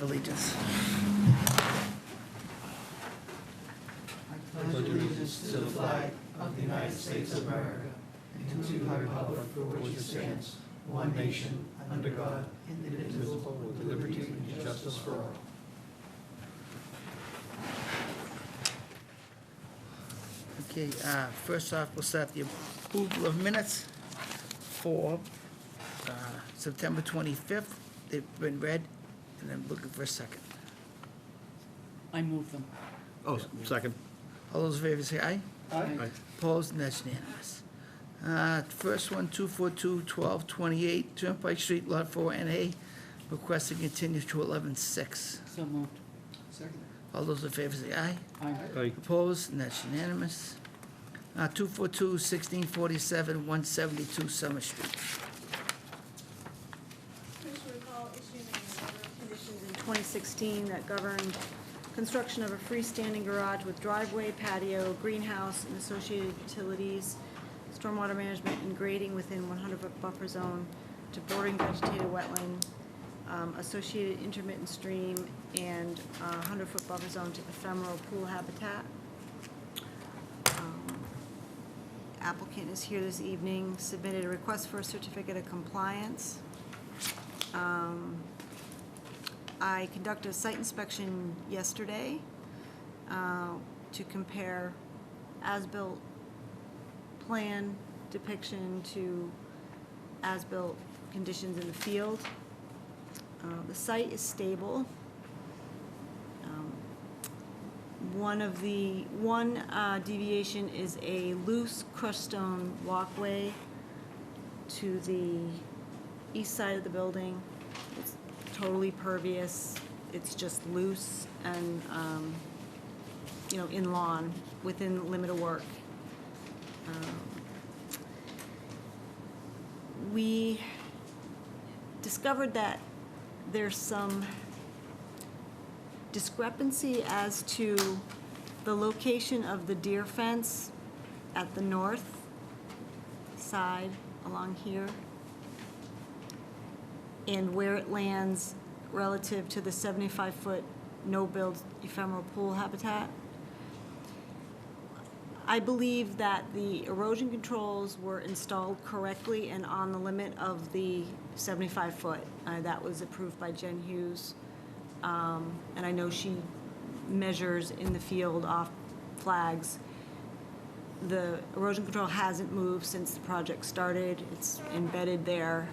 of Allegiance. I pledge allegiance to the flag of the United States of America and to the republic for which it stands, one nation, under God, indivisible, with liberty and justice for all. Okay, first off, we'll start the approval of minutes for September 25th. They've been read, and I'm looking for a second. I move them. Oh, second. All those in favor say aye. Aye. Opposed, and that's unanimous. First one, 242-1228, Turnpike Street, Lot 4NA, requesting continue to 11/6. So moved. Second. All those in favor say aye. Aye. Aye. Opposed, and that's unanimous. 242-1647, 172 Summer Street. Commission recall issuing an order of conditions in 2016 that governed construction of a freestanding garage with driveway, patio, greenhouse, and associated utilities, stormwater management and grading within 100-foot buffer zone to bordering vegetated wetland, associated intermittent stream, and 100-foot buffer zone to ephemeral pool habitat. Applicant is here this evening, submitted a request for a certificate of compliance. I conducted a site inspection yesterday to compare as-built plan depiction to as-built conditions in the field. The site is stable. One deviation is a loose crushed stone walkway to the east side of the building. It's totally pervious. It's just loose and, in lawn, within the limit of work. We discovered that there's some discrepancy as to the location of the deer fence at the north side along here and where it lands relative to the 75-foot no-build ephemeral pool habitat. I believe that the erosion controls were installed correctly and on the limit of the 75-foot. That was approved by Jen Hughes. And I know she measures in the field off flags. The erosion control hasn't moved since the project started. It's embedded there.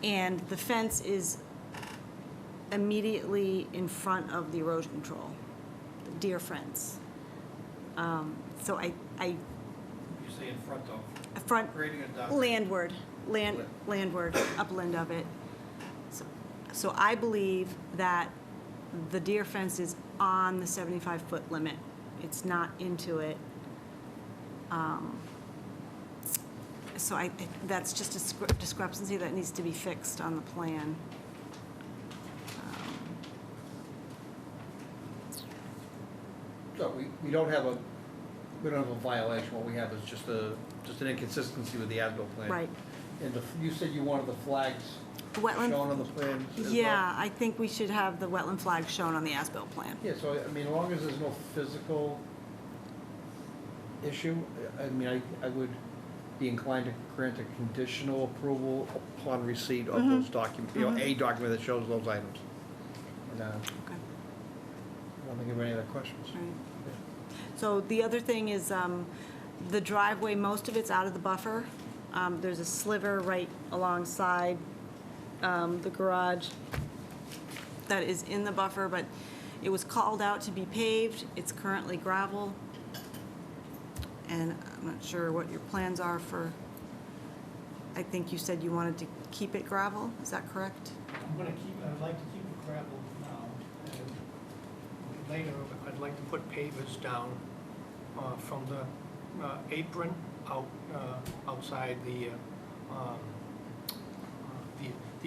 And the fence is immediately in front of the erosion control, the deer fence. So I You say in front of? front Grading and dock. landward, landward, upland of it. So I believe that the deer fence is on the 75-foot limit. It's not into it. So that's just a discrepancy that needs to be fixed on the plan. So we don't have a violation. What we have is just an inconsistency with the as-built plan. Right. And you said you wanted the flags Wetland. shown on the plan as well? Yeah, I think we should have the wetland flag shown on the as-built plan. Yeah, so, I mean, as long as there's no physical issue, I would be inclined to grant a conditional approval upon receipt of those documents, a document that shows those items. And, Okay. I don't think you have any other questions. Right. So the other thing is the driveway, most of it's out of the buffer. There's a sliver right alongside the garage that is in the buffer, but it was called out to be paved. It's currently gravel. And I'm not sure what your plans are for, I think you said you wanted to keep it gravel, is that correct? I'd like to keep it gravel now. And later, I'd like to put pavers down from the apron outside the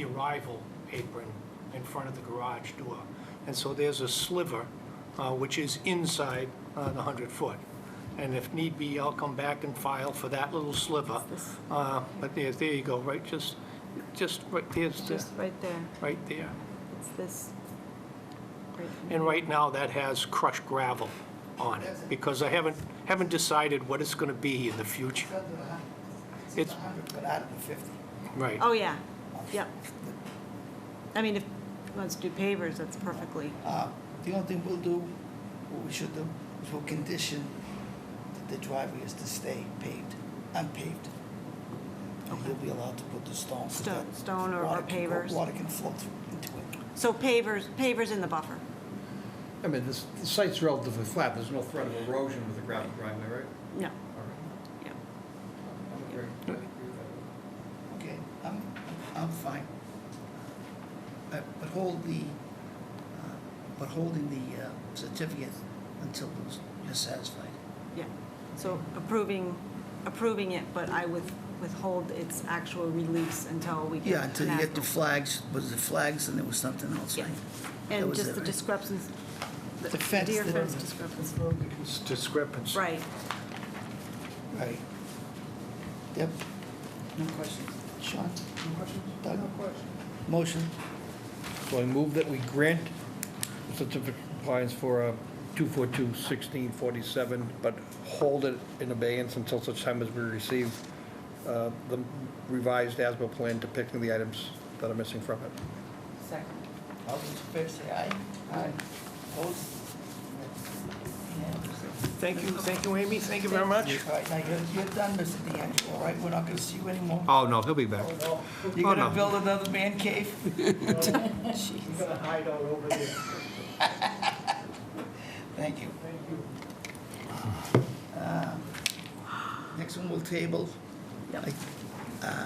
arrival apron in front of the garage door. And so there's a sliver which is inside the 100-foot. And if need be, I'll come back and file for that little sliver. But there you go, right, just just right there's the, Just right there. right there. It's this. Right And right now, that has crushed gravel on it, because I haven't decided what it's gonna be in the future. It's It's- 100, but out of the 50. Right. Oh, yeah, yep. I mean, if he wants to do pavers, that's perfectly, The only thing we'll do, what we should do, is we'll condition that the driveway is to stay paved, unpaved. And he'll be allowed to put the stone. 'cause that stone or water can go- pavers. Water can flow through into it. So pavers in the buffer. I mean, the site's relatively flat, there's no threat of erosion with the gravel driveway, right? No, All right. yep. I'm agree- I agree with that. Okay, I'm fine. But hold the, but holding the certificate until you're satisfied. Yeah, so approving it, but I withhold its actual release until we get. Yeah, until you get the an flags, was it flags and there was something else, Yeah. right? That And was just it, the right? discrepancies. The fence, Deer the- fence discrepancy. It's discrepancy. Right, Right. Yep. No questions. Sean? No questions? Doug? No questions. Motion? So I move that we grant certificate of compliance for 242-1647, but hold it in abeyance until such time as we receive the revised ASBIL plan depicting the items that are missing from it. Second. All those in favor say aye. Aye. Opposed? Unanimous. Thank you, Amy, thank you very much. All right, now you're done, Mr. D'Angelo, all right? We're not gonna see you anymore. Oh, no, he'll be back. You're Oh, gonna no. build another man cave? You're gonna hide out over there. Thank you. Thank you. Next one we'll table, yep,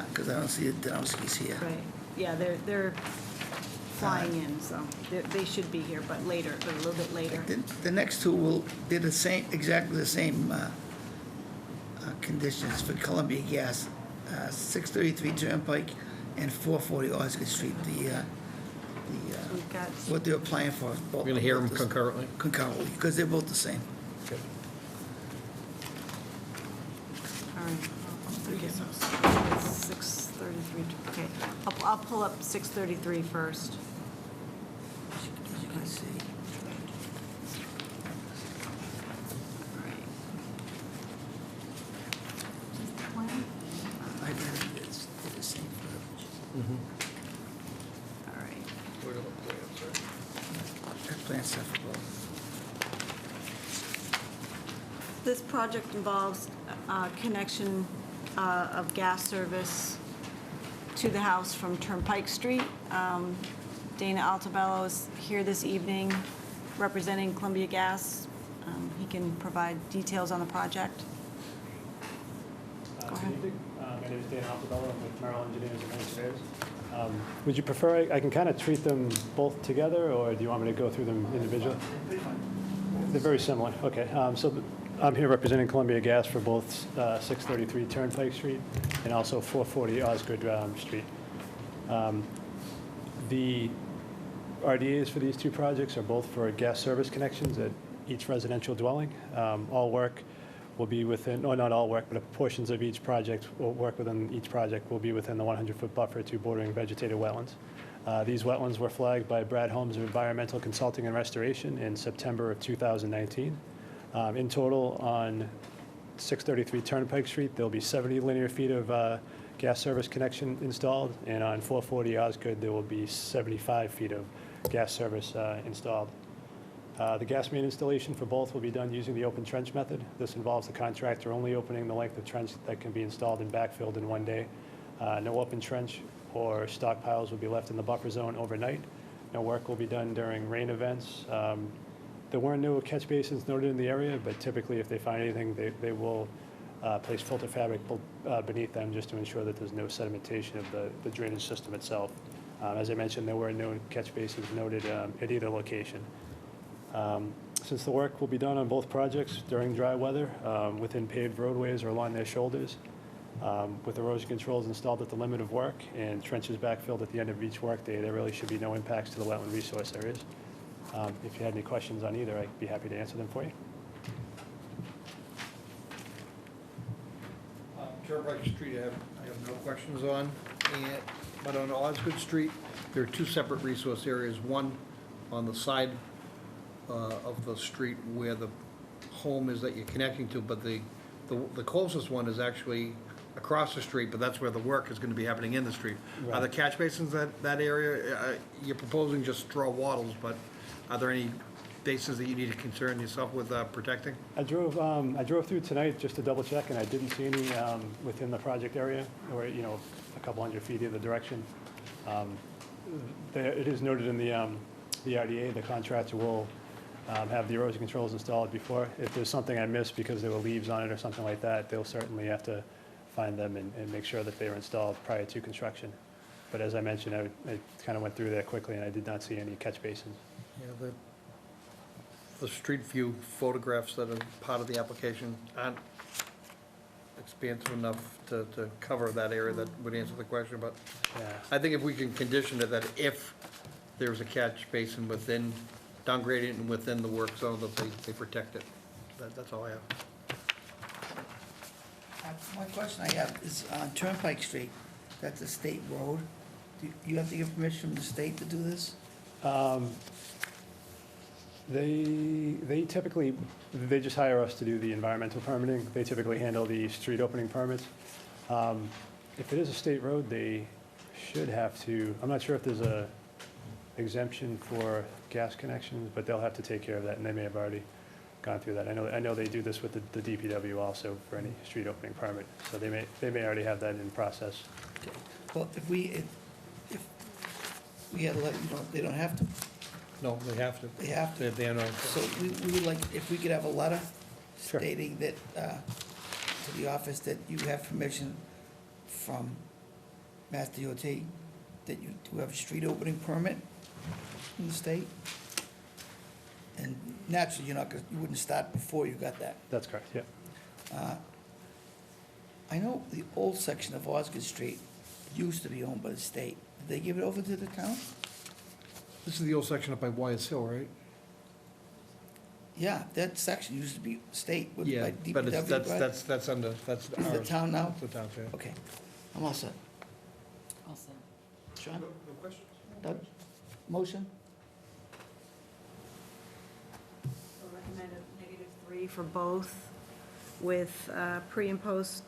because I don't see Adamski's here. right. Yeah, they're flying in, so they should be here, but later, but a little bit later. The next two will, they're the same, exactly the same conditions for Columbia Gas, 633 Turnpike and 440 Osgood Street. We've got, What they're applying for. is both- We're going to hear them both the- concurrently? Concurrently, because they're both the same. all right. Okay, so 633, okay. I'll pull up 633 first. As you can see. All right. Plan? I read it, they're the same for, All right. that plan stuff for both. This project involves connection of gas service to the house from Turnpike Street. Dana Altabello is here this evening representing Columbia Gas. He can provide details on the project. Go Good ahead. evening. My name is Dan Altabello. I'm with Merrill Engineers and Engineers. Would you prefer, I can kind of treat them both together, or do you want me to go through them individually? They're very similar. Okay. I'm here representing Columbia Gas for both 633 Turnpike Street and also 440 Osgood Street. The RDAs for these two projects are both for gas service connections at each residential dwelling. All work will be within, or not all work, but portions of each project will work within each project will be within the 100-foot buffer to bordering vegetated wetlands. These wetlands were flagged by Brad Holmes of Environmental Consulting and Restoration in September of 2019. In total, on 633 Turnpike Street, there'll be 70 linear feet of gas service connection installed, and on 440 Osgood, there will be 75 feet of gas service installed. The gas main installation for both will be done using the open trench method. This involves the contractor only opening the length of trench that can be installed and backfilled in one day. No open trench or stockpiles will be left in the buffer zone overnight. No work will be done during rain events. There weren't no catch basins noted in the area, but typically if they find anything, they will place filter fabric beneath them just to ensure that there's no sedimentation of the drainage system itself. As I mentioned, there were no catch basins noted at either location. Since the work will be done on both projects during dry weather, within paved roadways or along their shoulders, with erosion controls installed at the limit of work and trenches backfilled at the end of each workday, there really should be no impacts to the wetland resource areas. If you had any questions on either, I'd be happy to answer them for you. Turnpike Street, I have no questions on. And But on Osgood Street, there are two separate resource areas. One on the side of the street where the home is that you're connecting to, but the closest one is actually across the street, but that's where the work is gonna be happening in the street. Are the Right. catch basins that area, you're proposing just straw wattles, but are there any basins that you need to concern yourself with protecting? I drove through tonight just to double check, and I didn't see any within the project area, or, you know, a couple hundred feet either direction. It is noted in the RDA, the contractor will have the erosion controls installed before. If there's something I missed because there were leaves on it or something like that, they'll certainly have to find them and make sure that they were installed prior to construction. But as I mentioned, I kind of went through there quickly, and I did not see any catch basins. Yeah, the street view photographs that are part of the application aren't expansive enough to cover that area that would answer the question, but Yeah. I think if we can condition it that if there's a catch basin within, down gradient and within the work zone, that they protect it. That's all I have. One question I have is on Turnpike Street, that's a state road. Do you have to get permission from the state to do this? They typically, they just hire us to do the environmental permitting. They typically handle the street opening permits. If it is a state road, they should have to, I'm not sure if there's a exemption for gas connections, but they'll have to take care of that, and they may have already gone through that. I know they do this with the DPW also for any street opening permit, so they may already have that in process. Well, if we had to let, you know, they don't have to, No, they have to. they have to. They are not. So we would like, if we could have a letter Sure. stating that, to the office, that you have permission from Mass DOT, that you do have a street opening permit in the state. And naturally, you wouldn't start before you got that. That's correct, yeah. I know the old section of Osgood Street used to be owned by the state. Did they give it over to the town? This is the old section up by Wyatts Hill, right? Yeah, that section used to be state, by Yeah, DPW, but it's, right? that's under, that's Is it ours. town now? It's the town's, yeah. Okay, I'm all set. I'll say. Sean, No questions? Doug, motion? So recommend a -3 for both, with pre and post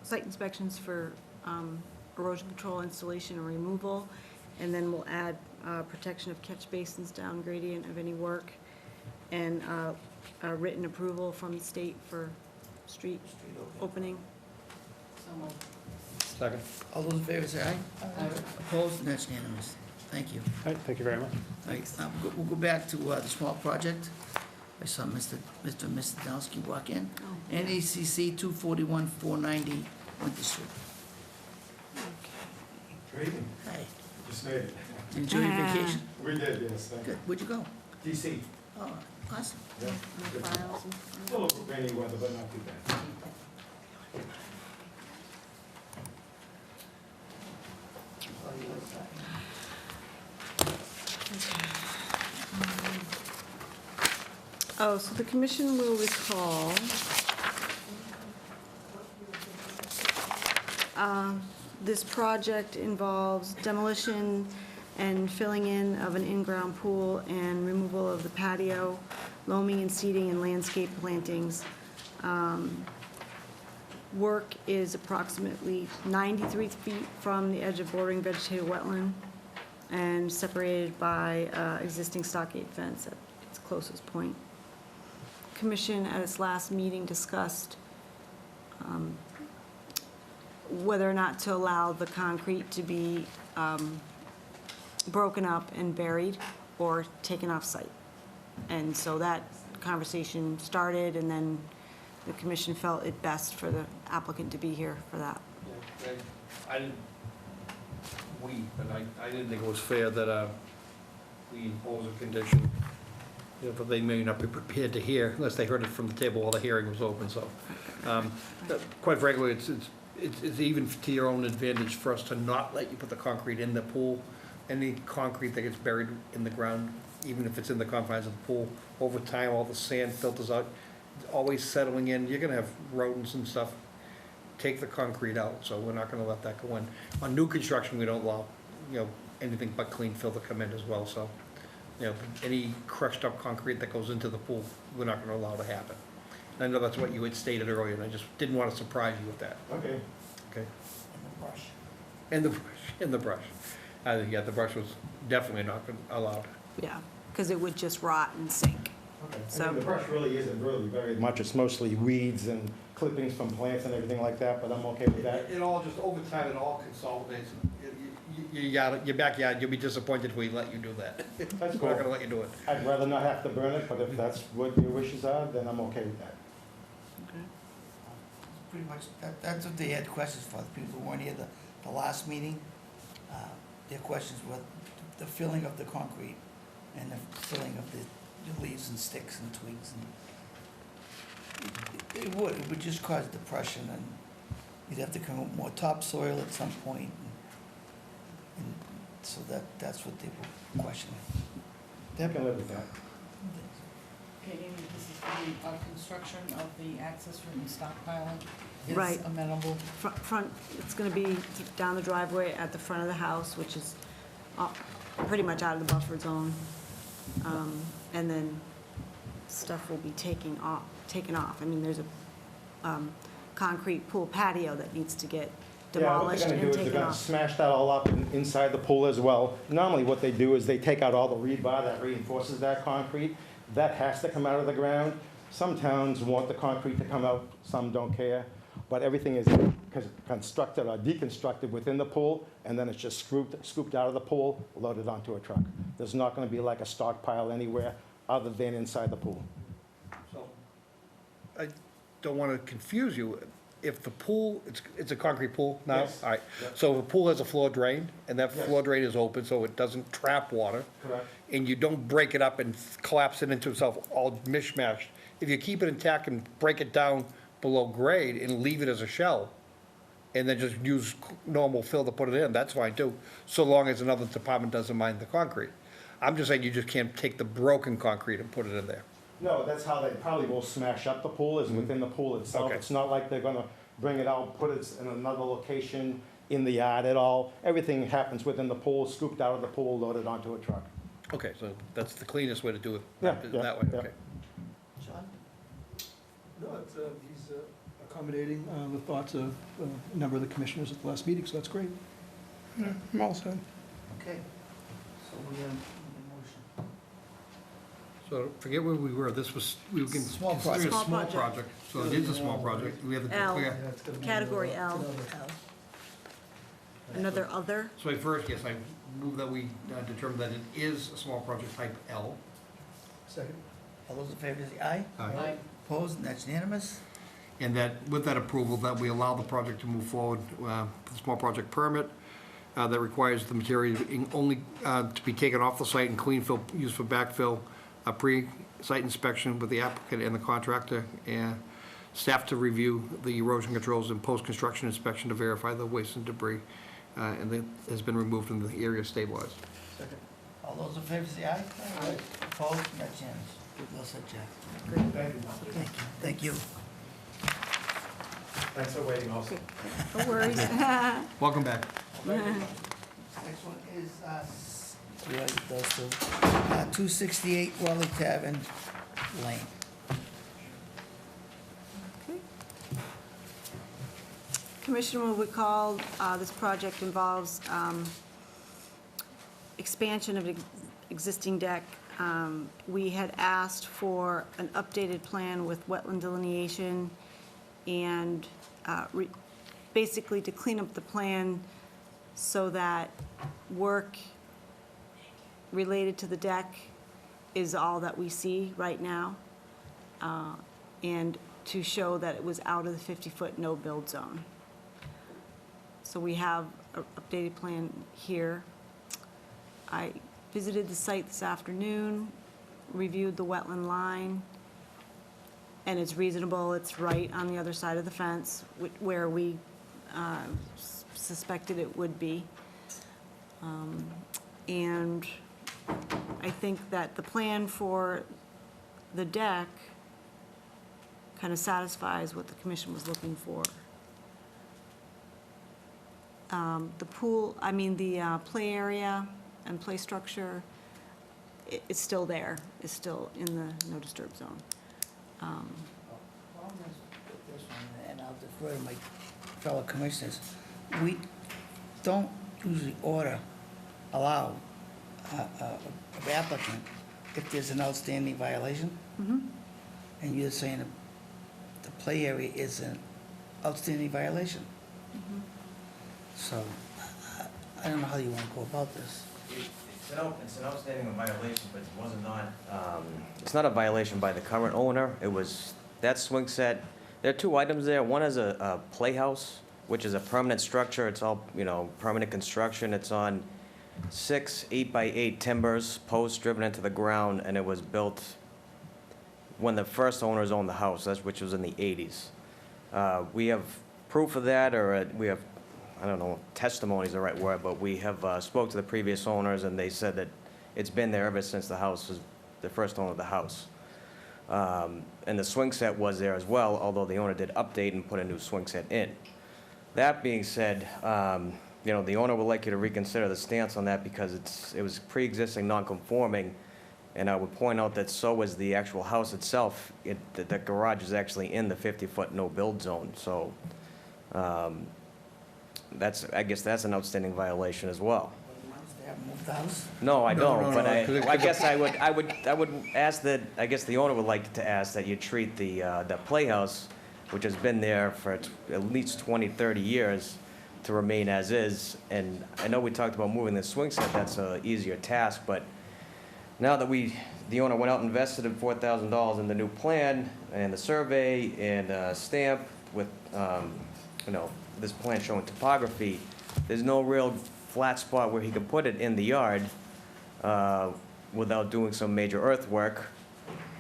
site inspections for erosion control installation and removal, and then we'll add protection of catch basins down gradient of any work, and a written approval from the state for street opening. So moved. Second. All those in favor say aye. Opposed, that's unanimous. Thank you. All right, thank you very much. All right, we'll go back to the small project. I saw Mr. and Mrs. Dowski walk in. Oh. NACC 241-490 Winter Street. Great, Hey, just made it. enjoy your vacation? We did, yes, thank you. Good, where'd you go? DC, Oh, awesome. yeah. No files and- A little rainy weather, but not too bad. Oh, so the commission will recall, this project involves demolition and filling in of an in-ground pool and removal of the patio, loaming and seeding and landscape plantings. Work is approximately 93 feet from the edge of bordering vegetated wetland and separated by existing stockade fence at its closest point. Commission at its last meeting discussed whether or not to allow the concrete to be broken up and buried or taken off-site. And so that conversation started, and then the commission felt it best for the applicant to be here for that. I didn't, I didn't think it was fair that we impose a condition, you know, but they may not be prepared to hear unless they heard it from the table while the hearing was open, so. Quite frankly, it's even to your own advantage for us to not let you put the concrete in the pool. Any concrete that gets buried in the ground, even if it's in the confines of the pool, over time, all the sand filters out, it's always settling in, you're gonna have rodents and stuff. take the concrete out, so we're not gonna let that go in. On new construction, we don't allow, anything but clean fill to come in as well, so, any crushed up concrete that goes into the pool, we're not gonna allow to happen. And I know that's what you had stated earlier, and I just didn't wanna surprise you with that, Okay. okay? And the brush. And the brush. Yeah, the brush was definitely not allowed. Yeah, because it would just rot and sink. Okay. So- I mean, the brush really isn't really very much, it's mostly weeds and clippings from plants and everything like that, but I'm okay with that. It all just, over time, it all consolidates. Your backyard, you'll be disappointed if we let you do that. That's We're not gonna cool. let you do it. I'd rather not have to burn it, but if that's what your wishes are, then I'm okay with that. Pretty much, that's what they had questions for, the people who weren't here the last meeting. Their questions were the filling of the concrete and the filling of the leaves and sticks and twigs. And it would just cause depression, and you'd have to come up with more topsoil at some point. And so that's what they were questioning. I can live with that. Okay, Amy, this is for the construction of the access road and stockpiling. Right. Is amenable. Front, it's gonna be down the driveway at the front of the house, which is pretty much out of the buffer zone. And then stuff will be taken off. I mean, there's a concrete pool patio that needs to get demolished Yeah, what and they're gonna do is taken they're gonna off. smash that all up inside the pool as well. Normally, what they do is they take out all the rebar that reinforces that concrete. That has to come out of the ground. Some towns want the concrete to come out, some don't care. But everything is constructed or deconstructed within the pool, and then it's just scooped out of the pool, loaded onto a truck. There's not gonna be like a stockpile anywhere other than inside the pool. So, I don't want to confuse you. If the pool, it's a concrete pool now? Yes. All right. Yep. So the pool has a floor drain, and that Yes. floor drain is open, so it doesn't trap water. Correct. And you don't break it up and collapse it into itself all mishmashed. If you keep it intact and break it down below grade and leave it as a shell, and then just use normal fill to put it in, that's fine too, so long as another department doesn't mind the concrete. I'm just saying you just can't take the broken concrete and put it in there. No, that's how they probably will smash up the pool, is within the pool itself. Okay. It's not like they're gonna bring it out, put it in another location in the yard at all. Everything happens within the pool, scooped out of the pool, loaded onto a truck. Okay, so that's the cleanest way to do it, Yeah, that yeah, way, yeah. okay. John? No, he's accommodating the thoughts of a number of the commissioners at the last meeting, so that's great. I'm all set. Okay, so we have a motion. So forget where we were, this was, we were getting. Small considering a project. small Small project. project, so it is a small project, we have the, L. clear. Category L. Another other? So first, yes, I move that we determine that it is a small project type L. Second. All those in favor say aye. Aye. Opposed, and that's unanimous. And that, with that approval, that we allow the project to move forward, with a small project permit that requires the material only to be taken off the site and clean fill, used for backfill, a pre-site inspection with the applicant and the contractor, and staff to review the erosion controls and post-construction inspection to verify the waste and debris, and that has been removed and the area stabilized. Second. All those in favor say aye. Aye. Opposed, and that's unanimous. Well said, Jack. Thank you. Thank you. Thanks for waiting also. No worries. Welcome back. Next one is, we already did those two. 268 Raleigh Tavern Lane. Commission will recall, this project involves expansion of existing deck. We had asked for an updated plan with wetland delineation and basically to clean up the plan so that work related to the deck is all that we see right now, and to show that it was out of the 50-foot no-build zone. So we have an updated plan here. I visited the site this afternoon, reviewed the wetland line, and it's reasonable, it's right on the other side of the fence, where we suspected it would be. And I think that the plan for the deck kind of satisfies what the commission was looking for. The pool, I mean, the play area and play structure, it's still there, it's still in the no disturb zone. Problem is with this one, and I'll defer to my fellow commissioners, we don't usually allow an applicant if there's an outstanding violation. And you're saying that the play area is an outstanding violation. So, I don't know how you want to go about this. It's an outstanding violation, but it wasn't it's not a violation by the current owner. It was, that swing set, there are two items there. One is a playhouse, which is a permanent structure. It's all, permanent construction. It's on 6 8x8 timbers, posts driven into the ground, and it was built when the first owners owned the house, which was in the 80s. We have proof of that, or we have, I don't know, testimony is the right word, but we have spoke to the previous owners, and they said that it's been there ever since the first owner of the house. And the swing set was there as well, although the owner did update and put a new swing set in. That being said, the owner would like you to reconsider the stance on that because it was pre-existing non-conforming, and I would point out that so is the actual house itself. The garage is actually in the 50-foot no-build zone, so I guess that's an outstanding violation as well. They haven't moved the house? No, I don't, no, but no, 'cause I guess I would ask that, I guess the owner would like to ask that you treat the playhouse, which has been there for at least 20, 30 years, to remain as is. And I know we talked about moving the swing set, that's a easier task, but now that the owner went out and invested in $4,000 in the new plan and the survey and a stamp with, this plan showing topography, there's no real flat spot where he could put it in the yard without doing some major earthwork.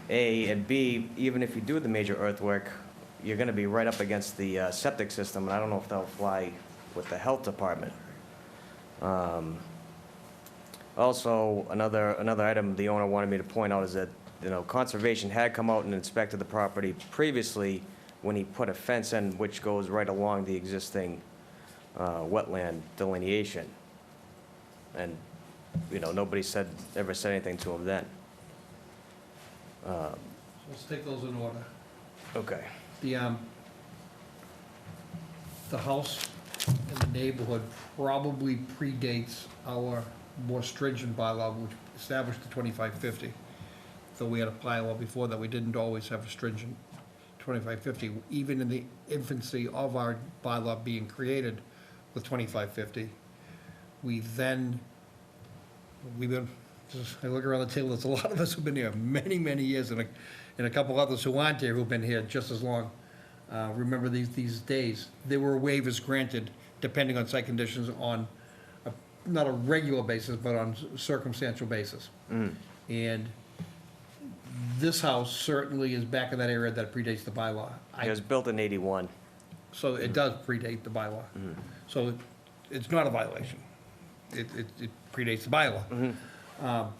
A, and B, even if you do the major earthwork, you're gonna be right up against the septic system, and I don't know if that'll fly with the health department. Also, another item the owner wanted me to point out is that, conservation had come out and inspected the property previously when he put a fence in which goes right along the existing wetland delineation. And, nobody ever said anything to him then. Let's take those in order. Okay. The house in the neighborhood probably predates our more stringent bylaw, which established the 2550. Though we had a bylaw before that, we didn't always have a stringent 2550. Even in the infancy of our bylaw being created with 2550, I look around the table, there's a lot of us who've been here many, many years, and a couple others who aren't here who've been here just as long. Remember these days. There were waivers granted depending on site conditions on, not a regular basis, but on circumstantial basis. And this house certainly is back in that area that predates the bylaw. It was built in 81. So it does predate the bylaw. So it's not a violation. It predates the bylaw.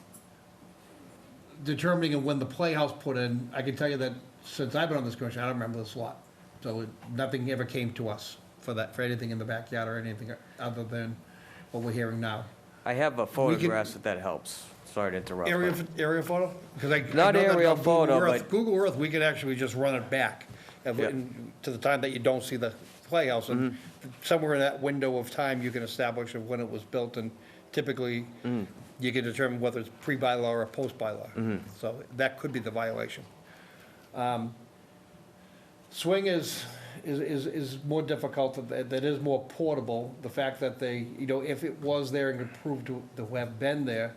Determining when the playhouse put in, I can tell you that since I've been on this commission, I don't remember this lot. So nothing ever came to us for anything in the backyard or anything other than what we're hearing now. I have a photograph if that helps. Sorry to interrupt. Area photo? Not aerial photo, but- Google Earth, we could actually just run it back to the time that you don't see the playhouse. And somewhere in that window of time, you can establish when it was built, and typically, you can determine whether it's pre-bylaw or post-bylaw. So that could be the violation. Swing is more difficult, that is more portable. The fact that they, if it was there and could prove to have been there,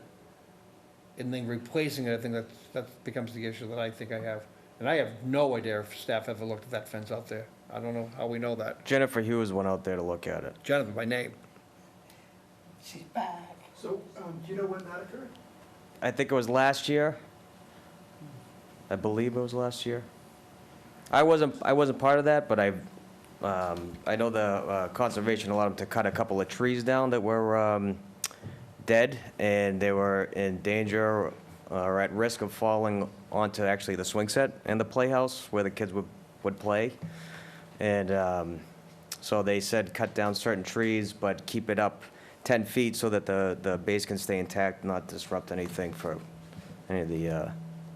and then replacing it, I think that becomes the issue that I think I have. And I have no idea if staff ever looked at that fence out there. I don't know how we know that. Jennifer Hughes went out there to look at it. Jennifer, by name. She's back. So, do you know when that occurred? I think it was last year. I believe it was last year. I wasn't part of that, but I know the conservation allowed them to cut a couple of trees down that were dead, and they were in danger or at risk of falling onto actually the swing set and the playhouse where the kids would play. And So they said cut down certain trees, but keep it up 10 feet so that the base can stay intact, not disrupt anything for any of the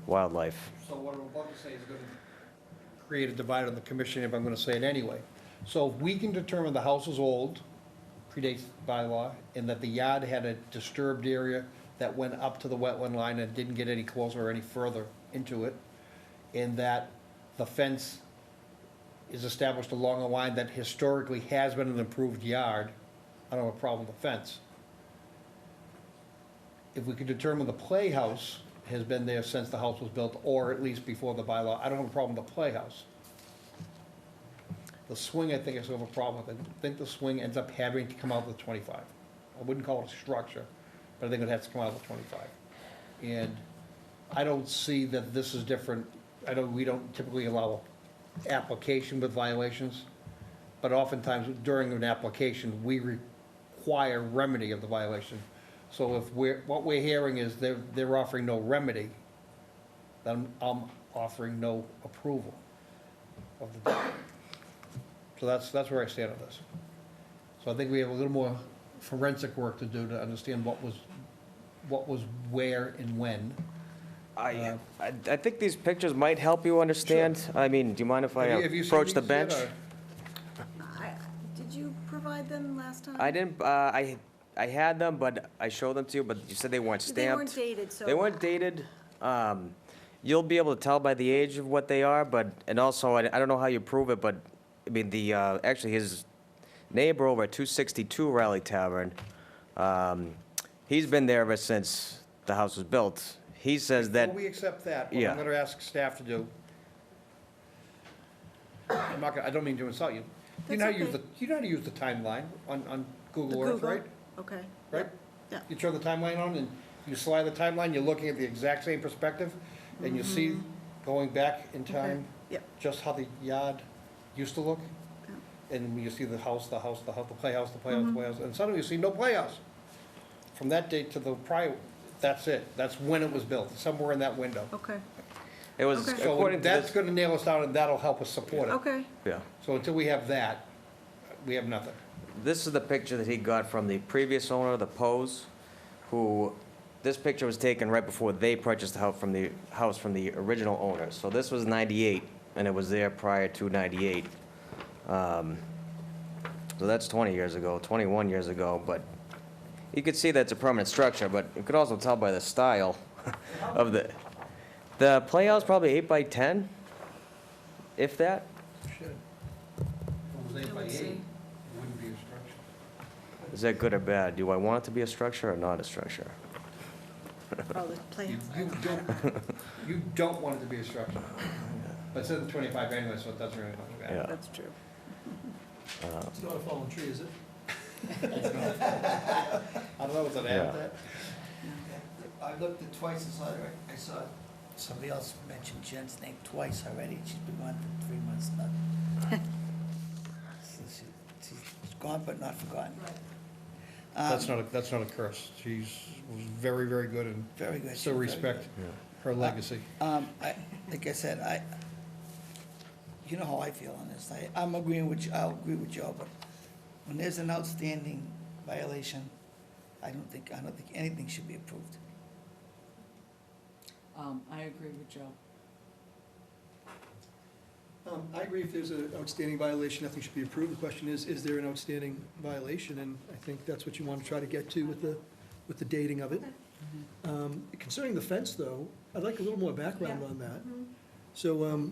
wildlife. So what I'm about to say is going to create a divide on the commission if I'm going to say it anyway. So if we can determine the house is old, predates bylaw, and that the yard had a disturbed area that went up to the wetland line and didn't get any closer or any further into it, and that the fence is established along a line that historically has been an improved yard, I don't have a problem with the fence. If we could determine the playhouse has been there since the house was built, or at least before the bylaw, I don't have a problem with the playhouse. The swing, I think, I still have a problem with. I think the swing ends up having to come out of the 25. I wouldn't call it a structure, but I think it has to come out of the 25. And I don't see that this is different. We don't typically allow application with violations, but oftentimes during an application, we require remedy of the violation. So if what we're hearing is they're offering no remedy, then I'm offering no approval of the deed. So that's where I stand on this. So I think we have a little more forensic work to do to understand what was where and when. I think these pictures might help you understand. I mean, do you mind if I Have you seen approach the these yet, bench? or- Did you provide them last time? I didn't, I had them, but I showed them to you, but you said they weren't They weren't stamped. dated, so. They weren't dated. You'll be able to tell by the age of what they are, but, and also, I don't know how you prove it, but, I mean, actually, his neighbor over at 262 Raleigh Tavern, he's been there ever since the house was built. He says that, Before we accept that, what Yeah. I'm gonna ask staff to do, I don't mean to insult you. You know how to use That's you know how to use the timeline on The Google Earth, Google? right? Okay. Right? Yeah. You turn the timeline on and you slide the timeline, you're looking at the exact same perspective, and you see, going back in time, Yep. just how the yard used to look. And when you see the playhouse, the playhouse, the playhouse, and suddenly you see no playhouse. From that date to the prior, that's it. That's when it was built, somewhere in that window. Okay, it was, Okay. So according to that's this, gonna nail us down, and that'll help us support it. okay. yeah. So until we have that, we have nothing. This is the picture that he got from the previous owner, the Pose, who, this picture was taken right before they purchased the house from the original owner. So this was 98, and it was there prior to 98. So that's 20 years ago, 21 years ago, but you could see that's a permanent structure, but you could also tell by the style of the playhouse, probably 8 by 10, if that. If it was 8 by 8, see. it wouldn't be a structure. Is that good or bad? Do I want it to be a structure or not a structure? Oh, the playhouse. You don't want it to be a structure. But it's in the 25 anyway, so it doesn't really matter. Yeah. That's true. It's not a fallen tree, is it? I don't know, was it Yeah. added that? I looked at twice and saw it, I saw somebody else mention Jen's name twice already, she's been gone for 3 months now. She's gone but not forgotten. That's not a curse. She's was very, very good and Very good. still she's very respect her legacy. Like I said, you know how I feel on this. I'm agreeing with you, I'll agree with Joe, but when there's an outstanding violation, I don't think anything should be approved. I agree with Joe. I agree if there's an outstanding violation, nothing should be approved. The question is there an outstanding violation? And I think that's what you want to try to get to with the dating of it. Concerning the fence, though, I'd like a little more background on that. So,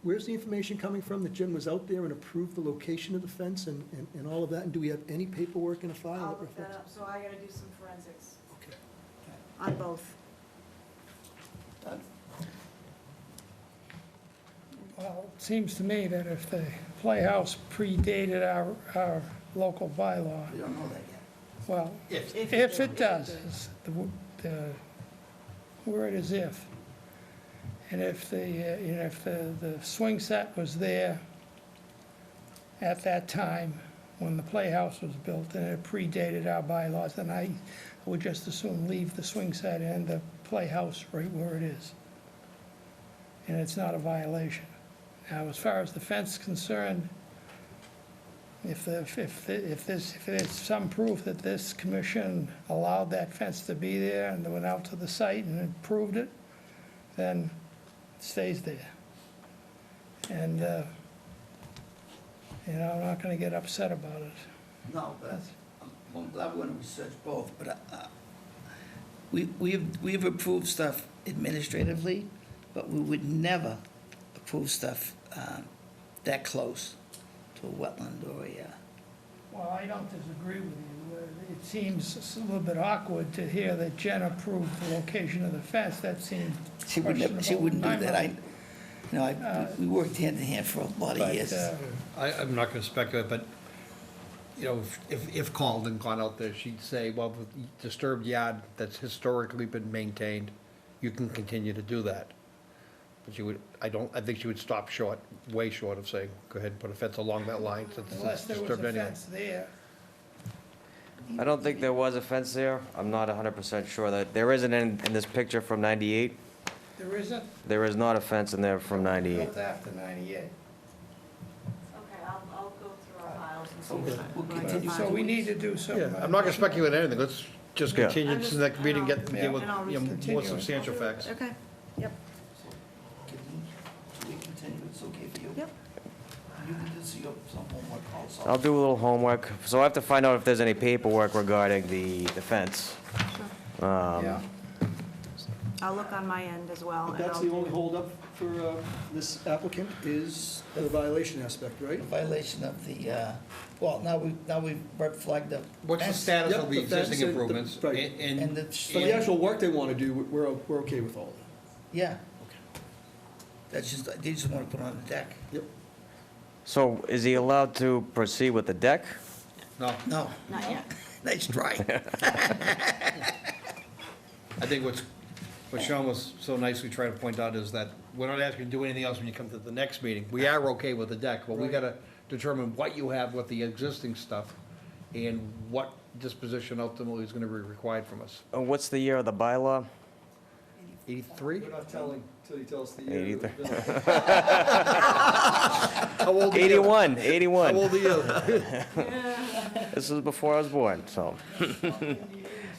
where's the information coming from that Jen was out there and approved the location of the fence and all of that? And do we have any paperwork in a file I'll that look that reflects? up, so I gotta do some forensics Okay. on both. Well, it seems to me that if the playhouse predated our local bylaw, We don't know that yet. well, If, if it does, is the word is if. And if the swing set was there at that time when the playhouse was built and it predated our bylaws, then I would just as soon leave the swing set and the playhouse right where it is. And it's not a violation. Now, as far as the fence is concerned, if there's some proof that this commission allowed that fence to be there and they went out to the site and approved it, then it stays there. And, I'm not gonna get upset about it. No, but I'm glad we're gonna research both, but we've approved stuff administratively, but we would never approve stuff that close to a wetland or a, Well, I don't disagree with you. It seems a little bit awkward to hear that Jen approved the location of the fence. That seemed she questionable. wouldn't do in my that. mind. We worked hand in hand for a lot of But, years. I'm not gonna speculate, but, if called and gone out there, she'd say, well, the disturbed yard that's historically been maintained, you can continue to do that. But she would, I think she would stop short, way short of saying, go ahead and put a fence along that line, since Unless it's there was disturbed a anyway. fence there. I don't think there was a fence there. I'm not 100% sure that, there isn't in this picture from 98. There isn't, There is not a fence in there from 98. built after 98. Okay, I'll go through our files and see. Okay, what we'll I can continue. find. So we need to do some. Yeah, I'm not gonna speculate anything, let's just Yeah. continue to the next meeting, get Yeah. deal with, And I'll more continue it. substantial facts. Okay, yep, We continue, it's okay for you? yep. You can do some homework also. I'll do a little homework. So I have to find out if there's any paperwork regarding the fence. Yeah. I'll look on my end as well. But and that's I'll the do- only holdup for this applicant is the violation aspect, right? Violation of the, now we've red flagged the. What's the fence. status Yep, of the the fence existing and the- improvements? right. And the. For the actual work they want to do, we're okay with all of that. Yeah. That's just, they just want to put on the deck. Yep. So is he allowed to proceed with the deck? No, No, Not yet. nice try. I think what Sean was so nicely trying to point out is that we're not asking you to do anything else when you come to the next meeting. We are okay with the deck, but we Right. gotta determine what you have with the existing stuff and what disposition ultimately is gonna be required from us. And what's the year of the bylaw? 83? not telling until you tell us the year of the How old are you? 81, How 81. old are you? This was before I was born, so.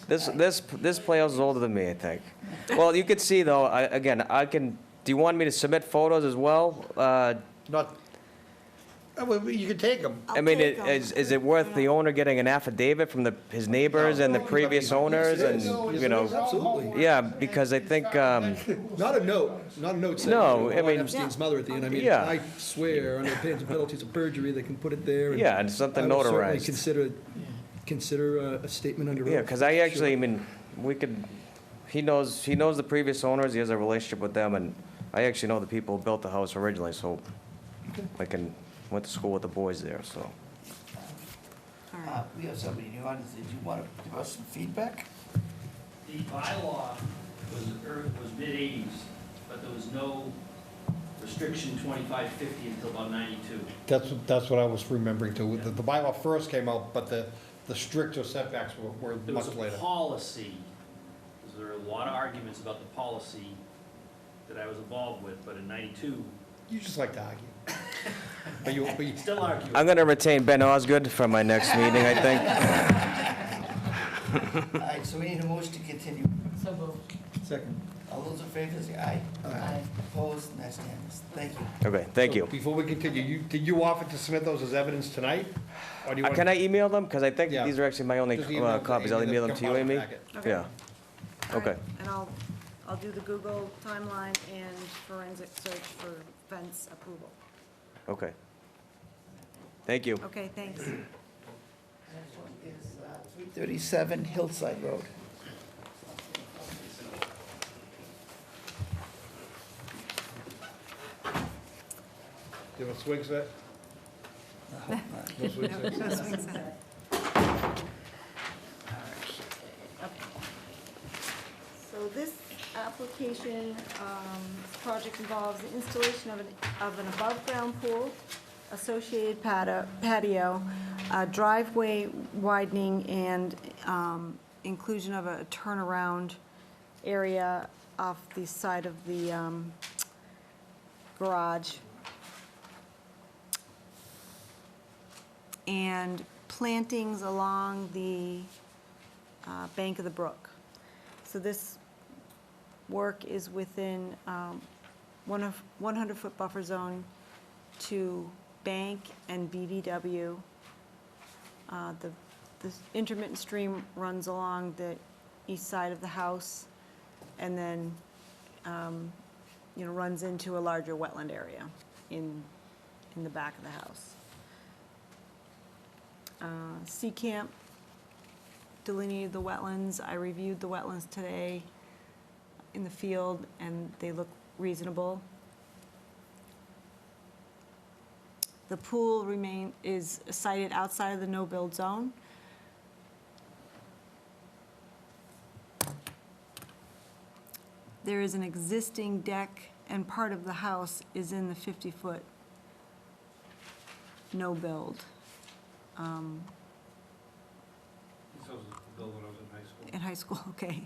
This playhouse is older than me, I think. Well, you could see though, do you want me to submit photos as well? Not, well, you can take them. I mean, take 'em. is it worth the owner getting an affidavit from his neighbors and the previous owners and, you know? Absolutely. Yeah, because I think, Not a note saying, No, I mean- Epstein's mother at the end. I mean, Yeah. I swear, under pains and penalties of perjury, they can put it there. and yeah, and something I would certainly notarized. consider a statement under oath. Yeah, because I actually, I Sure. mean, he knows the previous owners, he has a relationship with them, and I actually know the people who built the house originally, so went to school with the boys there, so. All right. We have somebody in the audience, did you want to give us some feedback? The bylaw was mid-80s, but there was no restriction 2550 until about 92. That's what I was remembering too. The bylaw first came out, but the stricter setbacks were There was much a later. policy, because there were a lot of arguments about the policy that I was involved with, but in 92, You just like to argue. But you, still arguing. I'm gonna retain Ben Osgood for my next meeting, I think. All right, so we need a motion to continue. So moved. Second. All those in favor, say aye. Aye. Opposed, and that's unanimous. Thank you. Okay, thank you. Before we continue, did you offer to submit those as evidence tonight? Or do you want? Can I email them? Because I think Yeah. these are actually my only Just email copies. I'll Amy, email them they'll to you, come out of the Amy? packet. Yeah, All right, okay. And I'll do the Google timeline and forensic search for fence approval. Okay. Thank you. Okay, thanks. Next one is 337 Hillside Road. Do you have a swing set? No, No swing No, set? no swing set. So this application, project involves the installation of an above-ground pool, associated patio, driveway widening, and inclusion of a turnaround area off the side of the garage. and plantings along the bank of the brook. So this work is within 100-foot buffer zone to bank and BVW. The intermittent stream runs along the east side of the house and then, runs into a larger wetland area in the back of the house. Sea Camp delineated the wetlands. I reviewed the wetlands today in the field, and they look reasonable. The pool is sited outside of the no-build zone. There is an existing deck, and part of the house is in the 50-foot no-build. This was the bill when I was in high school. In high school, okay.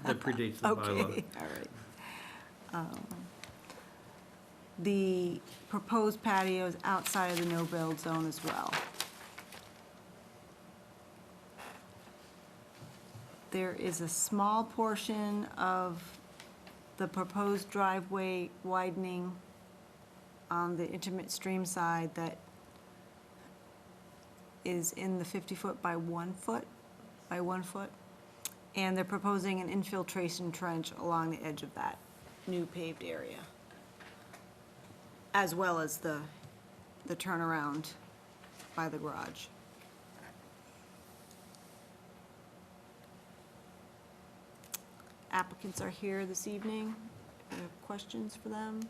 That predates the bylaw. Okay, all right. The proposed patio is outside of the no-build zone as well. There is a small portion of the proposed driveway widening on the intermittent stream side that is in the 50-foot by 1 foot, and they're proposing an infiltration trench along the edge of that new paved area, as well as the turnaround by the garage. Applicants are here this evening. If you have questions for them?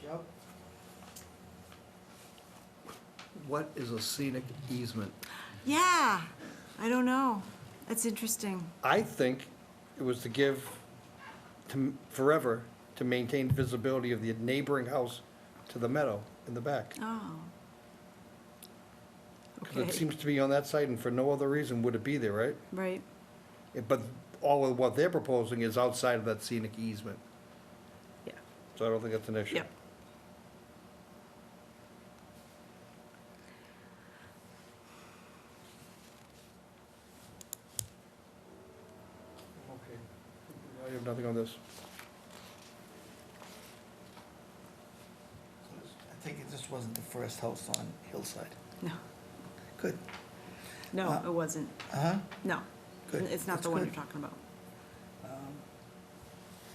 Joe? What is a scenic easement? Yeah, I don't know. That's interesting. I think it was to give, forever, to maintain visibility of the neighboring house to the meadow in the back. Oh. 'Cause Okay. it seems to be on that site, and for no other reason would it be there, right? Right. But all of what they're proposing is outside of that scenic easement, Yeah. so I don't think that's an issue. Yep. Okay. I have nothing on this. I think this wasn't the first house on Hillside. No, Good. no, Uh, it wasn't. Uh-huh. No. Good. It's not That's the one good. you're talking about.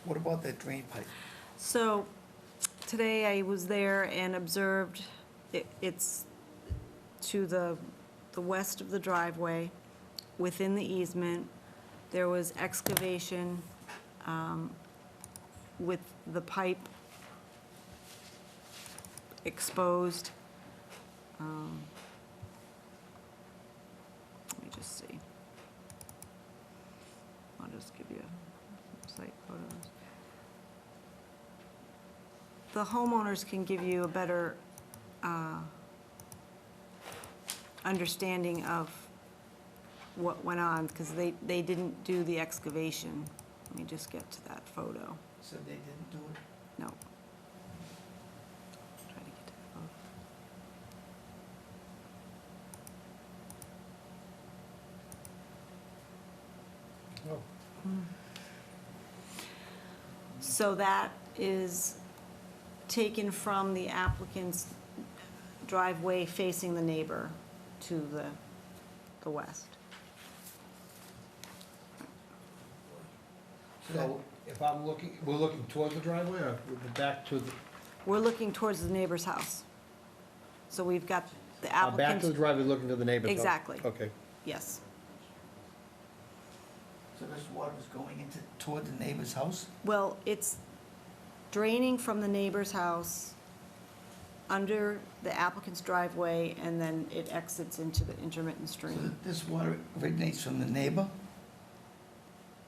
What about that drain pipe? So, today I was there and observed, it's to the west of the driveway, within the easement. There was excavation with the pipe exposed. Let me just see. I'll just give you site photos. The homeowners can give you a better understanding of what went on, because they didn't do the excavation. Let me just get to that photo. So they didn't do it? No. Try to get to the photo. Oh. So that is taken from the applicant's driveway facing the neighbor to the west. So if I'm looking, we're looking towards the driveway or back to the, We're looking towards the neighbor's house. So we've got the back to the applicant's, driveway, looking to the neighbor's house? Exactly. Okay. yes. So this water was going toward the neighbor's house? Well, it's draining from the neighbor's house under the applicant's driveway, and then it exits into the intermittent So stream. this water originates from the neighbor?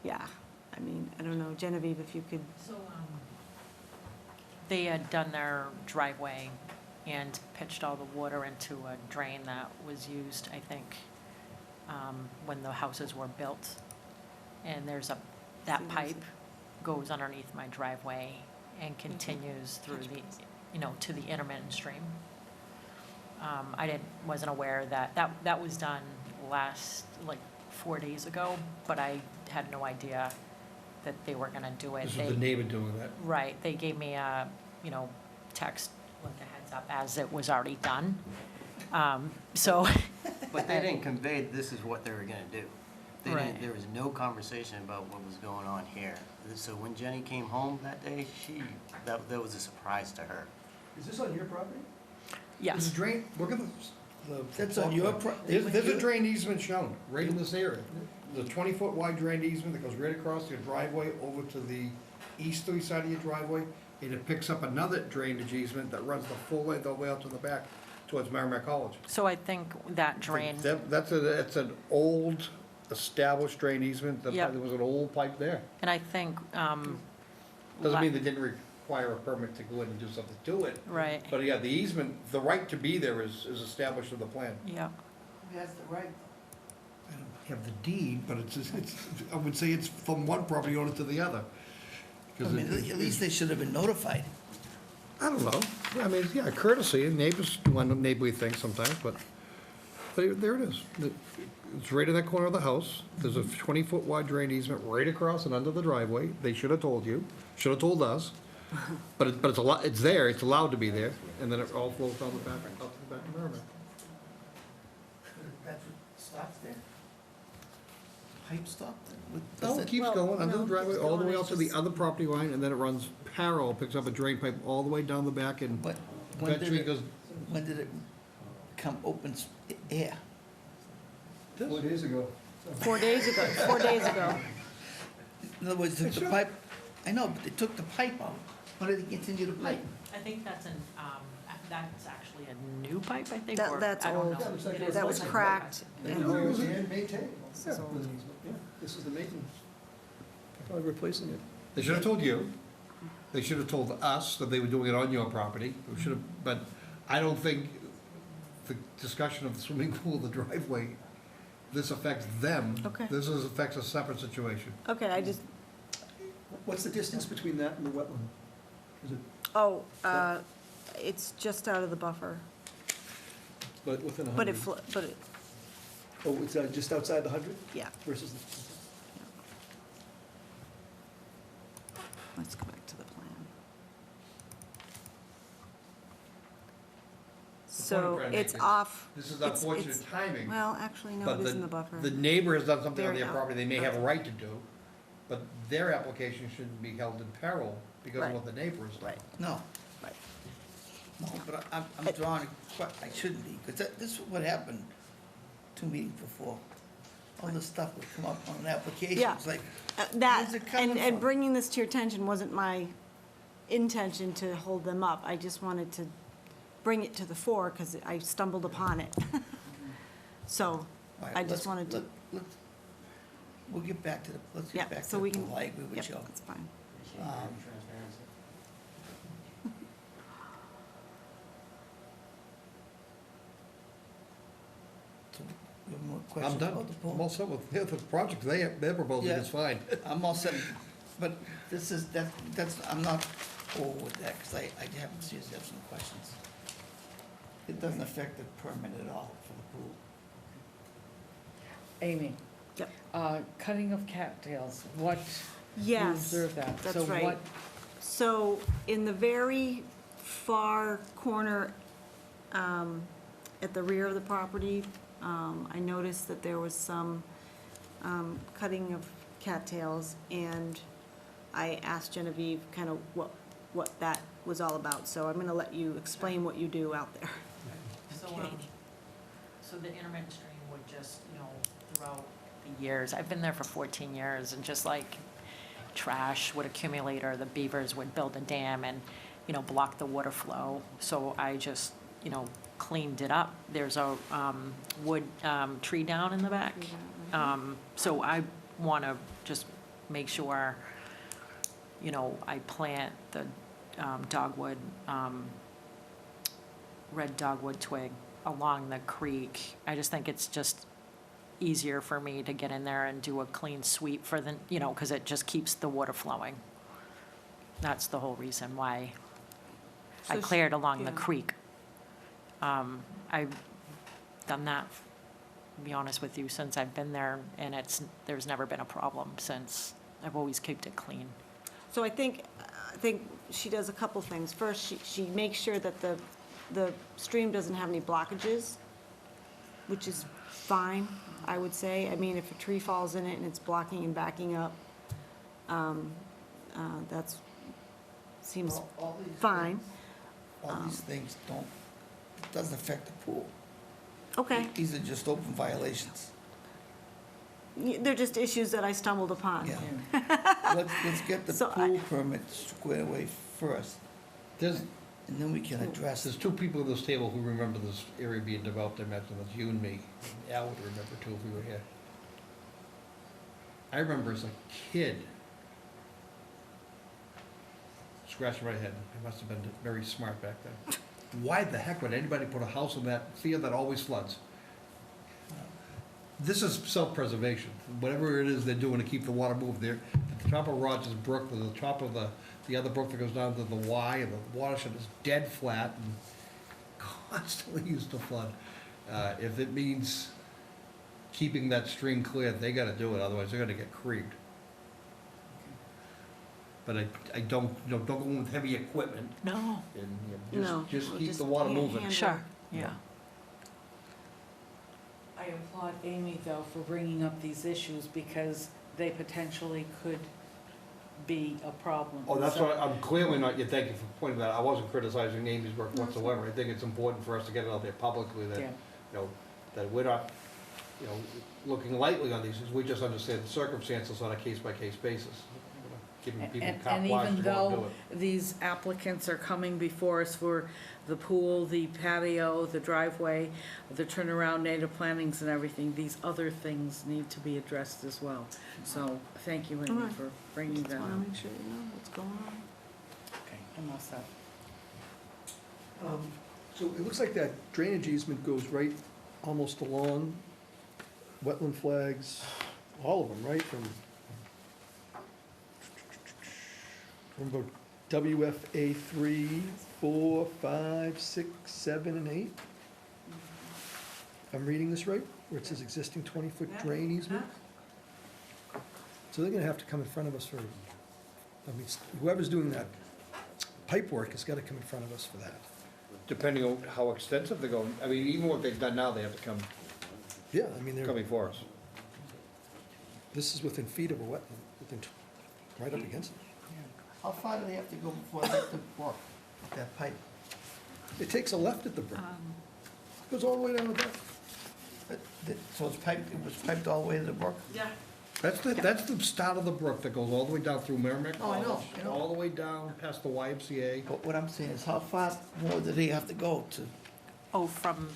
Yeah, I mean, I don't know, Genevieve, if you could, So, they had done their driveway and pitched all the water into a drain that was used, I think, when the houses were built. And that pipe goes underneath my driveway and continues through the to the intermittent stream. Wasn't aware that was done last, like, 4 days ago, but I had no idea that they were gonna do it. This is the neighbor doing that. Right, they gave me a, text, like a heads up, as it was already done. So, But they didn't convey this is what they were gonna do. They Right. didn't, there was no conversation about what was going on here. So when Jenny came home that day, that was a surprise to her. Is this on your property? There's yes, a drain, look at the. That's on your There's a drain easement shown, right in this area. There's a 20-foot wide drain easement that goes right across your driveway over to the easterly side of your driveway. And it picks up another drainage easement that runs the full length all the way out to the back towards Merrimack College. so I think that drain, That's an old established drain easement. There Yep. was an old pipe there. and I think, Doesn't mean they didn't require a permit to go in and do something to it. right, But yeah, the easement, the right to be there is established in the plan. yeah. Who has the right? I don't have the deed, but I would say it's from one property owner to the other. I mean, at least they should have been notified. I don't know. I mean, yeah, courtesy, and neighbors do neighborly things sometimes, but there it is. It's right in that corner of the house. There's a 20-foot wide drain easement right across and under the driveway. They should have told you, should have told us. But it's there, it's allowed to be there, and then it all flows down the back, up to the back of Merrimack. That's what stops there? Pipe stop? No, it keeps going under the driveway, all the way out to the other property line, and then it runs parallel, picks up a drain pipe all the way down the back, and But when did eventually it, goes, when did it become open air? 4 days ago. 4 days ago, 4 days ago. In other words, they took the pipe, I know, but they took the pipe out. Why did they continue the pipe? I think that's that's actually a new pipe, I think, That- or, that's I don't old. know. Yeah, it looks like It it is That was old. cracked. And maintained. This is the maintenance. Probably replacing it. they should have told you. They should have told us that they were doing it on your property. We should have, but I don't think the discussion of the swimming pool, the driveway, this affects them. Okay. This affects a separate situation. Okay, I just, What's the distance between that and the wetland? Is it it's just out of the buffer, within 100? but it, Oh, it's just outside the 100 yeah, versus the... let's go back to the plan. So Brenda, it's is off. This is it's- unfortunate it's- timing. Well, actually, no, but it is in the buffer. The neighbor has done something on Very their out- property they may have a outside. right to do, but their application shouldn't be held in peril because of Right. what the neighbor has done. Right, No. right. No, but I'm drawing, I shouldn't be, because this is what happened 2 meetings before. All this stuff would come up on an application, Yeah. it's like, That, Where's it coming and from? bringing this to your attention wasn't my intention to hold them up. I just wanted to bring it to the fore because I stumbled upon it. So all right, I just let's- wanted to, we'll get back to the, let's yeah, get back to so the we can, pool, I agree yep, with you. that's fine. Transparency. So, you have more I'm questions done. about the I'm all pool? set with, the project they're proposing Yeah. is fine. I'm all set, but this is, that's, I'm not forward with that, because I have serious, have some questions. It doesn't affect the permit at all for the pool. Amy? Yep. Cutting of cattails, what, you Yes, observed that. that's So right. what, So in the very far corner, at the rear of the property, I noticed that there was some cutting of cattails, and I asked Genevieve kind of what that was all about. So I'm gonna let you explain what you do out there. So, so the intermittent stream would just, throughout the years, I've been there for 14 years, and just like trash would accumulate, or the beavers would build a dam and, block the water flow. So I just, cleaned it up. There's a wood tree down in the back. So I want to just make sure, I plant the dogwood, red dogwood twig along the creek. I just think it's just easier for me to get in there and do a clean sweep for the, because it just keeps the water flowing. That's the whole reason why I So cleared along the yeah. creek. I've done that, to be honest with you, since I've been there, and there's never been a problem since. I've always kept it clean. So I think she does a couple things. First, she makes sure that the stream doesn't have any blockages, which is fine, I would say. I mean, if a tree falls in it and it's blocking and backing up, that's, seems All these fine. things- All these things doesn't affect the pool. Okay, These are just open violations. they're just issues that I stumbled upon. Yeah. Let's get the So pool permit squared away first, There's, and then we can address there's it. two people at this table who remember this area being developed, I imagine that's you and me. Al would remember too if we were here. I remember as a kid, scratching my head, I must have been very smart back then. Why the heck would anybody put a house in that field that always floods? This is self-preservation, whatever it is they're doing to keep the water moved there. At the top of Rogers Brook, to the top of the other brook that goes down to the Y, and the watershed is dead flat and constantly used to flood. If it means keeping that stream clear, they gotta do it, otherwise they're gonna get creamed. But I don't, don't go in with heavy equipment No. and, No, just we'll keep just the water hand- moving. hand- Sure, yeah. I applaud Amy, though, for bringing up these issues, because they potentially could be a problem. Oh, that's So- why, I'm clearly not, thank you for pointing that out. I wasn't criticizing Amy's work whatsoever. I think it's important for us to get it out there publicly that, Yeah. you know, that we're not, you know, looking lightly on these, things. We just understand the circumstances on a case-by-case basis. Giving people And carte blanche even to go and do though it. these applicants are coming before us for the pool, the patio, the driveway, the turnaround, native plantings and everything, these other things need to be addressed as well. So, thank you, Amy, Alright. for bringing Just that want up. to make sure you know what's going on. Okay, I'm all set. So it looks like that drainage easement goes right almost along wetland flags, all of them, right, from about WFA 3, 4, 5, 6, 7, and 8. If I'm reading this right, where it says existing 20-foot drain easement? So they're gonna have to come in front of us for, I mean, whoever's doing that pipe work has gotta come in front of us for that. Depending on how extensive they're going, I mean, even what they've done now, they have to come Yeah, I mean, coming for us. this is within feet of a wetland, right up against it. How far do they have to go before they have to walk that pipe? It takes a left at the brook, goes all the way down the brook. So it's piped, it was piped all the way to the brook? Yeah. That's the start of the brook that goes all the way down through Merrimack. Oh, I know, I know. All the way down past the YMCA. But what I'm saying is, how far more do they have to go to Oh, from,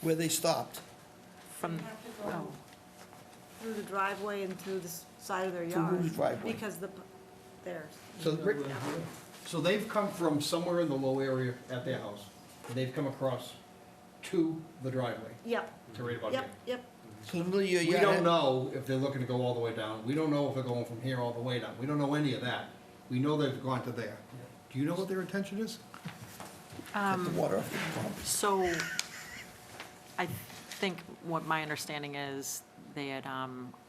where they stopped? from, oh, Through the driveway and through the side of their To yard. whose driveway? Because theirs. So, so they've come from somewhere in the low area at their house, and they've come across to the driveway, Yep, to right about here. yep. So the middle of your We yard. don't know if they're looking to go all the way down. We don't know if they're going from here all the way down. We don't know any of that. We know they've gone to there. Do you know what their intention is? Get the water off the pump. so I think what my understanding is, they had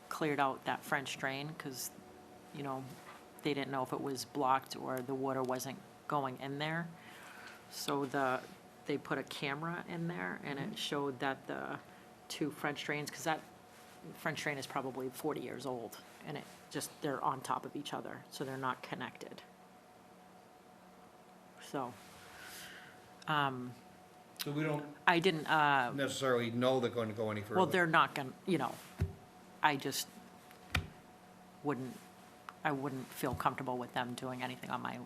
cleared out that French drain because, you know, they didn't know if it was blocked or the water wasn't going in there. So they put a camera in there and it showed that the two French drains, because that French drain is probably 40 years old, and they're on top of each other, so they're not connected. So, So we don't I didn't, necessarily know they're going to go any further. well, they're not gonna, you know, I just I wouldn't feel comfortable with them doing anything on my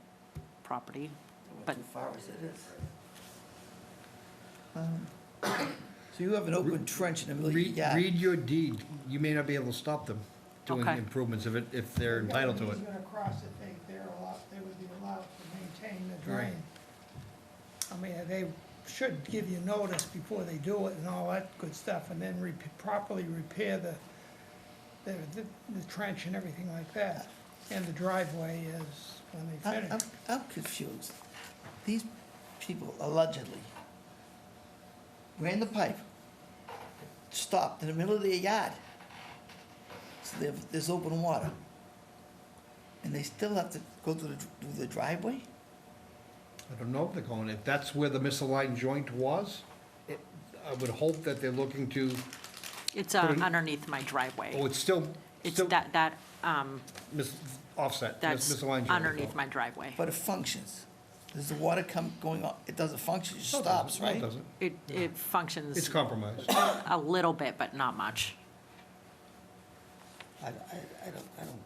property. But- Too far as it is. So you have an open trench in the middle of your yard. Read your deed. You may not be able to stop them doing Okay. improvements if they're entitled to it. If they're across it, they would be allowed to maintain the Right. drain. I mean, they should give you notice before they do it and all that good stuff, and then properly repair the trench and everything like that. And the driveway is when they finish. I'm confused. These people allegedly ran the pipe, stopped in the middle of their yard. So there's open water. And they still have to go through the driveway? I don't know if they're going, if that's where the misaligned joint was, I would hope that they're looking to, It's Put it- underneath my driveway. oh, it's still, It's still that, offset, that's misaligned joint. underneath my driveway. But it functions. Does the water come going on? It doesn't function, it just No, it stops, doesn't. No, it right? doesn't. It It's functions compromised. a little bit, but not much. I don't,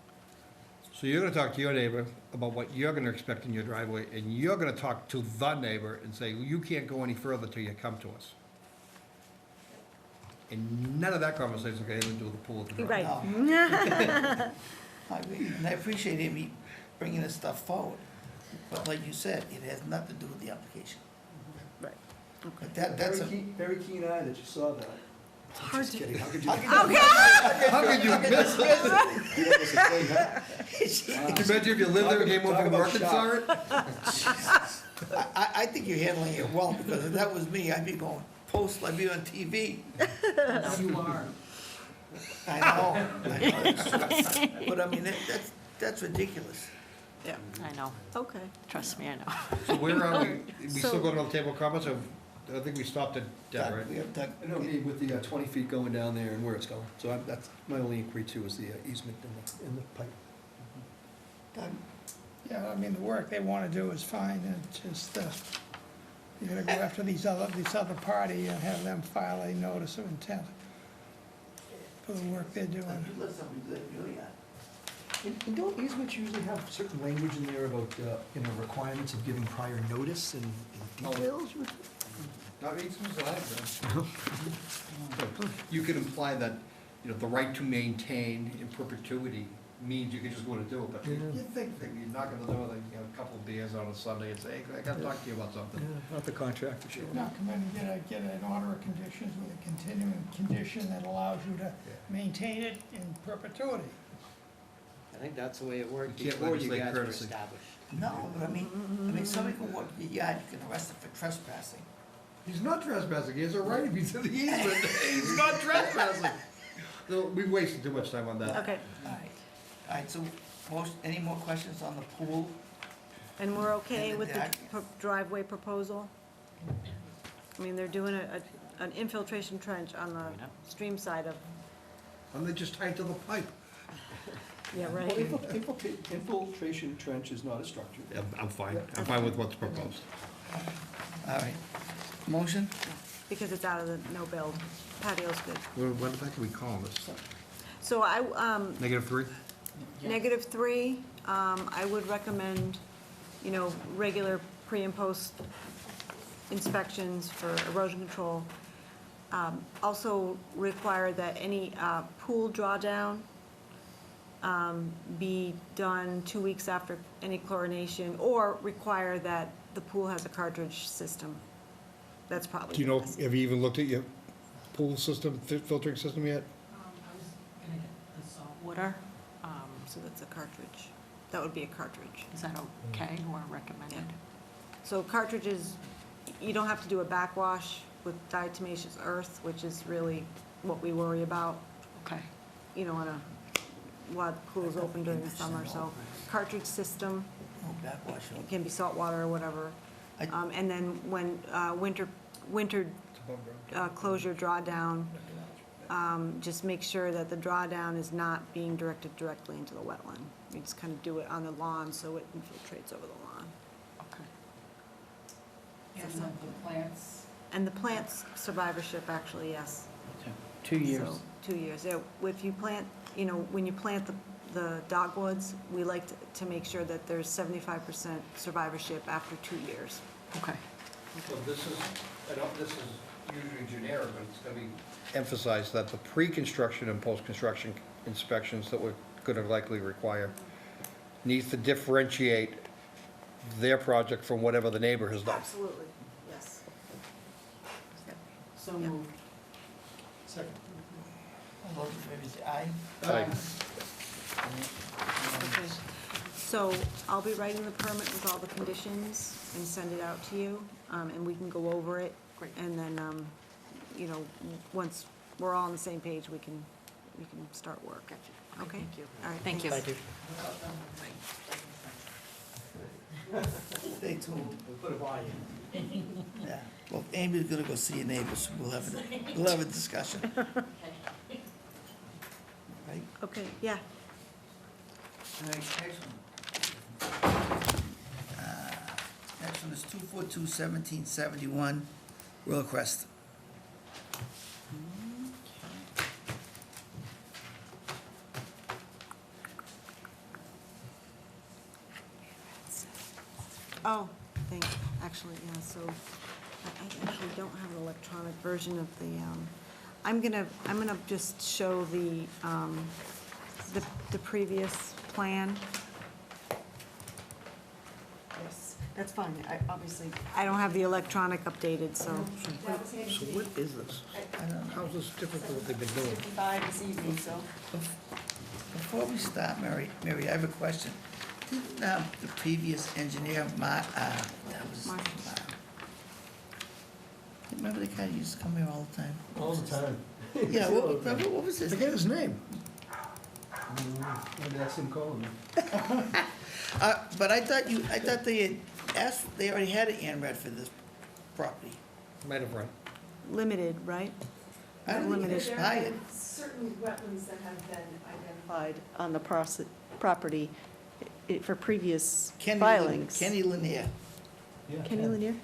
So you're gonna talk to your neighbor about what you're gonna expect in your driveway, and you're gonna talk to the neighbor and say, you can't go any further till you come to us. And none of that conversation's gonna do with the pool at the driveway. Right. and I appreciate him bringing this stuff forward. But like you said, it has nothing to do with the application. Right. But that's a. Very keen eye that you saw that. It's hard Just to, kidding, how could you? How could you miss it? You have this thing, huh? Could you imagine if you lived there and came home Talk from about work and saw shock. it? I think you're handling it well, because if that was me, I'd be going, I'd be on TV. You are. I know. But I mean, that's ridiculous. yeah, I know, okay. trust me, I know. So where are we? We still So- going on the table of comments, or, I think we stopped at Deb, right? We have Doug. I know, I mean, with the 20 feet going down there and where it's going. So that's my only inquiry too, is the easement in the pipe. Doug, Yeah, I mean, the work they want to do is fine, and it's just, you're gonna go after this other party and have them file a notice of intent for the work they're doing. you let somebody do that, really, And don't easements usually have certain language in there about, requirements of giving prior notice and details? Not easements that I've done. You could imply that, the right to maintain in perpetuity means you can just go and do it, but you think that you're not gonna do it, like, a couple of beers on a Sunday and say, hey, I gotta talk to you about something. Not the contractor, sure. Now, come in and get an order of conditions with a continuing condition that allows you to maintain it in perpetuity. I think that's the way it worked You can't before you legislate guys were courtesy. established. No, but I mean, somebody can walk your yard, you can arrest them for trespassing. He's not trespassing, he has a right if he's in the easement, he's not trespassing. No, we've wasted too much time on that. Okay, All right, so any more questions on the pool? and we're okay And the with the deck? driveway proposal? I mean, they're doing an infiltration trench on the stream side of, And they just tied to the pipe. yeah, Well, right? infiltration trench is not a structure. Yeah, I'm fine with what's proposed. All right, motion? Because it's out of the no-build, patio's good. What the heck are we calling this? So -3? -3, I would recommend, regular pre and post inspections for erosion control. Also require that any pool drawdown be done 2 weeks after any chlorination, or require that the pool has a cartridge system. That's probably. Do you the know, best. have you even looked at your pool system, filtering system yet? I was gonna get the salt water, So that's a cartridge. That would be a cartridge. is that okay or recommended? So cartridges, you don't have to do a backwash with diatomaceous earth, which is really what we worry about, Okay, while the pool's open during the summer. So cartridge system, No backwash. it can be salt water or whatever. I- And then when winter closure drawdown, just make sure that the drawdown is not being directed directly into the wetland. You just kind of do it on the lawn so it infiltrates over the lawn. okay. And the plants, And the plant's survivorship, actually, yes. 2 years. So, 2 years. Yeah, if you plant, when you plant the dogwoods, we like to make sure that there's 75% survivorship after 2 years. Okay. So this is usually generic, but it's gonna be emphasized that the pre-construction and post-construction inspections that we're gonna likely require needs to differentiate their project from whatever the neighbor has done. Absolutely, yes. so moved. Second. All those in favor say aye. Aye. Okay. So I'll be writing the permit with all the conditions and send it out to you, and we can go over it. Great. And then, you know, once we're all on the same page, we can start work. Gotcha. Okay? Thank you. All right, Thank you. thanks. Stay tuned. We'll put a buy in. Yeah, well, Amy's gonna go see your neighbors, we'll have a discussion. Right? Okay, yeah. All right, next one. Next one is 242-1771, Willcrest. Oh, thanks, actually, yeah, so I actually don't have an electronic version of the, I'm gonna just show the previous plan. Yes, that's fine, I don't have the electronic updated, so. So what is this? How's this different from what they've been doing? 55 this evening, so. Before we start, Mary, I have a question. Didn't the previous engineer, that was, Mark. remember the guy who used to come here all the time? All the time. Yeah, what was his Forget name? his name. Maybe that's him calling me. But I thought they had asked, they already had an ANRAD for this property. Might have run. Limited, right? I don't think it Limited. expired. Certain wetlands that have been identified on the property for previous filings. Kenny Lanier, Kenny Lanier?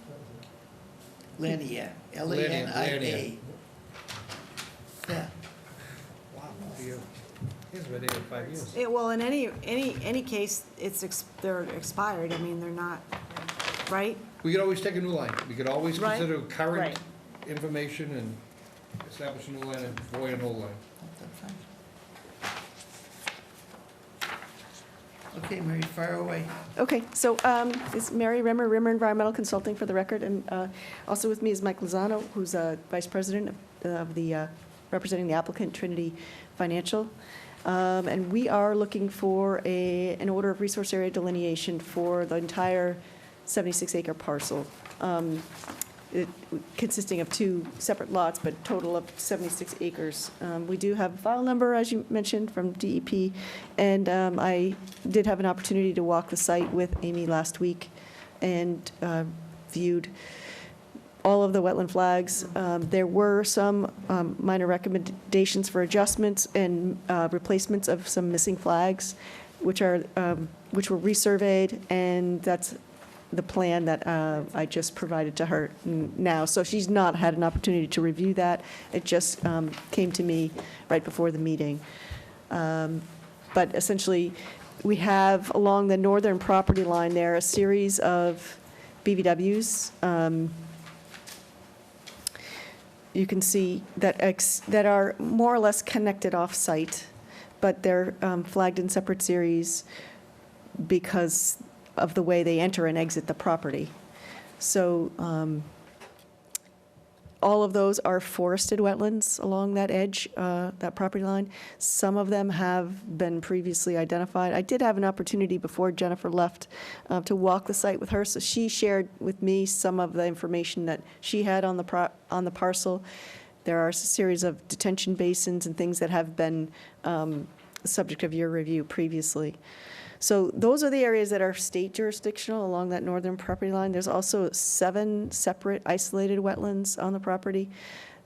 Lanier, Lania. Yeah, Wow. He's been here 5 years. Well, in any case, they're expired, I mean, they're not, right? We could always take a new line. We could always Right. consider current Right. information and establish a new line and void an old line. that's fine. Okay, Mary, fire away. Okay, so is Mary Rimmer, Environmental Consulting for the record, and also with me is Mike Lozano, who's Vice President of the, representing the applicant, Trinity Financial. And we are looking for an order of resource area delineation for the entire 76-acre parcel, consisting of 2 separate lots, but total of 76 acres. We do have a file number, as you mentioned, from DEP, and I did have an opportunity to walk the site with Amy last week and viewed all of the wetland flags. There were some minor recommendations for adjustments and replacements of some missing flags, which were resurveyed, and that's the plan that I just provided to her now. So she's not had an opportunity to review that. It just came to me right before the meeting. But essentially, we have along the northern property line there a series of BVWs. You can see that are more or less connected off-site, but they're flagged in separate series because of the way they enter and exit the property. So all of those are forested wetlands along that edge, that property line. Some of them have been previously identified. I did have an opportunity before Jennifer left to walk the site with her, so she shared with me some of the information that she had on the parcel. There are a series of detention basins and things that have been subject of your review previously. So those are the areas that are state jurisdictional along that northern property line. There's also 7 separate isolated wetlands on the property,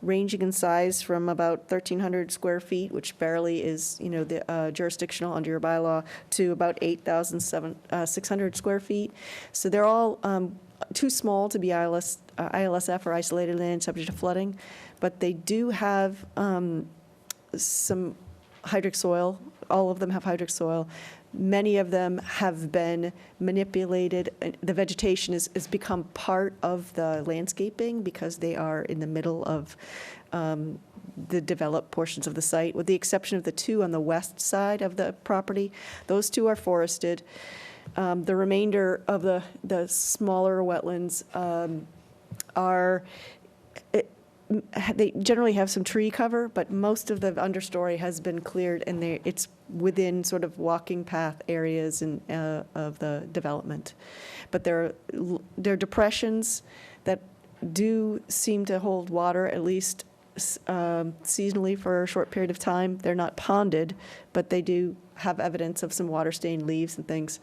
ranging in size from about 1,300 square feet, which barely is, the jurisdictional under your bylaw, to about 8,600 square feet. So they're all too small to be ILSF or isolated land subject to flooding, but they do have some hydric soil. All of them have hydric soil. Many of them have been manipulated. The vegetation has become part of the landscaping because they are in the middle of the developed portions of the site, with the exception of the 2 on the west side of the property. Those 2 are forested. The remainder of the smaller wetlands are they generally have some tree cover, but most of the understory has been cleared, and it's within sort of walking path areas of the development. But there are depressions that do seem to hold water, at least seasonally for a short period of time. They're not ponded, but they do have evidence of some water-stained leaves and things,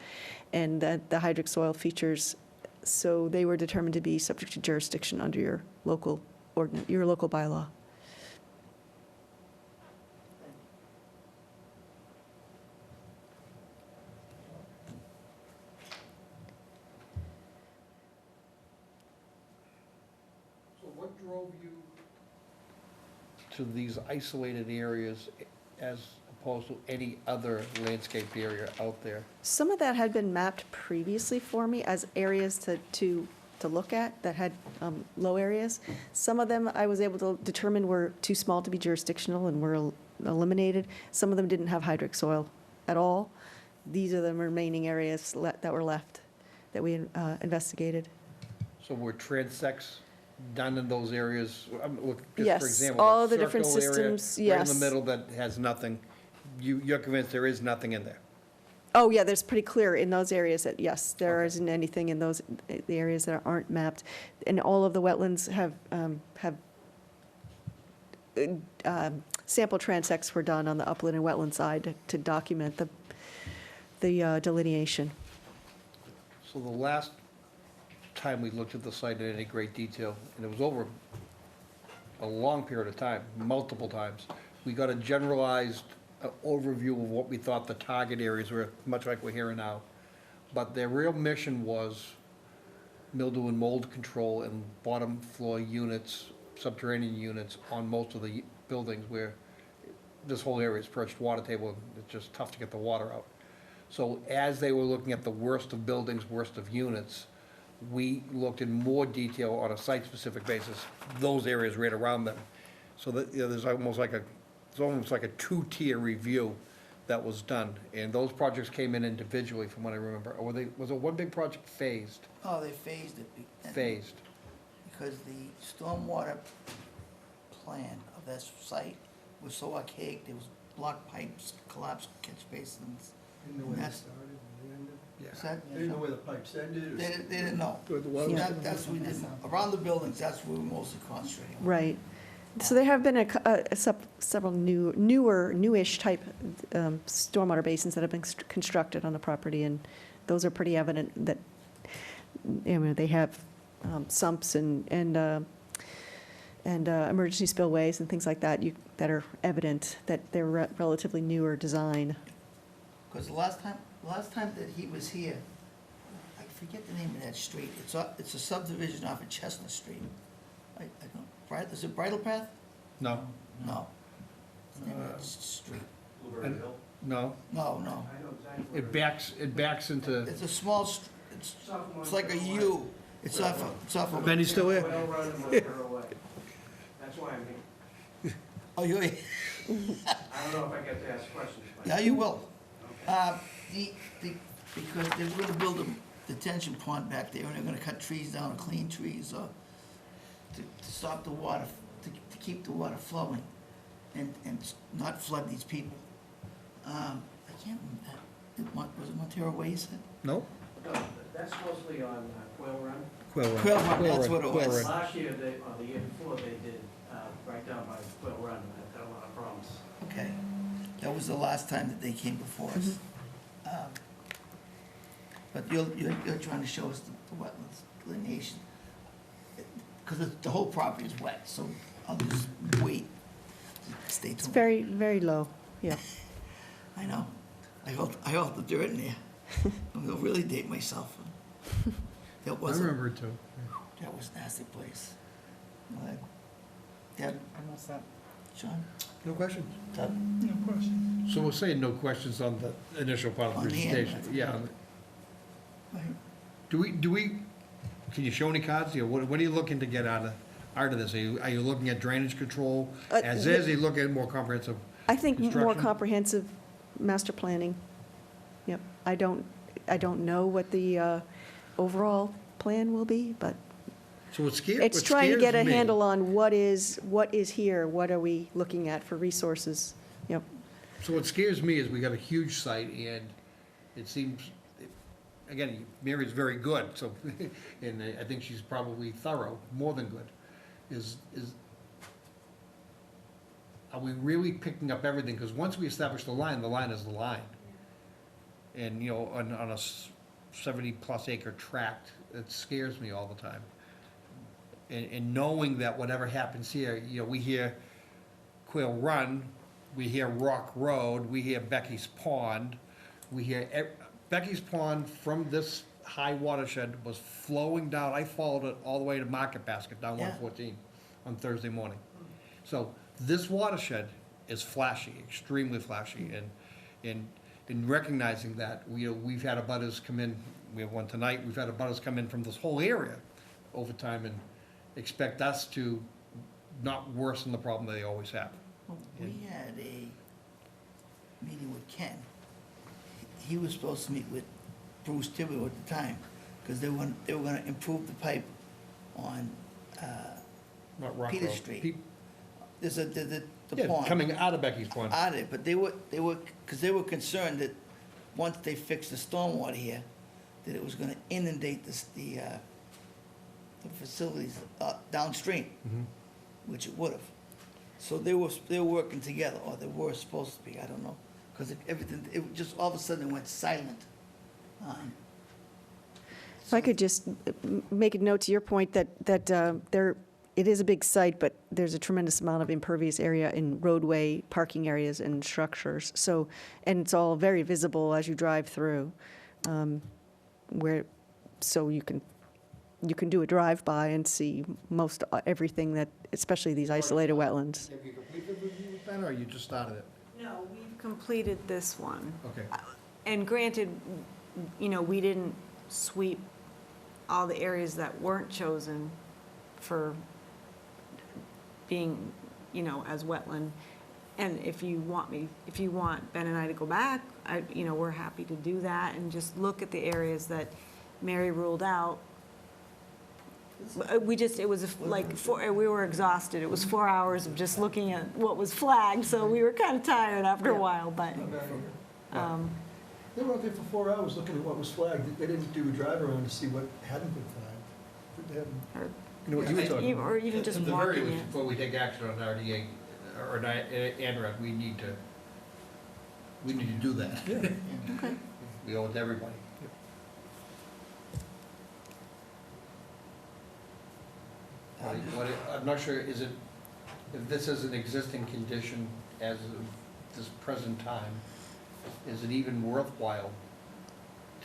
and the hydric soil features. So they were determined to be subject to jurisdiction under your local bylaw. So what drove you to these isolated areas as opposed to any other landscaped area out there? Some of that had been mapped previously for me as areas to look at that had low areas. Some of them I was able to determine were too small to be jurisdictional and were eliminated. Some of them didn't have hydric soil at all. These are the remaining areas that were left that we investigated. So were transects done in those areas? Look, just for Yes, example, all that of the different circle area systems, right in yes. the middle that has nothing, you're convinced there is nothing in there? Oh, yeah, there's pretty clear in those areas that, yes, there Okay. isn't anything in those, the areas that aren't mapped. And all of the wetlands have sample transects were done on the upland and wetland side to document the delineation. So the last time we looked at the site in any great detail, and it was over a long period of time, multiple times, we got a generalized overview of what we thought the target areas were, much like we're hearing now. But their real mission was mildew and mold control and bottom floor units, subterranean units on most of the buildings where this whole area is perched water table, and it's just tough to get the water out. So as they were looking at the worst of buildings, worst of units, we looked in more detail on a site-specific basis, those areas right around them. So that, you know, there's almost like a two-tier review that was done. And those projects came in individually, from what I remember. Or was it one big project phased? Oh, they phased it. Phased. Because the stormwater plan of that site was so archaic, there was block pipes, collapsed catch basins. Didn't know where they started and they ended. Is that- They didn't know where the pipes ended. They didn't know. Where the water was coming That's from. what we didn't know. Around the buildings, that's where we were mostly concentrating. on. Right. So there have been several newish type stormwater basins that have been constructed on the property, and those are pretty evident that, you know, they have sumps and emergency spillways and things like that, that are evident that they're relatively newer design. Because the last time that he was here, I forget the name of that street. It's a subdivision off of Chestnut Street. I don't, is it Bridle Path? No, No. What's the name of that street? And- no. No. It backs into, It's a small, it's like a U. It's off of. Ben, you still here? That's why I'm here. Oh, you're, I don't know if I get to ask questions, but. yeah, you will. Because they're gonna build a detention pond back there, and they're gonna cut trees down, or clean trees, or to stop the water, to keep the water flowing, and not flood these people. I can't remember that. Was it Montero Way, you said? no? No, that's mostly on Quail Run. Quail Run, that's what it Quail was. Run. Last year, or the year before, they did right down by Quail Run, and I've got a lot of problems. Okay. That was the last time that they came before us. But you're trying to show us the wetlands delineation. Because the whole property is wet, so I'll just wait. Stay tuned. It's very, very low, yeah. I know. I felt the dirt in there. I'm gonna really date myself. That I was remember it too. that was a nasty place. Deb, John, No questions? Deb, No question. So we're saying no questions on the initial part of the On the end, presentation? Yeah. right. Do we, can you show any cards here? What are you looking to get out of this? Are you looking at drainage control as is? Are you looking at more comprehensive? I think more Construction? comprehensive master planning. Yep. I don't know what the overall plan will be, but So it's trying to get a handle on what is here, what are we looking at for resources? Yep. So what scares me is we got a huge site, and it seems, again, Mary's very good, so, and I think she's probably thorough, more than good, are we really picking up everything? Because once we establish the line is the line. And, you know, on a 70-plus acre tract, it scares me all the time. And knowing that whatever happens here, you know, we hear Quail Run, we hear Rock Road, we hear Becky's Pond, we hear, Becky's Pond from this high watershed was flowing down, I followed it all the way to Market Basket, down Yeah. 114 on Thursday morning. So this watershed is flashy, extremely flashy, and in recognizing that, we've had abutters come in, we have one tonight, we've had abutters come in from this whole area over time and expect us to not worsen the problem they always have. Well, we had a meeting with Ken. He was supposed to meet with Bruce Thibodeau at the time, because they were gonna improve the pipe on, Not Rock Peter Road. Street. There's the Yeah, pond. coming out of Becky's Pond. Out of it, but they were, because they were concerned that once they fixed the stormwater here, that it was gonna inundate the facilities downstream, which it would've. So they were working together, or they were supposed to be, I don't know, because everything, it just all of a sudden went silent. If I could just make a note to your point that there, it is a big site, but there's a tremendous amount of impervious area in roadway, parking areas, and structures. So, and it's all very visible as you drive through, so you can do a drive-by and see most everything that, especially these isolated wetlands. Have you completed the review with Ben, or you just started it? No, we've completed this one. Okay. And granted, you know, we didn't sweep all the areas that weren't chosen for being, you know, as wetland. And if you want Ben and I to go back, we're happy to do that and just look at the areas that Mary ruled out. We were exhausted. It was 4 hours of just looking at what was flagged, so we were kind of tired after a while, but, They were out there for 4 hours looking at what was flagged. They didn't do a drive around to see what hadn't been flagged. They hadn't- You know what you were talking about? or even just At the very walking least, it. before we take action on RDA, or ANRAD, we need to do that. Okay. We owe it to everybody. I'm not sure, if this is an existing condition as of this present time, is it even worthwhile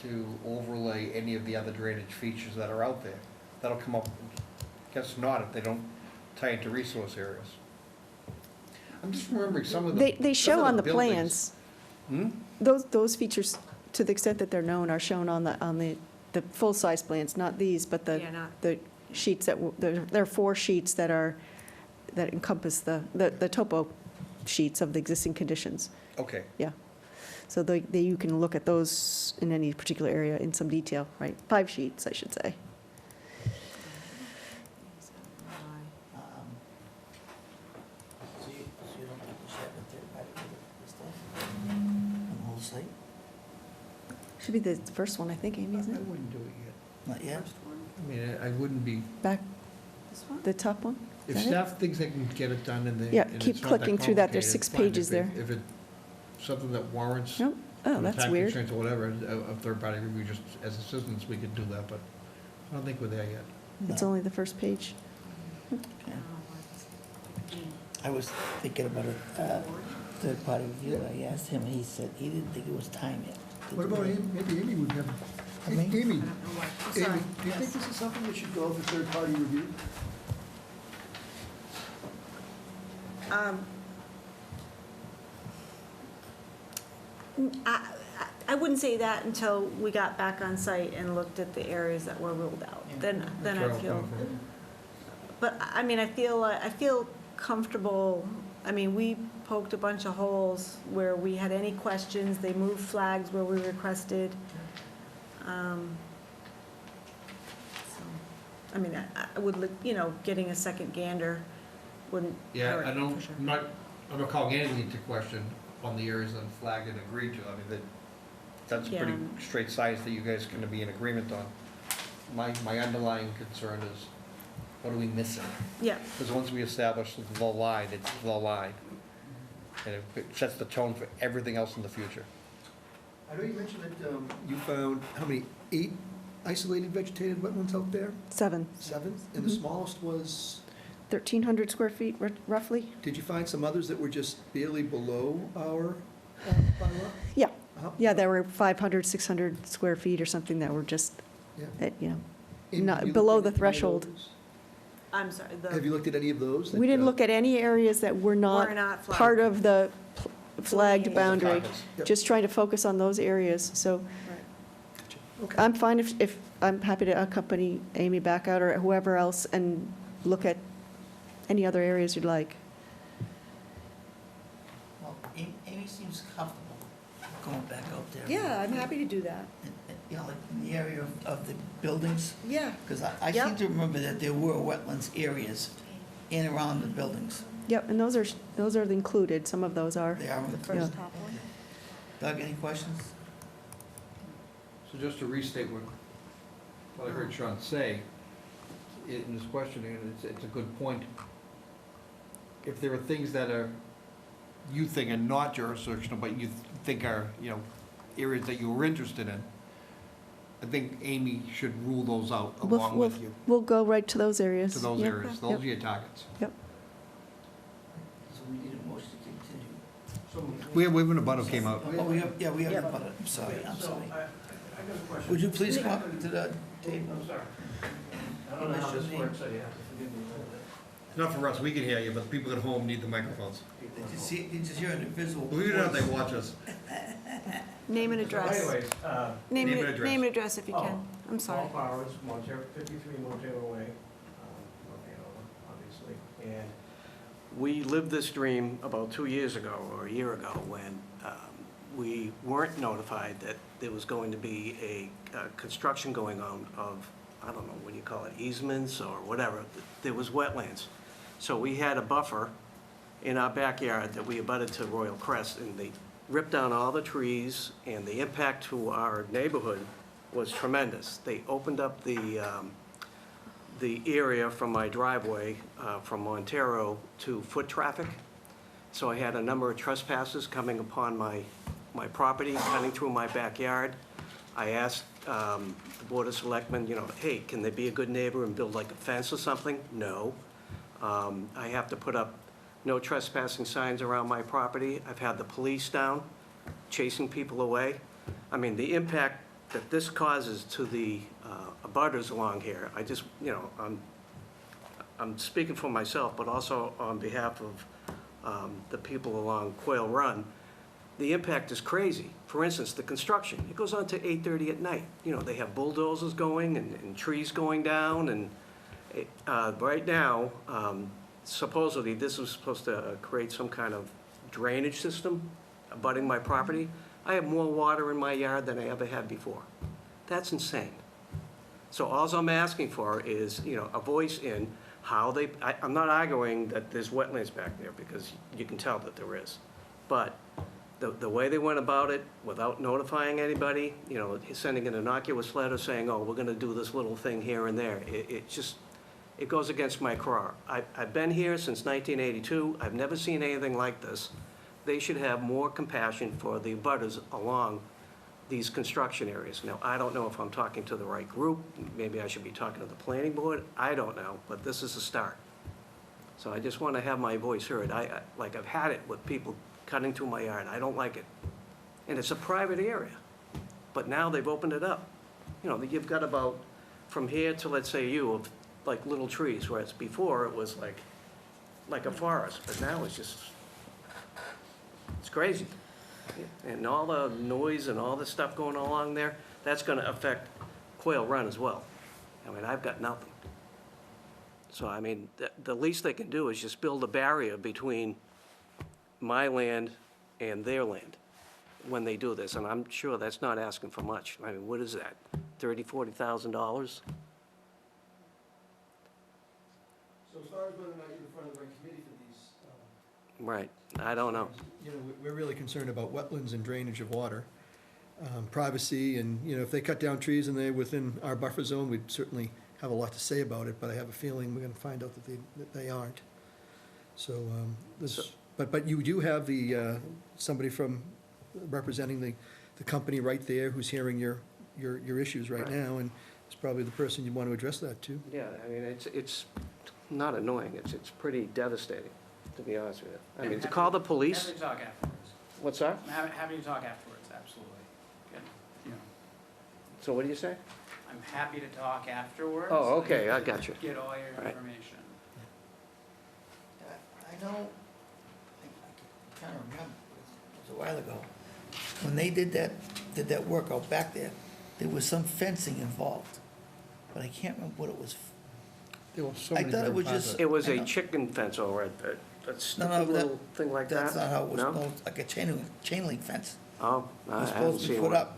to overlay any of the other drainage features that are out there? That'll come up, guess not, if they don't tie into resource areas. I'm just remembering some of the. They show on the buildings. plans. Those features, to the extent that they're known, are shown on the full-size plans, not these, but the sheets there are 4 sheets that encompass the topo sheets of the existing conditions. Okay. Yeah. So you can look at those in any particular area in some detail, right? 5 sheets, I should say. So you don't think we should have a third party with this stuff? On the whole site? Should be the first one, I think, Amy, I isn't it? wouldn't do it yet. Not yet? I mean, I wouldn't be, Back, This one? the top one? if Is that it? staff thinks they can get it done and they. Yeah, and keep it's not that clicking through that. There's complicated, 6 fine. pages there. If it's something that warrants. No? Oh, from that's time weird. constraints or whatever, a third-party review, just as assistants, we could do that, but I don't think we're there yet. It's No. only the first page. Okay. I was thinking about a third party review. I asked him, and he said he didn't think it was time yet. What about Amy? Maybe Amy would have, Amy? Amy, Amy, Sorry. do you think this is something that should go for third-party review? I wouldn't say that until we got back on site and looked at the areas that were ruled out. Then I That's where I'll feel, come from. but I mean, I feel comfortable. I mean, we poked a bunch of holes where we had any questions. They moved flags where we requested. So, I mean, I would, getting a second gander wouldn't Yeah, hurt, I don't, for sure. I'm not calling anything into question on the areas that flagged and agreed to. I mean, that's Yeah. pretty straight science that you guys can be in agreement on. My underlying concern is, what are we missing? Yeah, Because once we establish the line, it's the line. And it sets the tone for everything else in the future. I know you mentioned that you found, how many, 8 isolated vegetated wetlands out there? 7, 7? And the smallest was, 1,300 square feet roughly? did you find some others that were just barely below our bylaw? Yeah, Uh-huh. yeah, there were 500, 600 square feet or something that were just, Yeah. not And have you below looked the at any of threshold. those? I'm sorry, Have you looked at any of those? We didn't look at any areas that were Were not not flagged. part of the flagged Delineation. boundary. Targets. Yep. Just trying to focus on those areas, so Okay. I'm fine if, I'm happy to accompany Amy back out or whoever else and look at any other areas you'd like. Well, Amy seems comfortable going back out there. Yeah, I'm happy to do that. You know, like in the area of the buildings, Yeah. because I Yeah. seem to remember that there were wetlands areas in and around the buildings. Yep, and those are included, some of those are. They are, The Yeah. first top one. Doug, any questions? So just to restate what I heard Sean say, in this questioning, and it's a good point. If there are things that are, you think are not jurisdictional, but you think are, areas that you were interested in, I think Amy should rule those out along with you We'll go right to those areas. to those Yep, areas. Those yep. are your targets. So we need a motion to continue. We have an abutter came out. Oh, we have a butter, I'm sorry, I'm sorry. I got a question. Would you please come up to the table? I'm sorry. I don't know how this works, so you have to forgive me a little bit. Not for us, we can hear you, but the people at home need the microphones. Did you see, did you hear an invisible? Believe it or not, they watch us. Name and address. Anyways, Name Name and and address. name and address if you Oh. can. I'm sorry. Paul Powers, Montero, 53 Montero Way, North Hanover, obviously. And we lived this dream about 2 years ago, or a year ago, when we weren't notified that there was going to be a construction going on of, I don't know, what do you call it, easements or whatever. There was wetlands. So we had a buffer in our backyard that we abutted to Royal Crest, and they ripped down all the trees, and the impact to our neighborhood was tremendous. They opened up the area from my driveway, from Montero to foot traffic. So I had a number of trespassers coming upon my property, cutting through my backyard. I asked the Board of Selectmen, hey, can they be a good neighbor and build like a fence or something? No. I have to put up no trespassing signs around my property. I've had the police down, chasing people away. I mean, the impact that this causes to the abutters along here, I just, I'm speaking for myself, but also on behalf of the people along Quail Run. The impact is crazy. For instance, the construction, it goes on to 8:30 at night. They have bulldozers going and trees going down, and right now, supposedly, this was supposed to create some kind of drainage system abutting my property. I have more water in my yard than I ever had before. That's insane. So all I'm asking for is, a voice in how they, I'm not arguing that there's wetlands back there, because you can tell that there is. But the way they went about it, without notifying anybody, sending an innocuous letter saying, oh, we're gonna do this little thing here and there, it goes against my craw. I've been here since 1982. I've never seen anything like this. They should have more compassion for the abutters along these construction areas. Now, I don't know if I'm talking to the right group. Maybe I should be talking to the planning board. I don't know, but this is a start. So I just want to have my voice heard. I've had it with people cutting through my yard. I don't like it. And it's a private area. But now they've opened it up. You've got about, from here to, let's say, of like little trees, whereas before it was like a forest, but now it's just, it's crazy. And all the noise and all the stuff going along there, that's gonna affect Quail Run as well. I mean, I've got nothing. So, I mean, the least they can do is just build a barrier between my land and their land when they do this, and I'm sure that's not asking for much. I mean, what is that, $30,000, $40,000? So as far as whether or not you're in front of the right committee for these, Right, I don't know. you know, we're really concerned about wetlands and drainage of water, privacy, and, you know, if they cut down trees and they're within our buffer zone, we'd certainly have a lot to say about it, but I have a feeling we're gonna find out that they aren't. So, but you do have the, somebody from, representing the company right there who's hearing your issues right Right. now, and it's probably the person you want to address that to. Yeah, I mean, it's not annoying, it's pretty devastating, to be honest with you. I mean, to call the police, Happy to talk afterwards. what's that? I'm happy to talk afterwards, absolutely. Good. You know, So what do you say? I'm happy to talk afterwards. Oh, okay, I got you. Get all your Right. information. I know, I can't remember, it was a while ago. When they did that work out back there was some fencing involved, but I can't remember what it was. There were so I many thought it was different just. It was I a know. chicken fence over it, a No, stupid that- little thing like that? That's not how it was No? supposed, like a chain link fence. Oh, It I was haven't supposed to be seen put one. up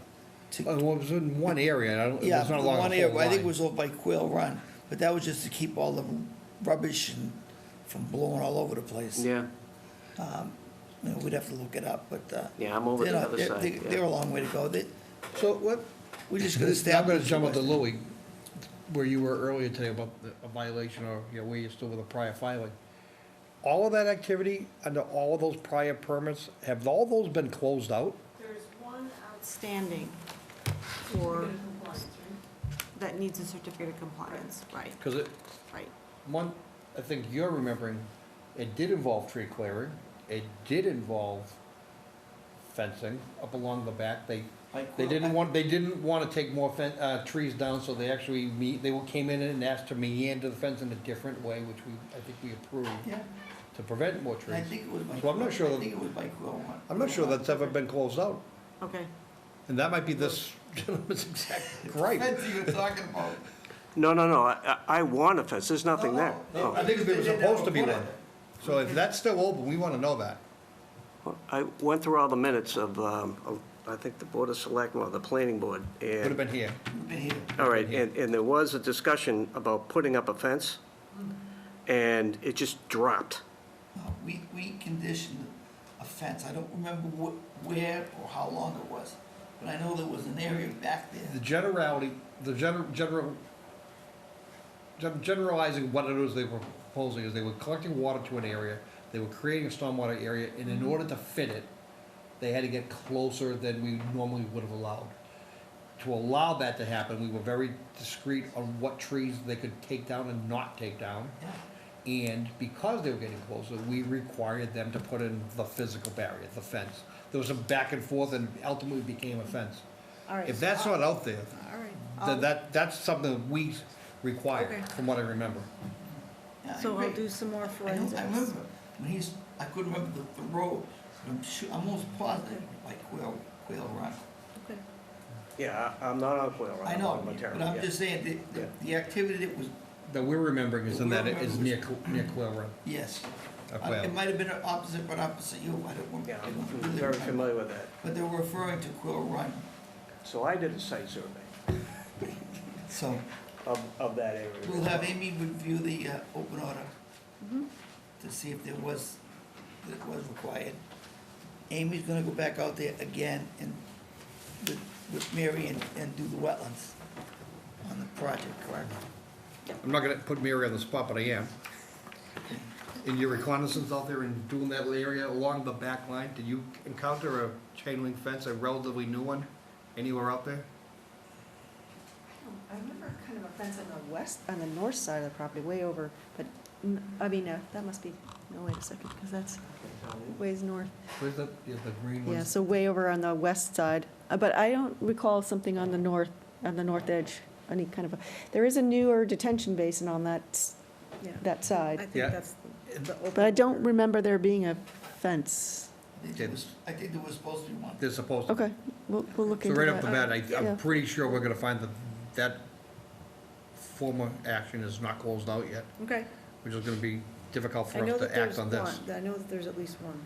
to. Well, it was in one area, it Yeah, was not along one the area, whole I think it line. was over by Quail Run, but that was just to keep all the rubbish and from blowing all over the place. Yeah, You know, we'd have to look it up, but, yeah, I'm over they're the not, other they're, side, they're yeah. a long way to go. So what, We just gonna I'm establish. gonna jump up to Louis, where you were earlier today about a violation, or, you know, where you're still with a prior filing. All of that activity, under all of those prior permits, have all those been closed out? There's one outstanding for, that needs a certificate of compliance, right, Because it, right. one, I think you're remembering, it did involve tree clearing, it did involve fencing up along the back. They didn't want to take more trees down, so they actually came in and asked to meander the fence in a different way, which I think we approved, Yeah, to prevent more and I trees. think it was by. So I'm not sure I that- think it was by Quail Run. I'm not sure that's ever been closed out, Okay, and that might be this gentleman's exact gripe. Fence you were talking about. No, I want a fence, there's nothing there. No, I think there was supposed to be Put it. one. So if that's still open, we want to know that. Oh, I went through all the minutes of, I think the Board of Selectmen, or the Planning Board, Would have and, been here. You've been here. all right, and there was a discussion about putting up a fence, and it just dropped. No, we conditioned a fence. I don't remember where or how long it was, but I know there was an area back there. The generality, generalizing what it was they were proposing is they were collecting water to an area, they were creating a stormwater area, and in order to fit it, they had to get closer than we normally would have allowed. To allow that to happen, we were very discreet on what trees they could take down and not take down. Yeah. And because they were getting closer, we required them to put in the physical barrier, the fence. There was some back and forth and ultimately became a fence. all right. If that's not out there, All right. then that's something that we require, Okay. from what I remember. Yeah, I So I'll agree. do some more I forensics. remember when I couldn't remember the road, but I'm almost positive, like Quail Run. Okay. Yeah, I'm not on Quail Run. I I'm know, on Montero, but I'm yeah. just saying, the activity that was, That we're remembering is in that it is near Quail Run. yes. Quail. It might have been opposite, but opposite you, I don't Yeah, I don't I'm really very remember. familiar with that. But they were referring to Quail Run, So I did a site survey so of that area. we'll have Amy review the open order to see if it was required. Amy's gonna go back out there again and with Mary and do the wetlands on the project, correct? I'm not gonna put Mary on the spot, but I am. In your reconnaissance out there and doing that area along the back line, did you encounter a chain link fence, a relatively new one, anywhere out there? I remember kind of a fence on the north side of the property, way over, but, that must be, no, wait a second, because that's ways north. Where's the green Yeah, ones? so way over on the west side, but I don't recall something on the north edge, any kind of there is a newer detention basin on that I side, think Yeah. that's the open. but I don't remember there being a fence. I think there was supposed to be one. They're supposed to. Okay, we'll look So into right that. off the bat, Yeah. I'm pretty sure we're gonna find that former action is not closed out yet, Okay. which is gonna be difficult I for know us that to act there's on this. one. I know that there's at least one.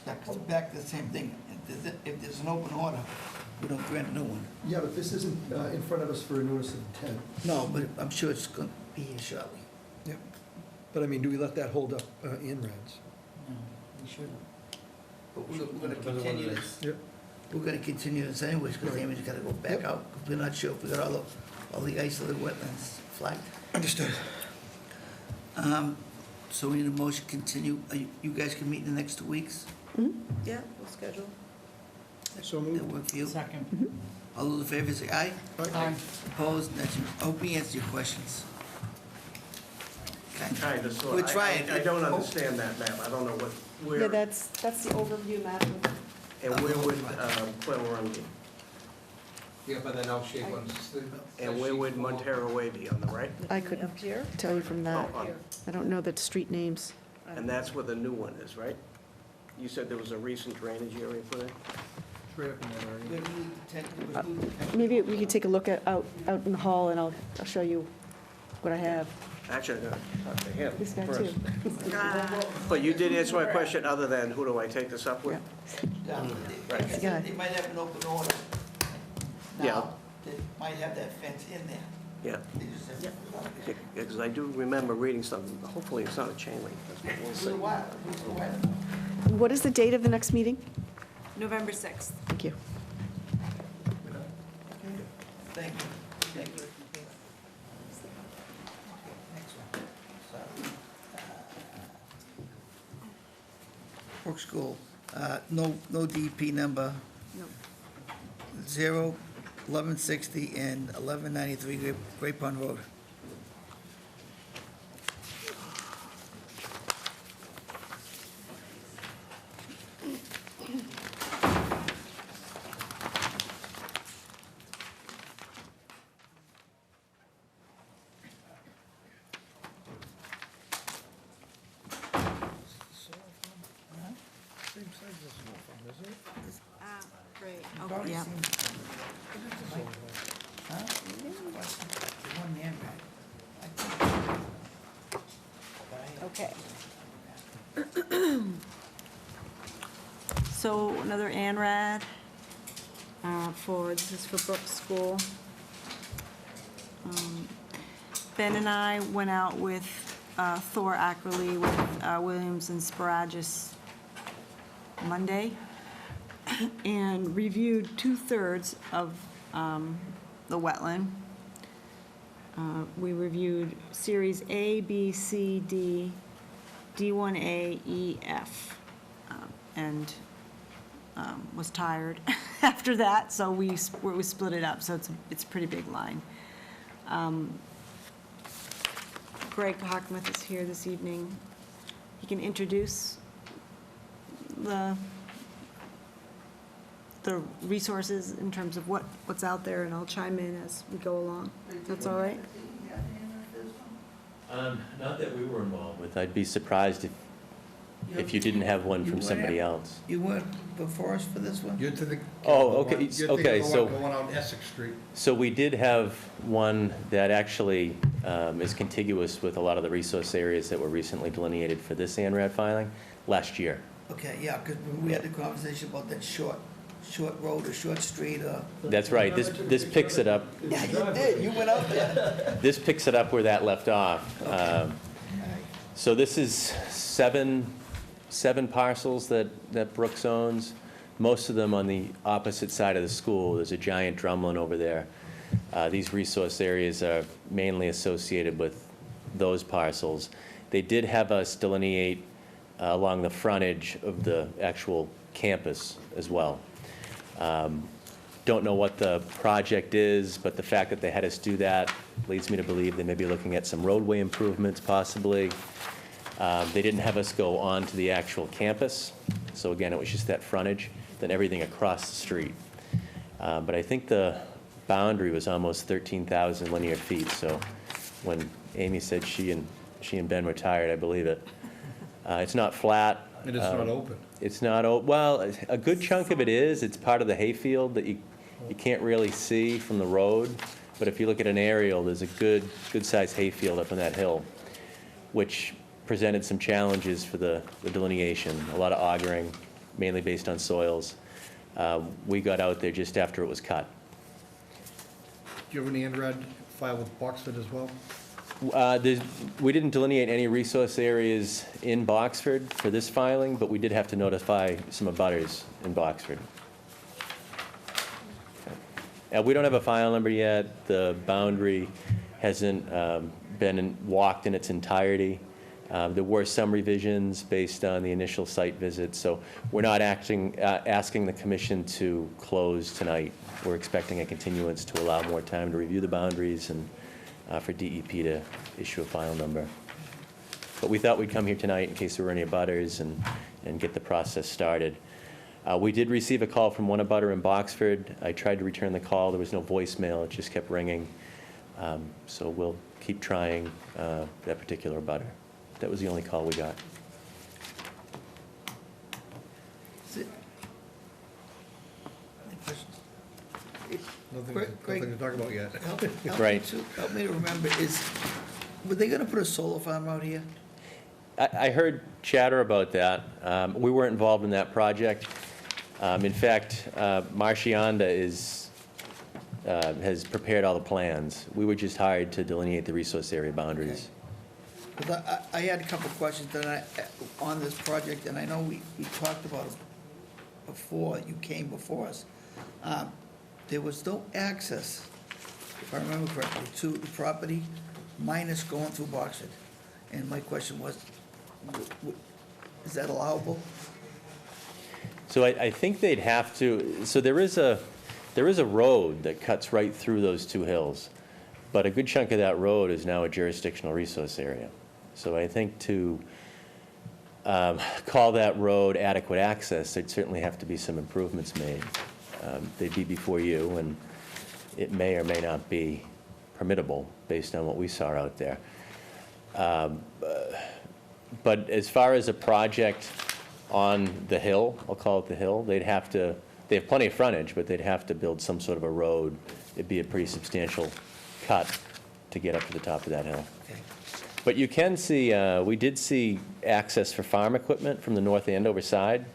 That goes back to the same thing. If there's an open order, we don't grant a new one. Yeah, but this isn't in front of us for a notice of intent. No, but I'm sure it's going to be here shortly. Yep. But I mean, do we let that hold up INRADs? No, we shouldn't. But we're gonna Depends on what continue it this. Yep. We're gonna continue this anyways, because Amy's gotta go back Yep. out. 'Cause we're not sure if we got all the isolated wetlands flagged. Understood. So we need a motion to continue. You guys can meet in the next 2 weeks? Yeah, we'll schedule. So That moved. work for you? Second. All those in favor say aye. Aye. Opposed? That's, I hope we answer your questions. Okay. Kind of, so We're trying. I don't understand that map. I don't know what, Yeah, where, that's the overview map. and where would Quillen be? Yeah, but then I'll shake ones. And where would Montero Way be, on the right? I couldn't tell you from that. Oh, I don't know the street names. And that's where the new one is, right? You said there was a recent drainage area put in? We're gonna move the tent- we're moving the tent- Maybe we could take a look at, out in the hall, and I'll show you what I have. Actually, I'm gonna talk to him This guy first. too. But you did answer my question, other than who do I take this up with? Yeah, Right. like I said, they might have an open order. Yeah. Now, they might have that fence in there. Yeah, They just have. because I do remember reading something, hopefully it's not a chain link. That's what we'll It's a little see. while, it's a little while. What is the date of the next meeting? November 6th. Thank you. Thank you. Thank you. Next one. So, Brook School, no DP number. No. 1160 and 1193 Great Pond Road. Great, It's already yeah. seen- Huh? The one there, right? I think- Okay. So another ANRAD this is for Brook School. Ben and I went out with Thor Ackerley, with Williams and Sparagus Monday, and reviewed 2/3 of the wetland. We reviewed Series A, B, C, D, D1A, E, F, and was tired after that, so we split it up, so it's a pretty big line. Greg Hockmuth is here this evening. He can introduce the resources in terms of what's out there, and I'll chime in as we go along. That's all right? Not that we were involved with. I'd be surprised if you didn't have one from somebody else. You weren't before us for this one? You're to the. Oh, okay, You're thinking okay, of the so- one going on Essex Street. So we did have one that actually is contiguous with a lot of the resource areas that were recently delineated for this ANRAD filing last year. Okay, yeah, because we had the conversation about that short road or short street or. That's right, this picks it up, Yeah, you did, you went out there. this picks it up where that left off. So this is seven parcels that Brooks owns, most of them on the opposite side of the school. There's a giant drumlin over there. These resource areas are mainly associated with those parcels. They did have us delineate along the frontage of the actual campus as well. Don't know what the project is, but the fact that they had us do that leads me to believe they may be looking at some roadway improvements possibly. They didn't have us go on to the actual campus, so again, it was just that frontage, then everything across the street. But I think the boundary was almost 13,000 linear feet, so when Amy said she and Ben were tired, I believe it. It's not flat. And it's not open. It's not, well, a good chunk of it is. It's part of the hayfield that you can't really see from the road. But if you look at an aerial, there's a good-sized hayfield up on that hill, which presented some challenges for the delineation. A lot of augering, mainly based on soils. We got out there just after it was cut. Do you have any INRAD file with Boxford as well? We didn't delineate any resource areas in Boxford for this filing, but we did have to notify some abutters in Boxford. We don't have a file number yet. The boundary hasn't been walked in its entirety. There were some revisions based on the initial site visit, so we're not asking the commission to close tonight. We're expecting a continuance to allow more time to review the boundaries and for DEP to issue a file number. But we thought we'd come here tonight in case there were any abutters and get the process started. We did receive a call from one abutter in Boxford. I tried to return the call. There was no voicemail. It just kept ringing. So we'll keep trying that particular abutter. That was the only call we got. Any questions? Nothing to talk about yet. Right. Help me to remember, were they gonna put a solar farm out here? I heard chatter about that. We weren't involved in that project. In fact, Marcianda has prepared all the plans. We were just hired to delineate the resource area boundaries. Because I had a couple of questions on this project, and I know we talked about it before you came before us. There was no access, if I remember correctly, to the property minus going through Boxford. And my question was, is that allowable? So I think they'd have to, so there is a road that cuts right through those two hills, but a good chunk of that road is now a jurisdictional resource area. So I think to call that road adequate access, there'd certainly have to be some improvements made. They'd be before you, and it may or may not be permittable based on what we saw out there. But as far as a project on the hill, I'll call it the hill, they have plenty of frontage, but they'd have to build some sort of a road. It'd be a pretty substantial cut to get up to the top of that hill. Okay. But you can see, we did see access for farm equipment from the north Andover side,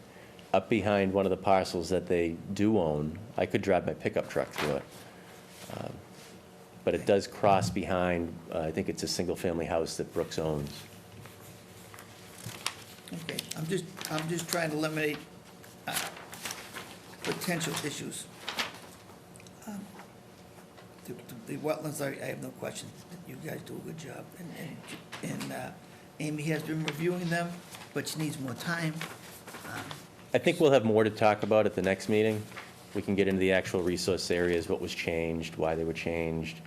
up behind one of the parcels that they do own. I could drive my pickup truck through it. But it does cross behind, I think it's a single-family house that Brooks owns. Okay, I'm just trying to eliminate potential issues. The wetlands, I have no question. You guys do a good job. And Amy has been reviewing them, but she needs more time. I think we'll have more to talk about at the next meeting. We can get into the actual resource areas, what was changed, why they were changed.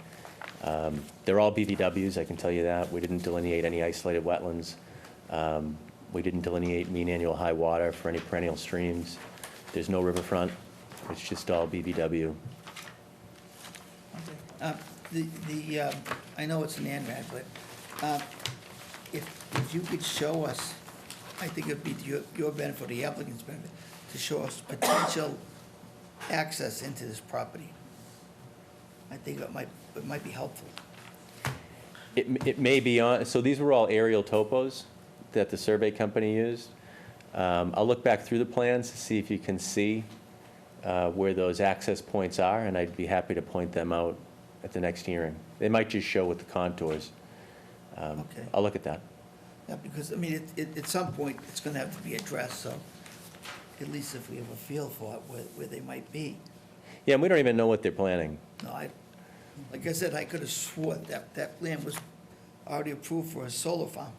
They're all BVWs, I can tell you that. We didn't delineate any isolated wetlands. We didn't delineate mean annual high water for any perennial streams. There's no riverfront. It's just all BVW. I know it's an ANRAD, but if you could show us, I think it'd be to your benefit, the applicant's benefit, to show us potential access into this property. I think it might be helpful. It may be on, so these were all aerial topos that the survey company used. I'll look back through the plans to see if you can see where those access points are, and I'd be happy to point them out at the next hearing. They might just show with the contours. Okay. I'll look at that. Yeah, because, I mean, at some point, it's gonna have to be addressed, so at least if we have a feel for it, where they might be. Yeah, and we don't even know what they're planning. No, like I said, I could have sworn that land was already approved for a solar farm.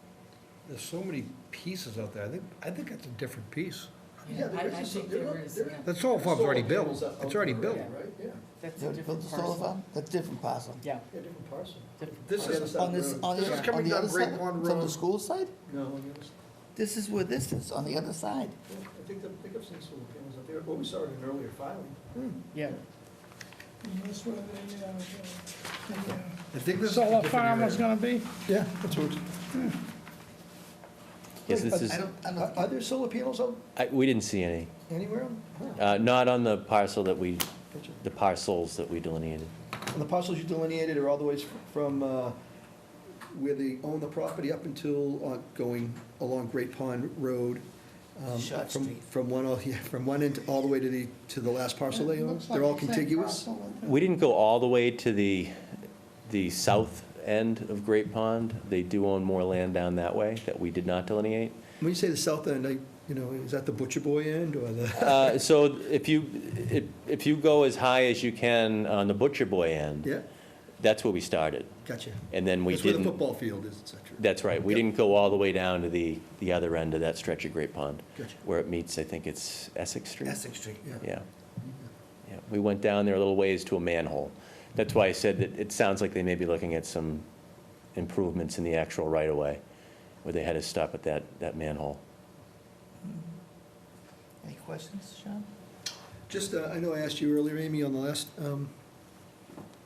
There's so many pieces out there. I think that's a different piece. Yeah, I think there is, yeah. That solar farm's already built. It's already built. Right, yeah. That's They a built different a solar parcel. farm? That's a different parcel. Yeah. Yeah, different parcel. This is, On the this is on coming the down other Great side, Pond from the Road. school side? No, on the other side. This is where this is, on the other side. Yeah, I think I've seen solar panels up there. Well, we saw it in an earlier filing. Yeah. That's where I think the this is a solar different farm area. was gonna be? Yeah, that's what. Yes, this is, Are there solar panels out we didn't see any. anywhere? Huh. Not on the parcel that we, Gotcha. the parcels that we delineated. And the parcels you delineated are all the ways from where they own the property up until going along Great Pond Road Short From, Street. from one, from one end all the way to the last parcel they own? Looks like They're all the same contiguous? parcel. We didn't go all the way to the south end of Great Pond. They do own more land down that way that we did not delineate. When you say the south end, is that the Butcher Boy end or the? So if you go as high as you can on the Butcher Boy end, Yeah, that's where we started. gotcha. And then we That's where the didn't, football field is, et cetera. that's right, we Yep. didn't go all the way down to the other end of that stretch of Great Pond, Gotcha. where it meets, I think it's Essex Street? Essex Street. Yeah. Yeah, we went down there a little ways to a manhole. That's why I said that it sounds like they may be looking at some improvements in the actual right-of-way, where they had to stop at that manhole. Any questions, Sean? Just, I know I asked you earlier, Amy, on the last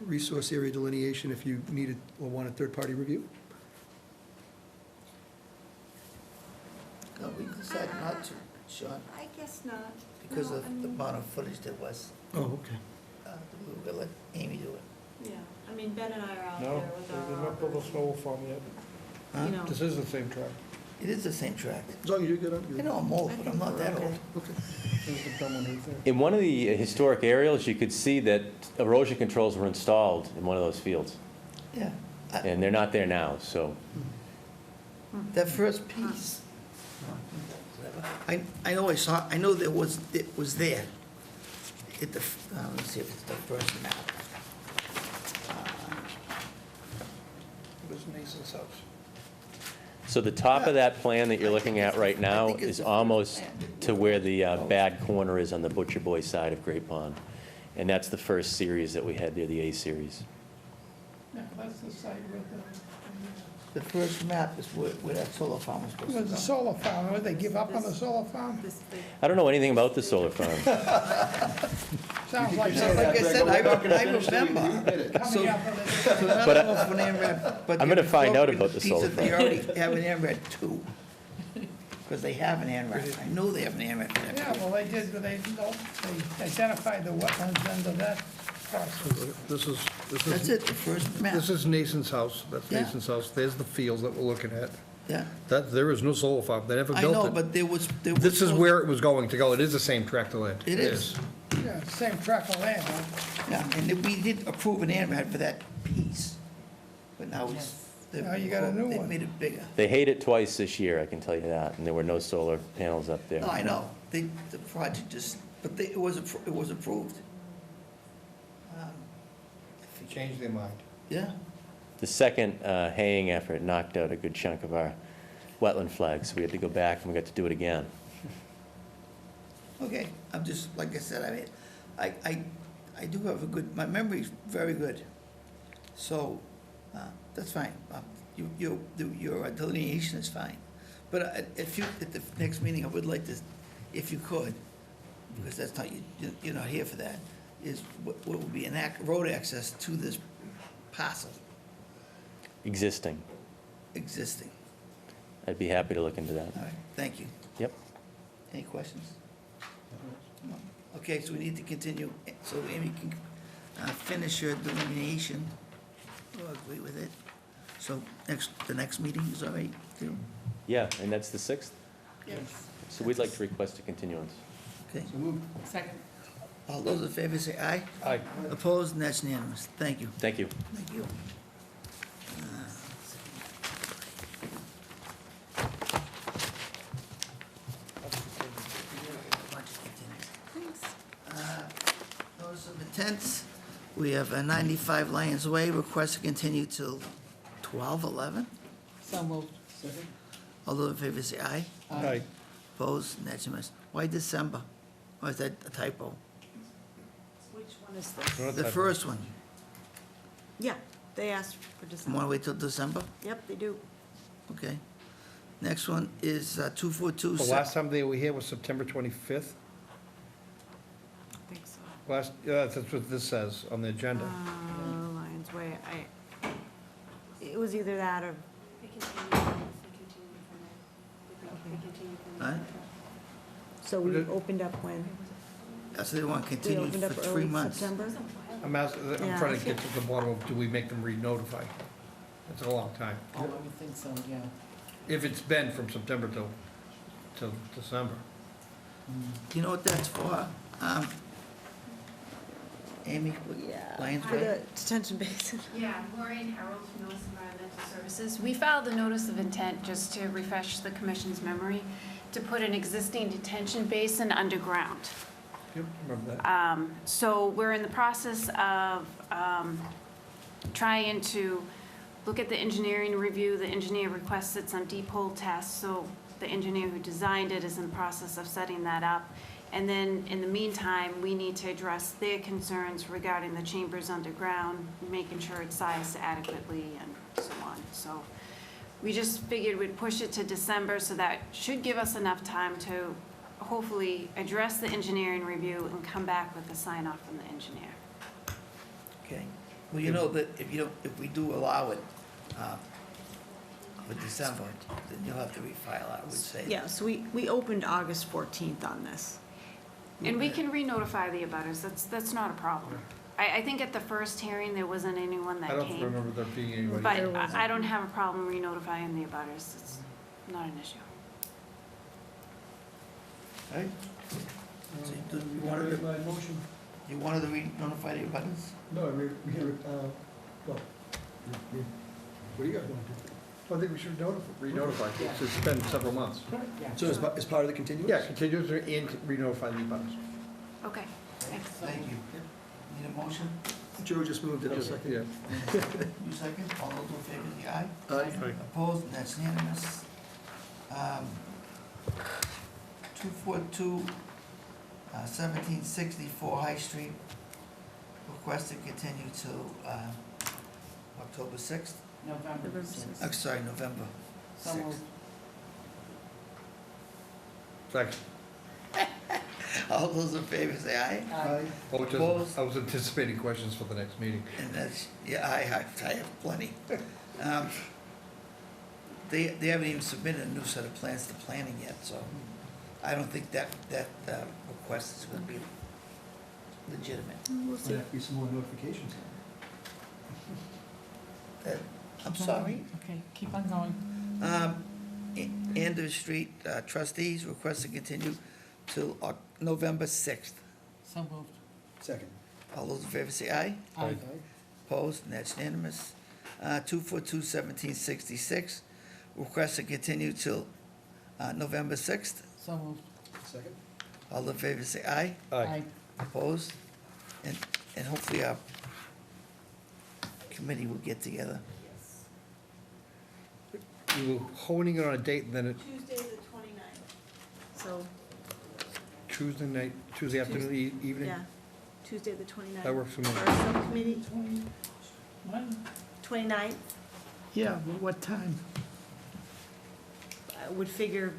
resource area delineation, if you needed or wanted third-party review? No, we decided not to, Sean, I guess not. because No, of I the mean- amount of footage there was. Oh, okay. We were gonna let Amy do it. Yeah, I mean, Ben and I are out No, there with they did our not build a augers, snow farm yet. Huh? you know. This is the same track. It is the same track. As long as you're good on I know I'm old, but I'm not that old. Okay. There's the gentleman right there. In one of the historic aerials, you could see that erosion controls were installed in one of those fields, Yeah. and they're not there now, so. That first piece. I know I know it was there. Let's see if it's the first map. It was Mason's house. So the top of that plan that you're looking at right I now think it's is the almost first plan. to where the bad corner is on the Butcher Boy side of Great Pond. And that's the first series that we had there, the A series. Yeah, that's the site with The first map is where that solar farm was supposed to with the go. solar farm. Would they give up on the solar farm? This thing. I don't know anything about the solar farm. Sounds like Like I said, I remember. So, coming up with so none But of them for ANRAD, but I'm they've gonna find out broken about the piece solar that They farm. already have an ANRAD too. Because they have an ANRAD. I know they have an ANRAD for that. Yeah, well, they did, but they identified the wetlands under that parcel. This That's is, it, the first map. this is Nason's house. That's Yeah. Nason's house. There's the fields that we're looking at. Yeah, There is no solar farm. They never I built it. know, but there was. This is where it was going to go. It is the same tract of land. It is. Yeah, same tract of land, huh? Yeah, and then we did approve an ANRAD for that piece. But now it's. Now you got a new They one. made it bigger. They hate it twice this year, I can tell you that, and there were no solar panels up there. No, I know. The project just, but it was approved. Change their mind. Yeah, The second haying effort knocked out a good chunk of our wetland flags, so we had to go back and we got to do it again. okay. I'm just, like I said, I do have a good, my memory's very good. So, that's fine. Your delineation is fine. But at the next meeting, I would like to, if you could, because that's not, you're not here for that, is what would be an road access to this parcel Existing. existing. I'd be happy to look into that. All right, thank you. Yep. Any questions? No. Okay, so we need to continue, so Amy can finish her delineation. We'll agree with it. So the next meeting is all right, too? Yeah, and that's the 6th? Yes. So we'd like to request a continuance. Okay. Second. All those in favor say aye. Aye. Opposed, and that's unanimous. Thank you. Thank you. Thank you. Notice of intent, we have 95 Lions Way, request to continue till 12/11. So moved. All those in favor say aye. Aye. Opposed, and that's unanimous. Why December? Or is that a typo? Which one is this? Not The that- first one, Yeah, they asked for you December. want to wait till December? Yep, they do. Okay. Next one is 242. The last time they were here was September 25th. I think so. That's what this says on the agenda. Lions Way, it was either that or, Huh? so we opened up when? So they want to We continue opened for up 3 early months. September? I'm Yeah. trying to get to the bottom of, do we make them re-notify? That's a long time. Oh, I would think so, yeah. If it's been from September till till December. Do you know what that's for? Amy, Lions For Way? the detention basin. Yeah, Maureen Harold from North Environmental Services. We filed a notice of intent, just to refresh the commission's memory, to put an existing detention basin underground. Yep, remember that. So we're in the process of trying to look at the engineering review. The engineer requested some deep hole tests, so the engineer who designed it is in the process of setting that up. And then, in the meantime, we need to address their concerns regarding the chambers underground, making sure it's sized adequately and so on. So we just figured we'd push it to December, so that should give us enough time to hopefully address the engineering review and come back with a sign-off from the engineer. Okay. Well, you know that if we do allow it for December, then you'll have to refile, I would say. Yeah, so we opened August 14th on this. And we can re-notify the abutters, that's not a problem. I think at the first hearing, there wasn't anyone that I came. don't remember there being anybody. But I don't have a problem re-notifying the abutters, it's not an issue. Right? So you wanted to, motion? you wanted to re-notify the abutters? No, well, what do you guys want to do? I think we should re-notify, it's been several months. So as part of the continuance? Yeah, continue to and re-notify the abutters. Okay, thanks. Thank you. Need a motion? Joe just moved it, I'll second. Yeah. You second? All those in favor, say aye. Aye. Opposed? That's unanimous. 242, 1764 High Street. Request to continue to October 6th. November 6th. I'm sorry, November So 6th. moved. Second. All those in favor say aye. Aye. Oh, just, Opposed? I was anticipating questions for the next meeting. And that's, yeah, I have plenty. They haven't even submitted a new set of plans to planning yet, so I don't think that request is gonna be legitimate. We'll see. Might have to be some more notifications. I'm sorry. Okay, keep on going. Andrew Street trustees request to continue till November 6th. So moved. Second. All those in favor say aye. Aye. Opposed, and that's unanimous. 242, 1766, request to continue till November 6th. So moved. Second. All in favor say aye. Aye. Opposed, and hopefully our committee will get together. We were honing it on a date, and then it, Tuesday, the 29th. So, Tuesday night, Tuesday afternoon, evening? yeah, Tuesday, the 29th. That works for me. For our subcommittee, What? 29th, Yeah, but what time? I would figure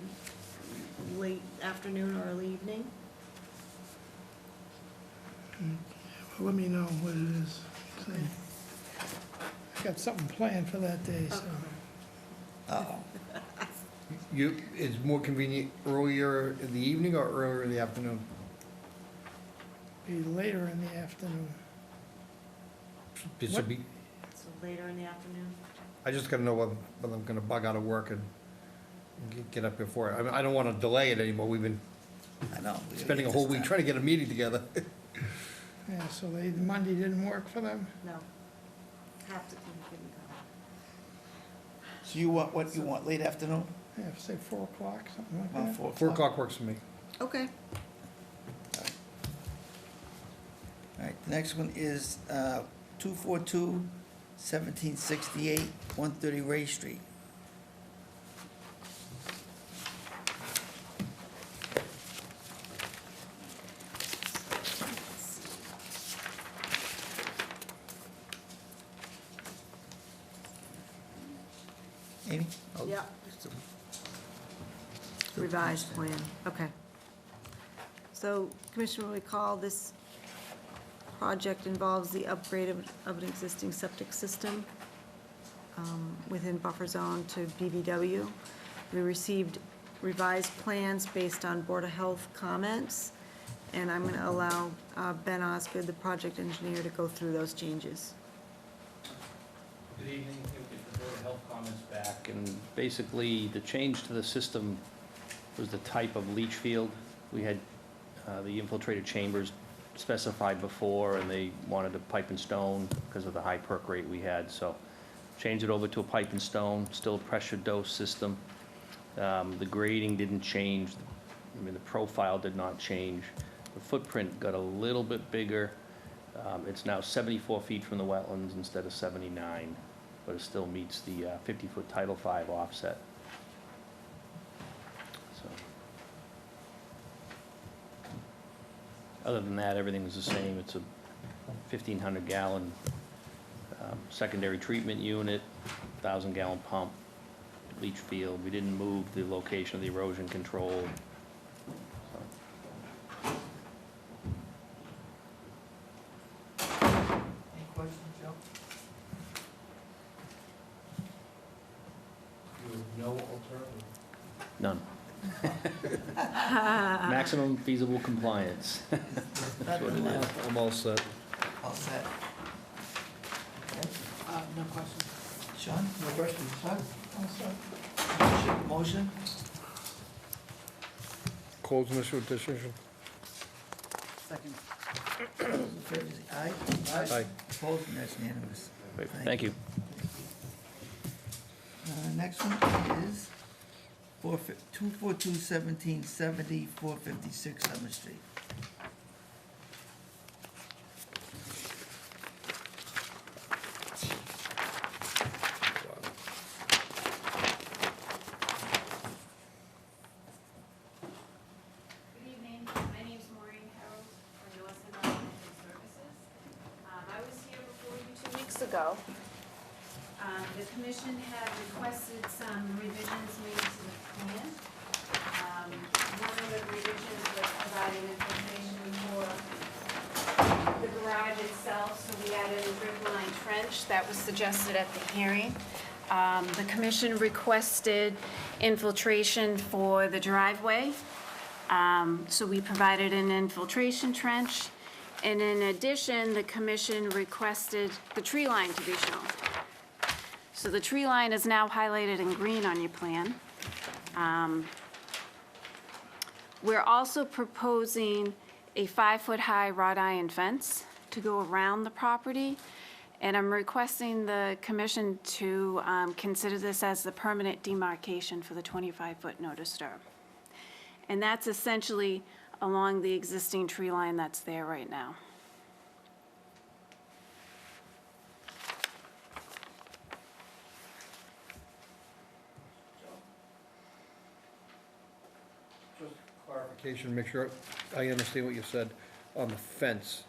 late afternoon or early evening. Let me know what it is. See. I got something planned for that day, so. Uh-oh. It's more convenient earlier in the evening or earlier in the afternoon? Be later in the afternoon. It should be, So later in the afternoon. I just gotta know whether I'm gonna bug out of work and get up before. I mean, I don't wanna delay it anymore. We've been I know. we gotta spending a get whole this week done. trying to get a meeting together. Yeah, so Monday didn't work for them? No. Have to couldn't go. So you want, what you want, late afternoon? Yeah, say 4 o'clock, something like About that. 4 4 o'clock works for me. Okay. All right, the next one is 242, 1768, 130 Ray Street. Amy? Oh, Yeah. just a- Revised plan, okay. So, Commissioner will recall, this project involves the upgrade of an existing septic system within buffer zone to BVW. We received revised plans based on Board of Health comments, and I'm going to allow Ben Osgood, the project engineer, to go through those changes. Good evening, we'll get the Board of Health comments back, and basically, the change to the system was the type of leach field. We had the infiltrated chambers specified before, and they wanted a pipe and stone because of the high perk rate we had, so changed it over to a pipe and stone, still a pressure dose system. The grading didn't change, I mean, the profile did not change. The footprint got a little bit bigger. It's now 74 feet from the wetlands instead of 79, but it still meets the 50-foot Title V offset. So, other than that, everything was the same. It's a 1,500-gallon secondary treatment unit, 1,000-gallon pump, leach field. We didn't move the location of the erosion control. Any questions, Joe? No alternative? None. Maximum feasible compliance. That's what it is. I'm all set. All set. Okay. No questions. Sean? No questions. Sean? All set. Motion? Close initial decision. Second. All those in favor say aye. Aye. Opposed, and that's unanimous. Thank you. Next one is 242-1770, 456 Summer Street. Good evening, my name's Maureen Harold from North Environmental Services. I was here before you 2 weeks ago. The commission had requested some revisions made to the plan. One of the revisions was providing information for the garage itself, so we added a drip line trench that was suggested at the hearing. The commission requested infiltration for the driveway. So we provided an infiltration trench. And in addition, the commission requested the tree line to be shown. So the tree line is now highlighted in green on your plan. We're also proposing a 5-foot-high wrought iron fence to go around the property. And I'm requesting the commission to consider this as the permanent demarcation for the 25-foot no disturb. And that's essentially along the existing tree line that's there right now. Just clarification, make sure I understand what you said on the fence.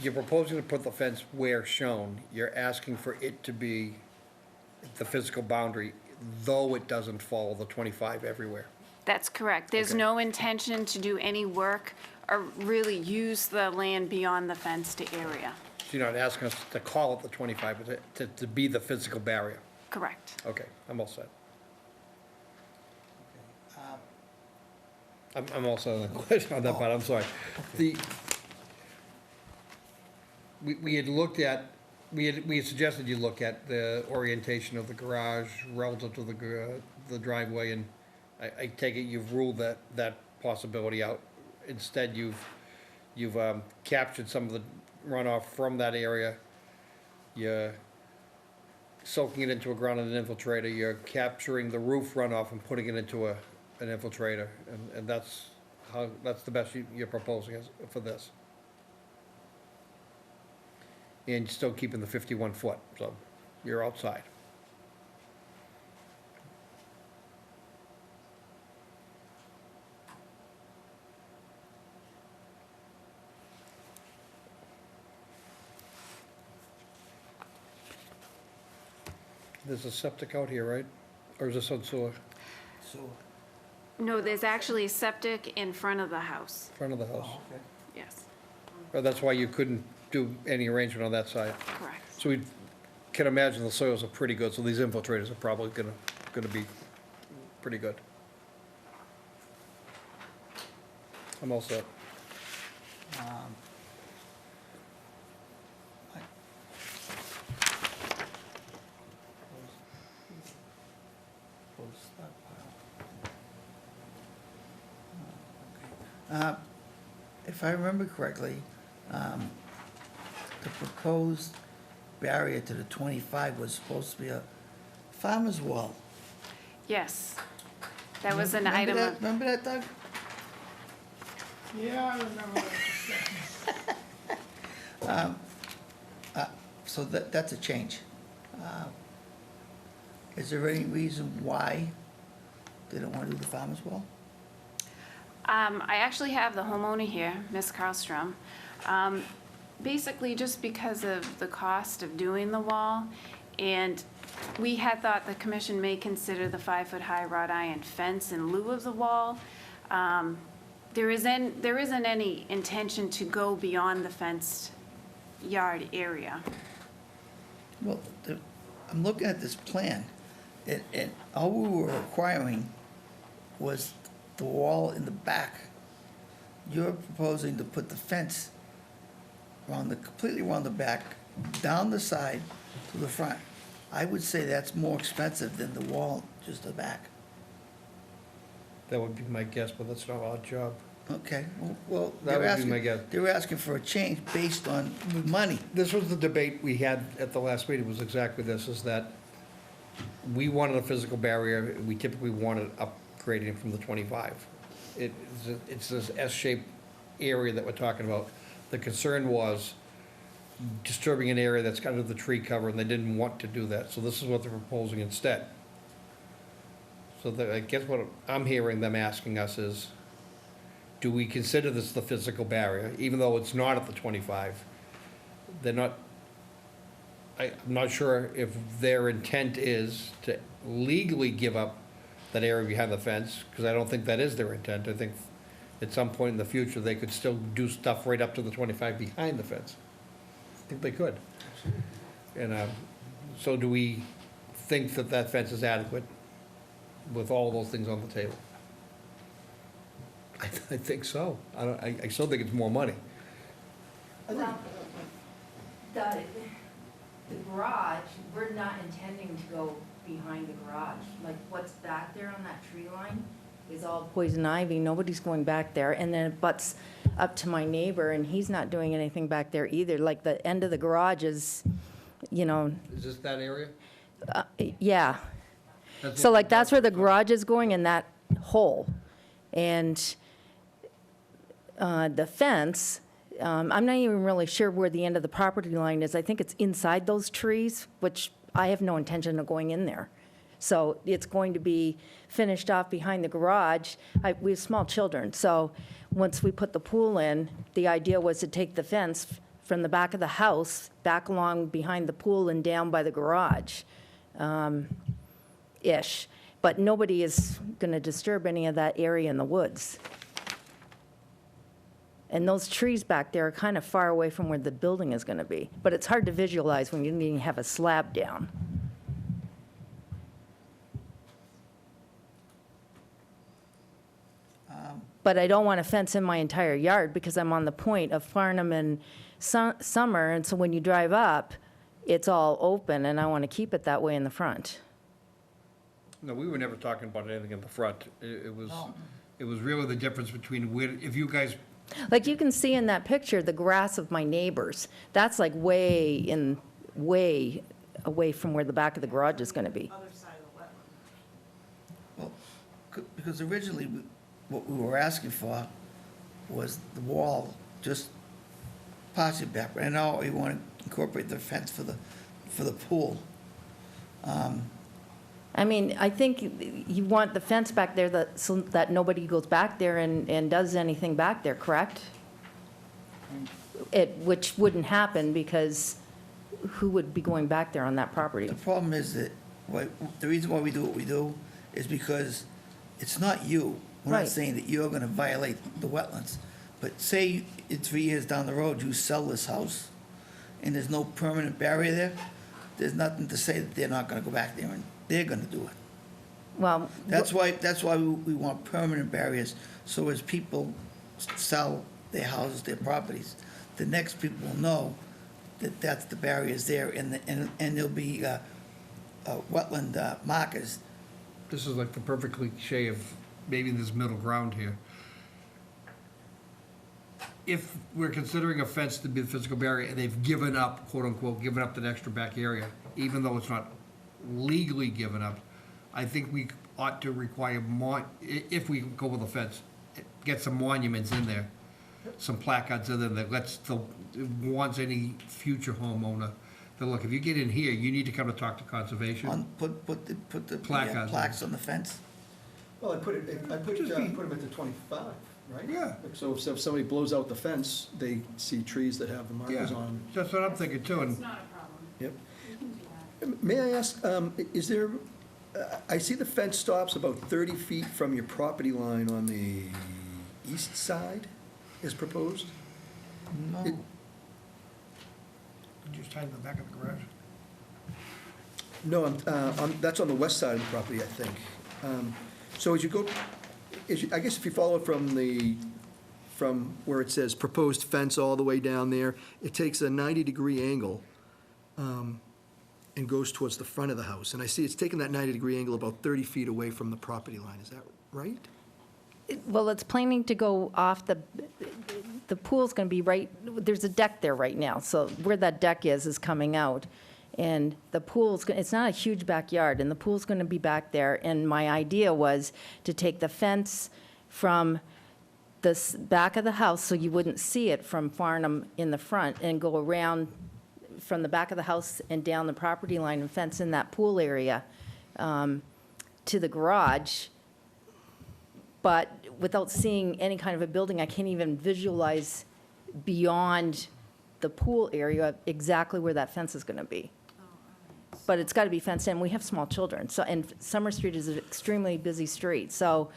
You're proposing to put the fence where shown. You're asking for it to be the physical boundary, though it doesn't follow the 25 everywhere. That's correct. There's Okay. no intention to do any work or really use the land beyond the fenced area. So you're not asking us to call it the 25, but to be the physical barrier. Correct. Okay, I'm all set. Uh, I'm also on the question on that part, I'm sorry. We had looked at, we had suggested you look at the orientation of the garage relative to the driveway, and I take it you've ruled that possibility out. Instead, you've captured some of the runoff from that area. You're soaking it into a grounded infiltrator. You're capturing the roof runoff and putting it into an infiltrator, and that's the best you're proposing for this. And still keeping the 51 foot, so you're outside. There's a septic out here, right? Or is this on sewer? So, No, there's actually septic in front of the house. Front of the house? okay. Yes, Well, that's why you couldn't do any arrangement on that side. correct. So we can imagine the soils are pretty good, so these infiltrators are probably gonna be pretty good. I'm all set. Um, I- Close stockpile. If I remember correctly, the proposed barrier to the 25 was supposed to be a farmer's wall. Yes. That was an Remember item. that? Remember that, Doug? Yeah, I remember that discussion. So that's a change. Is there any reason why they don't want to do the farmer's wall? I actually have the homeowner here, Ms. Karlstrom. Basically, just because of the cost of doing the wall, and we had thought the commission may consider the 5-foot-high wrought iron fence in lieu of the wall. There isn't any intention to go beyond the fenced yard area. Well, I'm looking at this plan, and all we were requiring was the wall in the back. You're proposing to put the fence completely around the back, down the side to the front. I would say that's more expensive than the wall just the back. That would be my guess, but that's not our job. Okay, well, That would be my guess. they're asking for a change based on money. This was the debate we had at the last meeting, was exactly this, is that we wanted a physical barrier, we typically wanted upgrading from the 25. It's this S-shaped area that we're talking about. The concern was disturbing an area that's under the tree cover, and they didn't want to do that, so this is what they're proposing instead. So I guess what I'm hearing them asking us is, do we consider this the physical barrier, even though it's not at the 25? They're not, I'm not sure if their intent is to legally give up that area behind the fence, because I don't think that is their intent. I think at some point in the future, they could still do stuff right up to the 25 behind the fence. I think they could. And so do we think that that fence is adequate with all those things on the table? I think so. I still think it's more money. Well, the garage, we're not intending to go behind the garage. Like, what's back there on that tree line is all poison ivy. Nobody's going back there. And then it butts up to my neighbor, and he's not doing anything back there either. Like, the end of the garage is, you know, Is this that area? yeah. That's So what- like, that's where the garage is going, in that hole. And the fence, I'm not even really sure where the end of the property line is. I think it's inside those trees, which I have no intention of going in there. So it's going to be finished off behind the garage. We have small children, so once we put the pool in, the idea was to take the fence from the back of the house, back along behind the pool and down by the garage, ish. But nobody is going to disturb any of that area in the woods. And those trees back there are kind of far away from where the building is going to be. But it's hard to visualize when you didn't even have a slab down. But I don't want a fence in my entire yard because I'm on the point of Farnham and Summer. And so when you drive up, it's all open, and I want to keep it that way in the front. No, we were never talking about anything in the front. It was really the difference between if you guys, Like you can see in that picture, the grass of my neighbors, that's like way away from where the back of the garage is going to be. Other side of the wetland. Well, because originally, what we were asking for was the wall just partially back. And now we want to incorporate the fence for the pool. I mean, I think you want the fence back there so that nobody goes back there and does anything back there, correct? Which wouldn't happen because who would be going back there on that property? The problem is that, the reason why we do what we do is because it's not you. We're not Right. saying that you're gonna violate the wetlands. But say in 3 years down the road, you sell this house, and there's no permanent barrier there, there's nothing to say that they're not gonna go back there and they're gonna do it. Well, That's why we want permanent barriers, so as people sell their houses, their properties, the next people will know that that's the barriers there, and there'll be wetland markers. this is like the perfect cliche of maybe this middle ground here. if we're considering a fence to be the physical barrier, and they've given up, quote unquote, given up that extra back area, even though it's not legally given up, I think we ought to require if we go with a fence, get some monuments in there, some placards in there that wants any future homeowner to look, if you get in here, you need to come to talk to conservation. Put the Placards. plaques on the fence. Well, I put them at the 25, right? Yeah. So if somebody blows out the fence, they see trees that have the markers Yeah, on them. that's what I'm thinking too, and not a problem. Yep. You can do that. May I ask, is there, I see the fence stops about 30 feet from your property line on the east side as proposed? No. just tie in the back of the garage. No, that's on the west side of the property, I think. So as you go, I guess if you follow from where it says proposed fence all the way down there, it takes a 90-degree angle and goes towards the front of the house. And I see it's taking that 90-degree angle about 30 feet away from the property line. Is that right? Well, it's planning to go off the pool's going to be right, there's a deck there right now, so where that deck is coming out. And the pool's, it's not a huge backyard, and the pool's going to be back there. And my idea was to take the fence from the back of the house, so you wouldn't see it from Farnham in the front, and go around from the back of the house and down the property line and fence in that pool area to the garage. But without seeing any kind of a building, I can't even visualize beyond the pool area exactly where that fence is going to be. But it's got to be fenced in. We have small children, so, and Summer Street is an extremely busy street. So,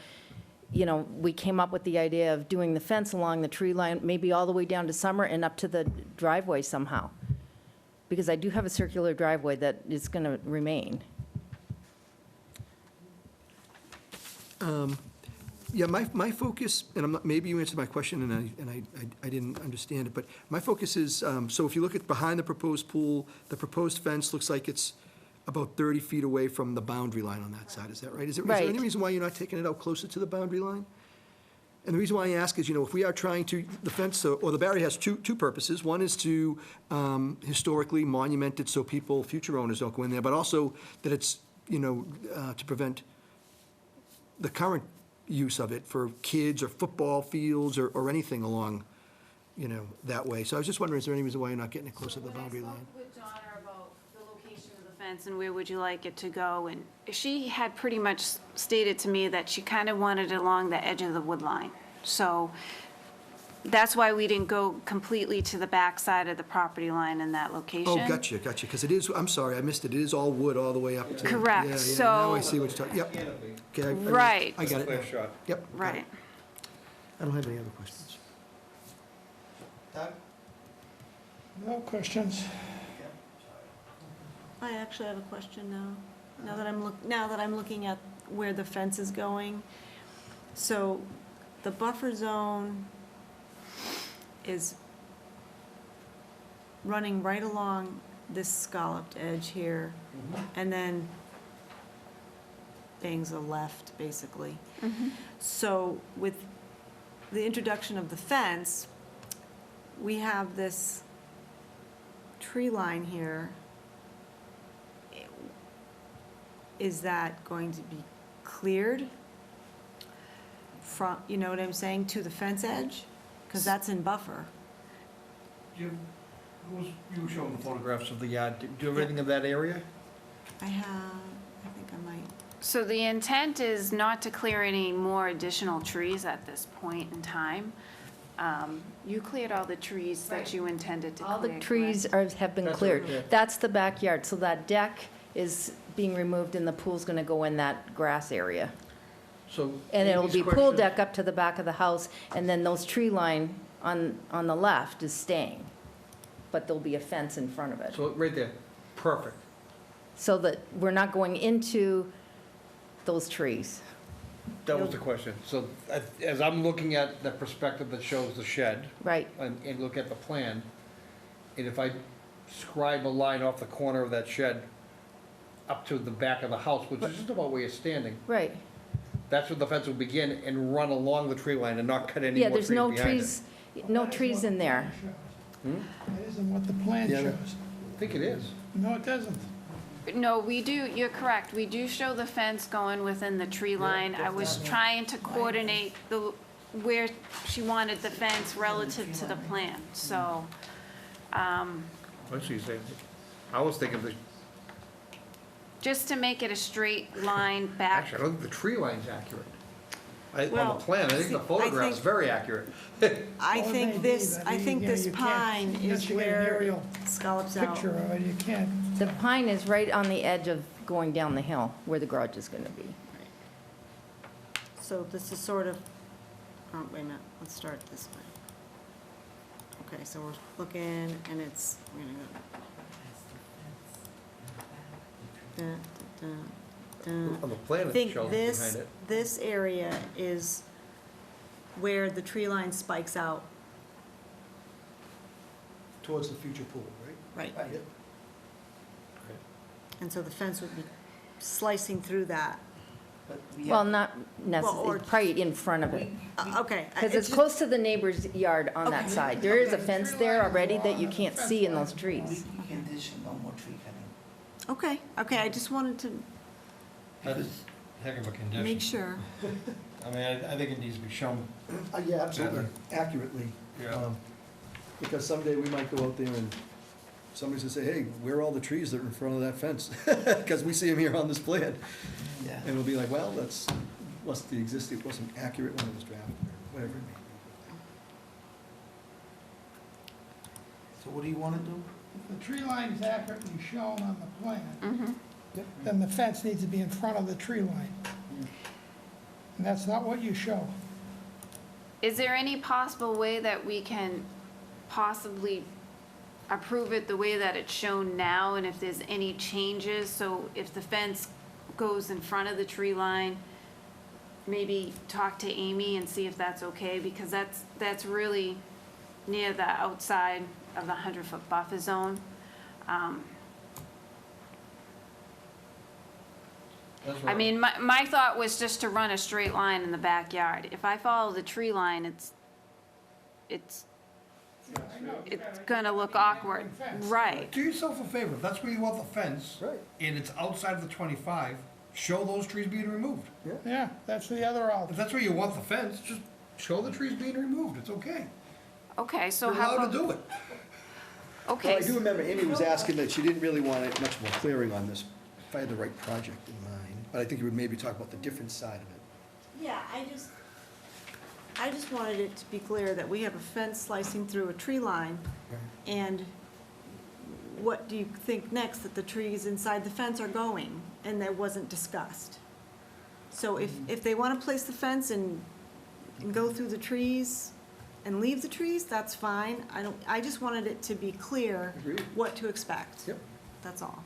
you know, we came up with the idea of doing the fence along the tree line, maybe all the way down to Summer and up to the driveway somehow. Because I do have a circular driveway that is going to remain. Yeah, my focus, and I'm not, maybe you answered my question and I didn't understand it, but my focus is, so if you look at behind the proposed pool, the proposed fence looks like it's about 30 feet away from the boundary line on that side, is that right? Is there any reason why you're not taking it out closer to the boundary line? And the reason why I ask is, you know, if we are trying to, the fence, or the barrier has two purposes. One is to historically monument it so people, future owners don't go in there, but also that it's, you know, to prevent the current use of it for kids or football fields or anything along, you know, that way. So I was just wondering, is there any reason why you're not getting it closer to the boundary line? With Donna about the location of the fence and where would you like it to go, and she had pretty much stated to me that she kind of wanted it along the edge of the wood line. So that's why we didn't go completely to the back side of the property line in that location. Oh, gotcha, because it is, I'm sorry, I missed it. It is all wood all the way up to. Correct, Yeah, so. now I see what you're talking, yep. Okay, Right. I got it Clear now. shot. Yep. got Right. it. I don't have any other questions. No questions? I actually have a question now, now that I'm looking at where the fence is going. So the buffer zone is running right along this scalloped edge here, and then bangs a left, basically. So with the introduction of the fence, we have this tree line here. Is that going to be cleared from, you know what I'm saying, to the fence edge? Because that's in buffer. You were showing the photographs of the yard. Do you have anything of that area? I think I might. So the intent is not to clear any more additional trees at this point in time. You cleared all the trees that you intended to clear. All the trees have been That's cleared. okay. That's the backyard, so that deck is being removed and the pool's going to go in that grass area. So. And it'll Amy's be pool question- deck up to the back of the house, and then those tree line on the left is staying. But there'll be a fence in front of it. So, right there, perfect. So that we're not going into those trees. That was the question. So, as I'm looking at the perspective that shows the shed, Right, and look at the plan, and if I scribe a line off the corner of that shed up to the back of the house, which is just about where you're standing, right. that's where the fence will begin and run along the tree line and not cut any Yeah, more trees there's behind it. no trees, No trees in there. That isn't what the plan Yeah, shows. I think it is. No, it doesn't. No, we do, you're correct. We do show the fence going within the tree line. I was trying to coordinate where she wanted the fence relative to the plan, so, I see you saying, I was thinking that, just to make it a straight line back. actually, I don't think the tree line's accurate. On Well, the plan, I think the see, I photograph's think- very accurate. I Well, think maybe, this, but I you- think you know, this you can't- pine unless is you get an where aerial it scallops out. Picture of it, you can't. The pine is right on the edge of going down the hill where the garage is going to be. So this is sort of, oh, wait a minute, let's start this way. Okay, so we're looking, and it's, we're gonna go. Da, da, da, da. On the plan, I it think shows behind this, it. this area is where the tree line spikes out. Towards the future pool, right? Right. Yep. And so the fence would be slicing through that. Well, not or- necessarily, probably in front of it. Okay. Because it's close to the neighbor's yard on that Okay. side. There is a fence there already that you can't see in those trees. Condition, no more tree cutting. Okay, okay, I just wanted to That's a heck of a condition. make sure. I mean, I think it needs to be shown. Yeah, absolutely, accurately. Yeah. Because someday we might go out there and somebody's gonna say, hey, where are all the trees that are in front of that fence? Because we see them here on this plan. Yeah. And we'll be like, well, that's, wasn't the existing, it wasn't accurate when it was drafted, or whatever it may be. So what do you want to do? If the tree line is accurately shown on the plan, Mhm. then the fence needs to be in front of the tree line. And that's not what you show. Is there any possible way that we can possibly approve it the way that it's shown now, and if there's any changes, so if the fence goes in front of the tree line, maybe talk to Amy and see if that's okay, because that's really near the outside of the 100-foot buffer zone. I mean, my thought was just to run a straight line in the backyard. If I follow the tree line, it's gonna look awkward. Right. Do yourself a favor, if that's where you want the fence, Right. and it's outside of the 25, show those trees being removed. Yeah, that's the other If alternative. that's where you want the fence, just show the trees being removed, it's okay. Okay, so You're how allowed to about, do it. Well, okay, I do remember Amy was asking that she didn't really want it much more clearing on this, if I had the right project in mind. But I think you would maybe talk about the different side of it. Yeah, I just wanted it to be clear that we have a fence slicing through a tree line, and what do you think next, that the trees inside the fence are going, and that wasn't discussed? So if they want to place the fence and go through the trees and leave the trees, that's fine. I just wanted it to be clear Agreed. what to expect. Yep. That's all.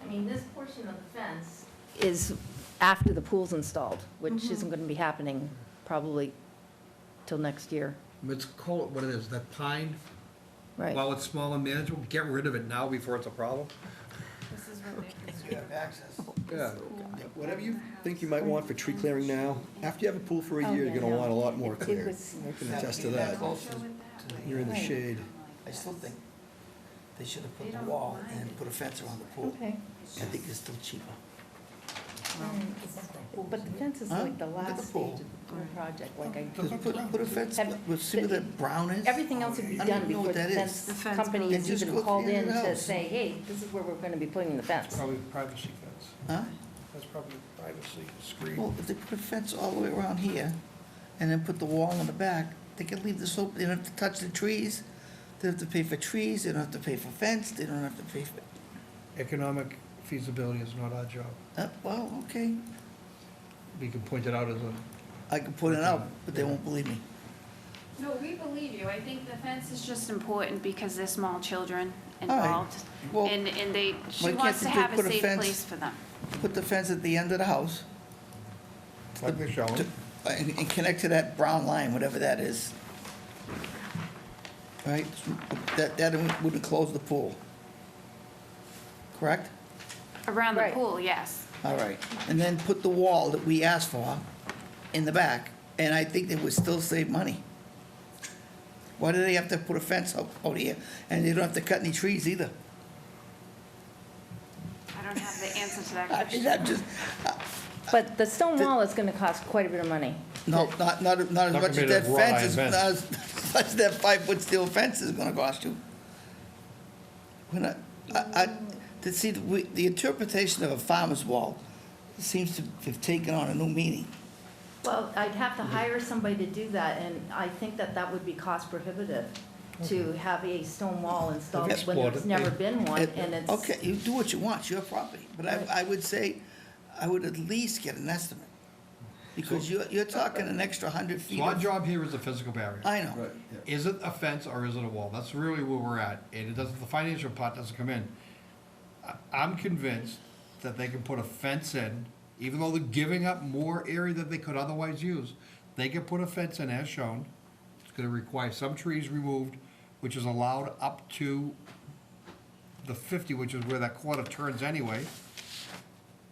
I mean, this portion of the fence is after the pool's installed, which Mm-hmm. isn't going to be happening probably till next year. It's called, what it is, that pine, Right. while it's small and manageable, get rid of it now before it's a problem. this is ridiculous. You have access. Yeah. Whatever you think you might want for tree clearing now, after you have a pool for a year, you're gonna want a lot more cleared. I can attest to that. Closer to the- You're in the shade. I still think they should have put the wall and then put a fence around the pool. Okay. I think it's still cheaper. But the fence is Huh? like the Look at last the stage pool. of the project, like I. Just put a fence, Have- we'll see where the brown is. Everything else would be I don't done even know before what the that is. fence The fence company And is just even go at the called end in of the to house. say, hey, this is where we're going to be putting the fence. Probably privacy fence. Huh? That's probably privacy screen. Well, if they put a fence all the way around here, and then put the wall in the back, they can leave this open, they don't have to touch the trees, they don't have to pay for trees, they don't have to pay for fence, they don't have to pay for, Economic feasibility is not our job. well, okay, We can point it out as a, I can put it out, but they won't believe me. No, we believe you. I think the fence is just important because there's small children All right. involved. Well, And she why can't wants to they have a put a safe fence- place for them. Put the fence at the end of the house, like they're showing. and connect to that brown line, whatever that is. Right, that wouldn't close the pool. Correct? Around the Right. pool, yes. All right, and then put the wall that we asked for in the back, and I think they would still save money. Why do they have to put a fence out here? And they don't have to cut any trees either? I don't have the answer to that I question. mean, I'm just, But the stone wall is gonna cost quite a bit of money. no, not as much gonna as be that the wrought fence iron is, fence. not as much as that 5-foot steel fence is gonna cost you. When to see, the interpretation of a farmer's wall seems to have taken on a new meaning. Well, I'd have to hire somebody to do that, and I think that that would be cost prohibitive to have a stone wall installed when Explored there's it. never been one, and it's. Okay, you do what you want, it's your property, but I would say, I would at least get an estimate. Because you're talking an extra 100 feet. So our of- job here is a physical barrier. I know. Is it a fence or is it a wall? That's really where we're at, and it doesn't, the financial part doesn't come in. I'm convinced that they can put a fence in, even though they're giving up more area that they could otherwise use. They can put a fence in as shown. It's gonna require some trees removed, which is allowed up to the 50, which is where that corner turns anyway.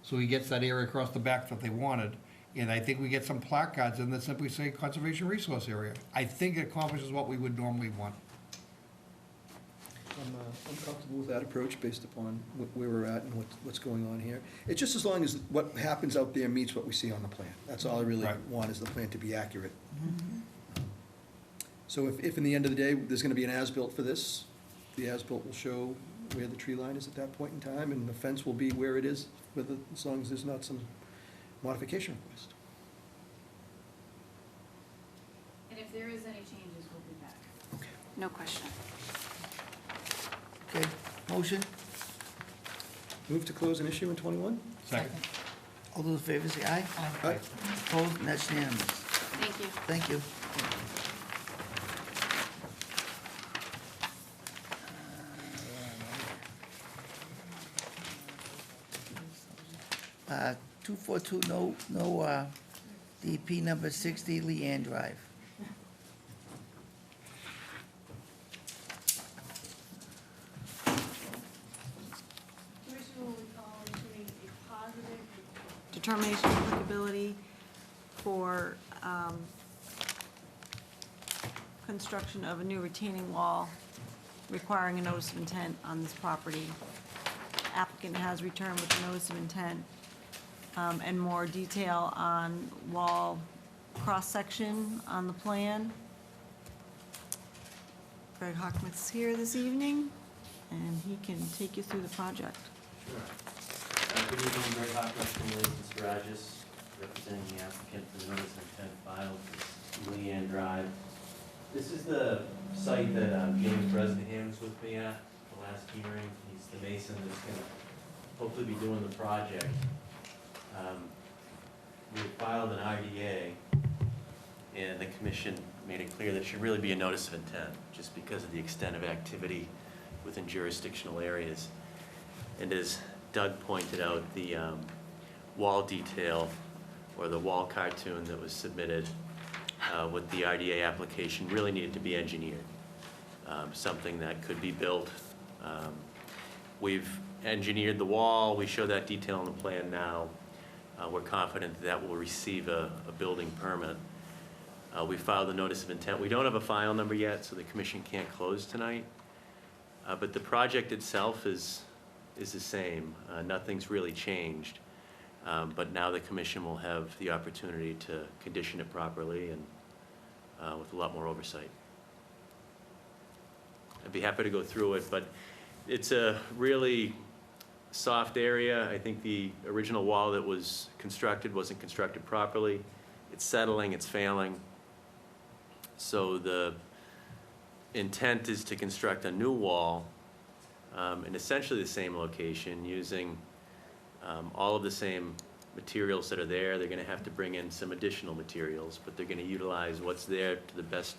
So he gets that area across the back that they wanted. And I think we get some placards in that simply say conservation resource area. I think it accomplishes what we would normally want. I'm comfortable with that approach based upon where we're at and what's going on here. It's just as long as what happens out there meets what we see on the plan. That's all I really Right. want, is the plan to be accurate. So if in the end of the day, there's gonna be an as-built for this, the as-built will show where the tree line is at that point in time, and the fence will be where it is, as long as there's not some modification request. And if there is any changes, we'll be back. Okay. No question. Okay, motion, Move to close an issue in 21? Second. all those in favor say aye. Aye. Opposed, and that's unanimous. Thank you. Thank you. Uh, 242, no, DP number 60, Leanne Drive. Commission will recall issuing a positive determination of applicability for construction of a new retaining wall requiring a notice of intent on this property. Applicant has returned with a notice of intent and more detail on wall cross-section on the plan. Greg Hockmuth's here this evening, and he can take you through the project. Sure. Good evening, Greg Hockman from Williams Garages, representing the applicant for the notice of intent filed for Leanne Drive. This is the site that James Bresnahan was with me at the last hearing. He's the mason that's gonna hopefully be doing the project. We filed an RDA, and the commission made it clear that it should really be a notice of intent, just because of the extent of activity within jurisdictional areas. And as Doug pointed out, the wall detail, or the wall cartoon that was submitted with the RDA application really needed to be engineered. Something that could be built. We've engineered the wall, we show that detail on the plan now. We're confident that will receive a building permit. We filed a notice of intent. We don't have a file number yet, so the commission can't close tonight. But the project itself is the same. Nothing's really changed. But now the commission will have the opportunity to condition it properly and with a lot more oversight. I'd be happy to go through it, but it's a really soft area. I think the original wall that was constructed wasn't constructed properly. It's settling, it's failing. So the intent is to construct a new wall in essentially the same location, using all of the same materials that are there. They're gonna have to bring in some additional materials, but they're gonna utilize what's there to the best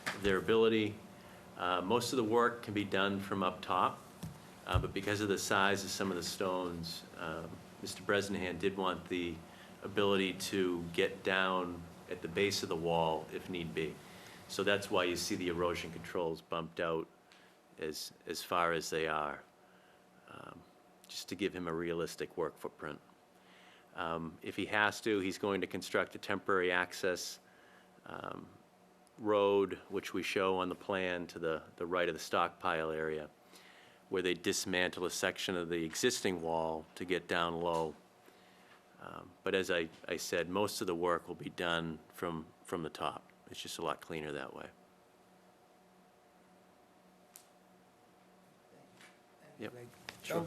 of their ability. Most of the work can be done from up top, but because of the size of some of the stones, Mr. Bresnahan did want the ability to get down at the base of the wall if need be. So that's why you see the erosion controls bumped out as far as they are, just to give him a realistic work footprint. If he has to, he's going to construct a temporary access road, which we show on the plan to the right of the stockpile area, where they dismantle a section of the existing wall to get down low. But as I said, most of the work will be done from the top. It's just a lot cleaner that way. Yep. Sure.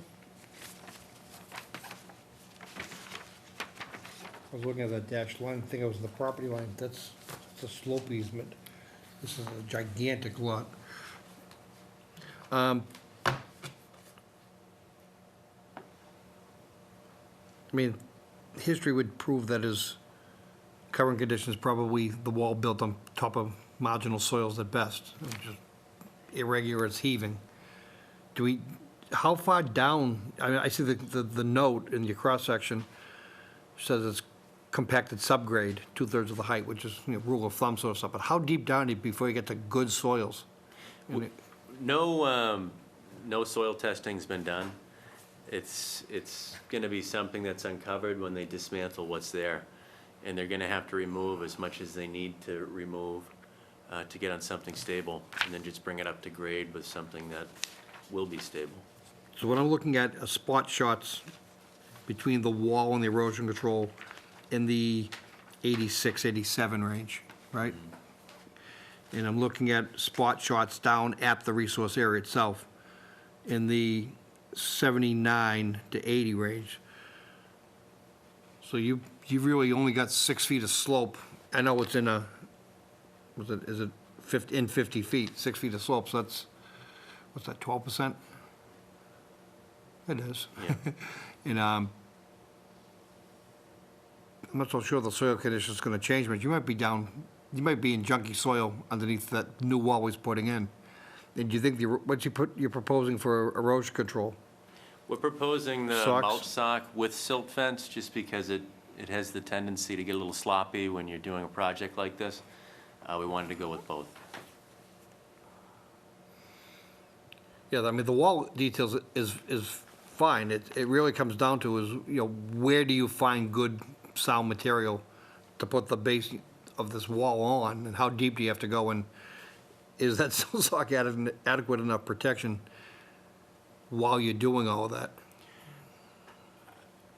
I was looking at that dashed line, I think it was the property line, that's the slope easement. This is a gigantic lot. I mean, history would prove that his current condition is probably the wall built on top of marginal soils at best, just irregular, it's heaving. How far down, I see the note in your cross-section says it's compacted subgrade, 2/3 of the height, which is, rule of thumb sort of stuff, but how deep down before you get to good soils? No soil testing's been done. It's gonna be something that's uncovered when they dismantle what's there. And they're gonna have to remove as much as they need to remove to get on something stable, and then just bring it up to grade with something that will be stable. So what I'm looking at are spot shots between the wall and the erosion control in the 86, 87 range, right? And I'm looking at spot shots down at the resource area itself in the 79 to 80 range. So you really only got 6 feet of slope. I know it's in a, is it 50 feet, 6 feet of slope, so that's, what's that, 12%? It is. Yeah. And I'm not so sure the soil condition's gonna change, but you might be in junky soil underneath that new wall he's putting in. And do you think you're proposing for erosion control? We're proposing the Socks? mulch sock with silt fence, just because it has the tendency to get a little sloppy when you're doing a project like this. We wanted to go with both. Yeah, I mean, the wall details is fine. It really comes down to is, where do you find good sound material to put the base of this wall on, and how deep do you have to go, and is that silt sock adequate enough protection while you're doing all of that?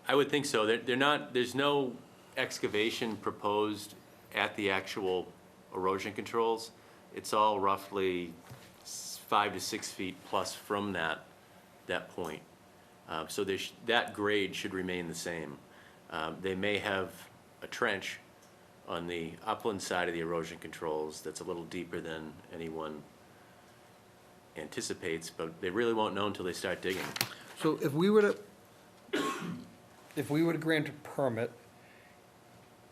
I would think so. There's no excavation proposed at the actual erosion controls. It's all roughly 5 to 6 feet plus from that point. So that grade should remain the same. They may have a trench on the upland side of the erosion controls that's a little deeper than anyone anticipates, but they really won't know until they start digging. So if we were to grant a permit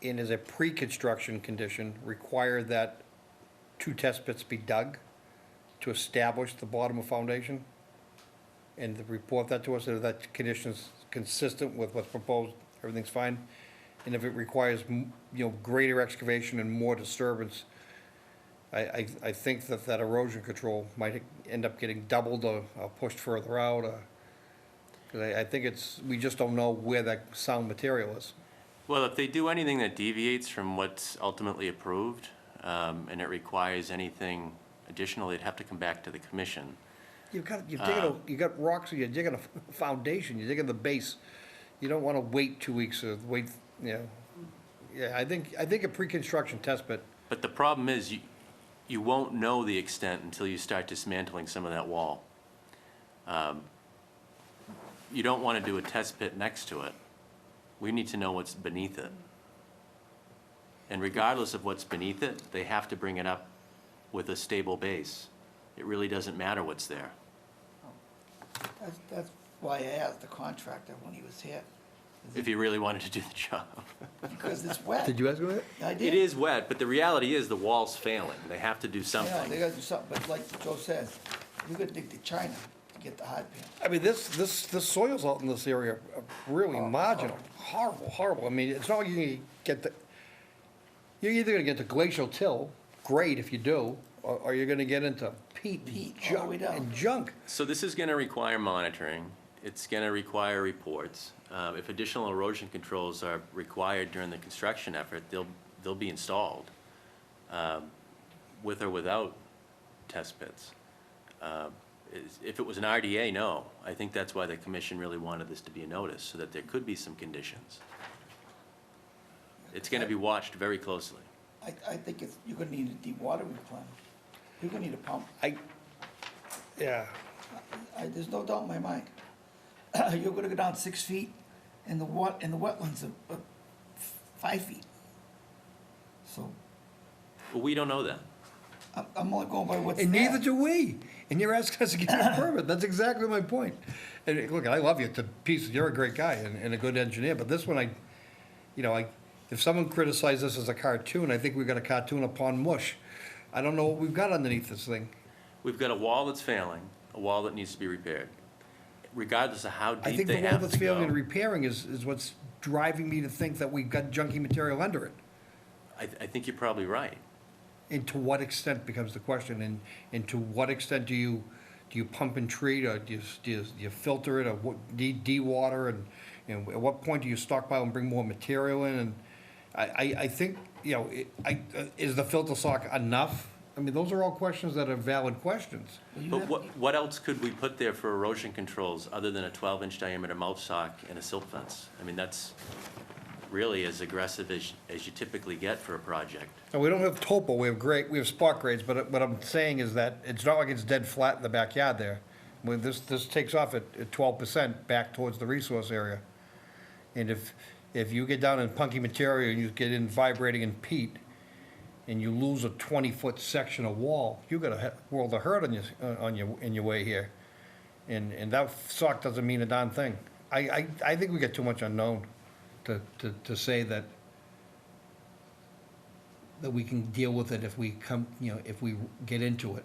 and as a pre-construction condition, require that 2 test pits be dug to establish the bottom of foundation, and to report that to us, if that condition's consistent with what's proposed, everything's fine, and if it requires, greater excavation and more disturbance, I think that erosion control might end up getting doubled or pushed further out, because I think we just don't know where that sound material is. Well, if they do anything that deviates from what's ultimately approved, and it requires anything additional, they'd have to come back to the commission. You got rocks, you're digging a foundation, you're digging the base. You don't want to wait 2 weeks or wait, Yeah, I think a pre-construction test pit. But the problem is, you won't know the extent until you start dismantling some of that wall. You don't want to do a test pit next to it. We need to know what's beneath it. And regardless of what's beneath it, they have to bring it up with a stable base. It really doesn't matter what's there. That's why I asked the contractor when he was here, If you really wanted to do the job. because it's wet. Did you ask him that? I did. It is wet, but the reality is the wall's failing. They have to do Yeah, they something. gotta do something, but like Joe says, you gotta dig to China to get the hard pan. I mean, the soils out in this area are really marginal, horrible. I mean, it's not like you're either gonna get to glacial till, great if you do, or you're gonna get into peat all the way down. and junk. So this is gonna require monitoring. It's gonna require reports. If additional erosion controls are required during the construction effort, they'll be installed. with or without test pits. If it was an RDA, no. I think that's why the commission really wanted this to be a notice, so that there could be some conditions. It's gonna be watched very closely. I think you're gonna need a dewatering plan. You're gonna need a pump. Yeah. There's no doubt in my mind. You're gonna go down 6 feet, and the wetlands are 5 feet. So, Well, we don't know that. I'm only going by what's there. And neither do we. And you're asking us to get a permit. That's exactly my point. And look, I love you to pieces. You're a great guy and a good engineer, but this one, if someone criticized this as a cartoon, I think we've got a cartoon upon mush. I don't know what we've got underneath this thing. We've got a wall that's failing, a wall that needs to be repaired, regardless of how I deep think they the wall have that's to failing and go. repairing is what's driving me to think that we've got junky material under it. I think you're probably right. And to what extent becomes the question, and to what extent do you pump and treat, or do you filter it, or de-water, and at what point do you stockpile and bring more material in? And I think, is the filter sock enough? I mean, those are all questions that are valid questions. But what else could we put there for erosion controls other than a 12-inch diameter mulch sock and a silt fence? I mean, that's really as aggressive as you typically get for a project. Now, we don't have topo, we have spot grades, but what I'm saying is that it's not like it's dead flat in the backyard there. When this takes off at 12% back towards the resource area. And if you get down in punky material and you get in vibrating in peat, and you lose a 20-foot section of wall, you got a world of hurt in your way here. And that sock doesn't mean a darn thing. I think we get too much unknown to say that we can deal with it if we come, if we get into it.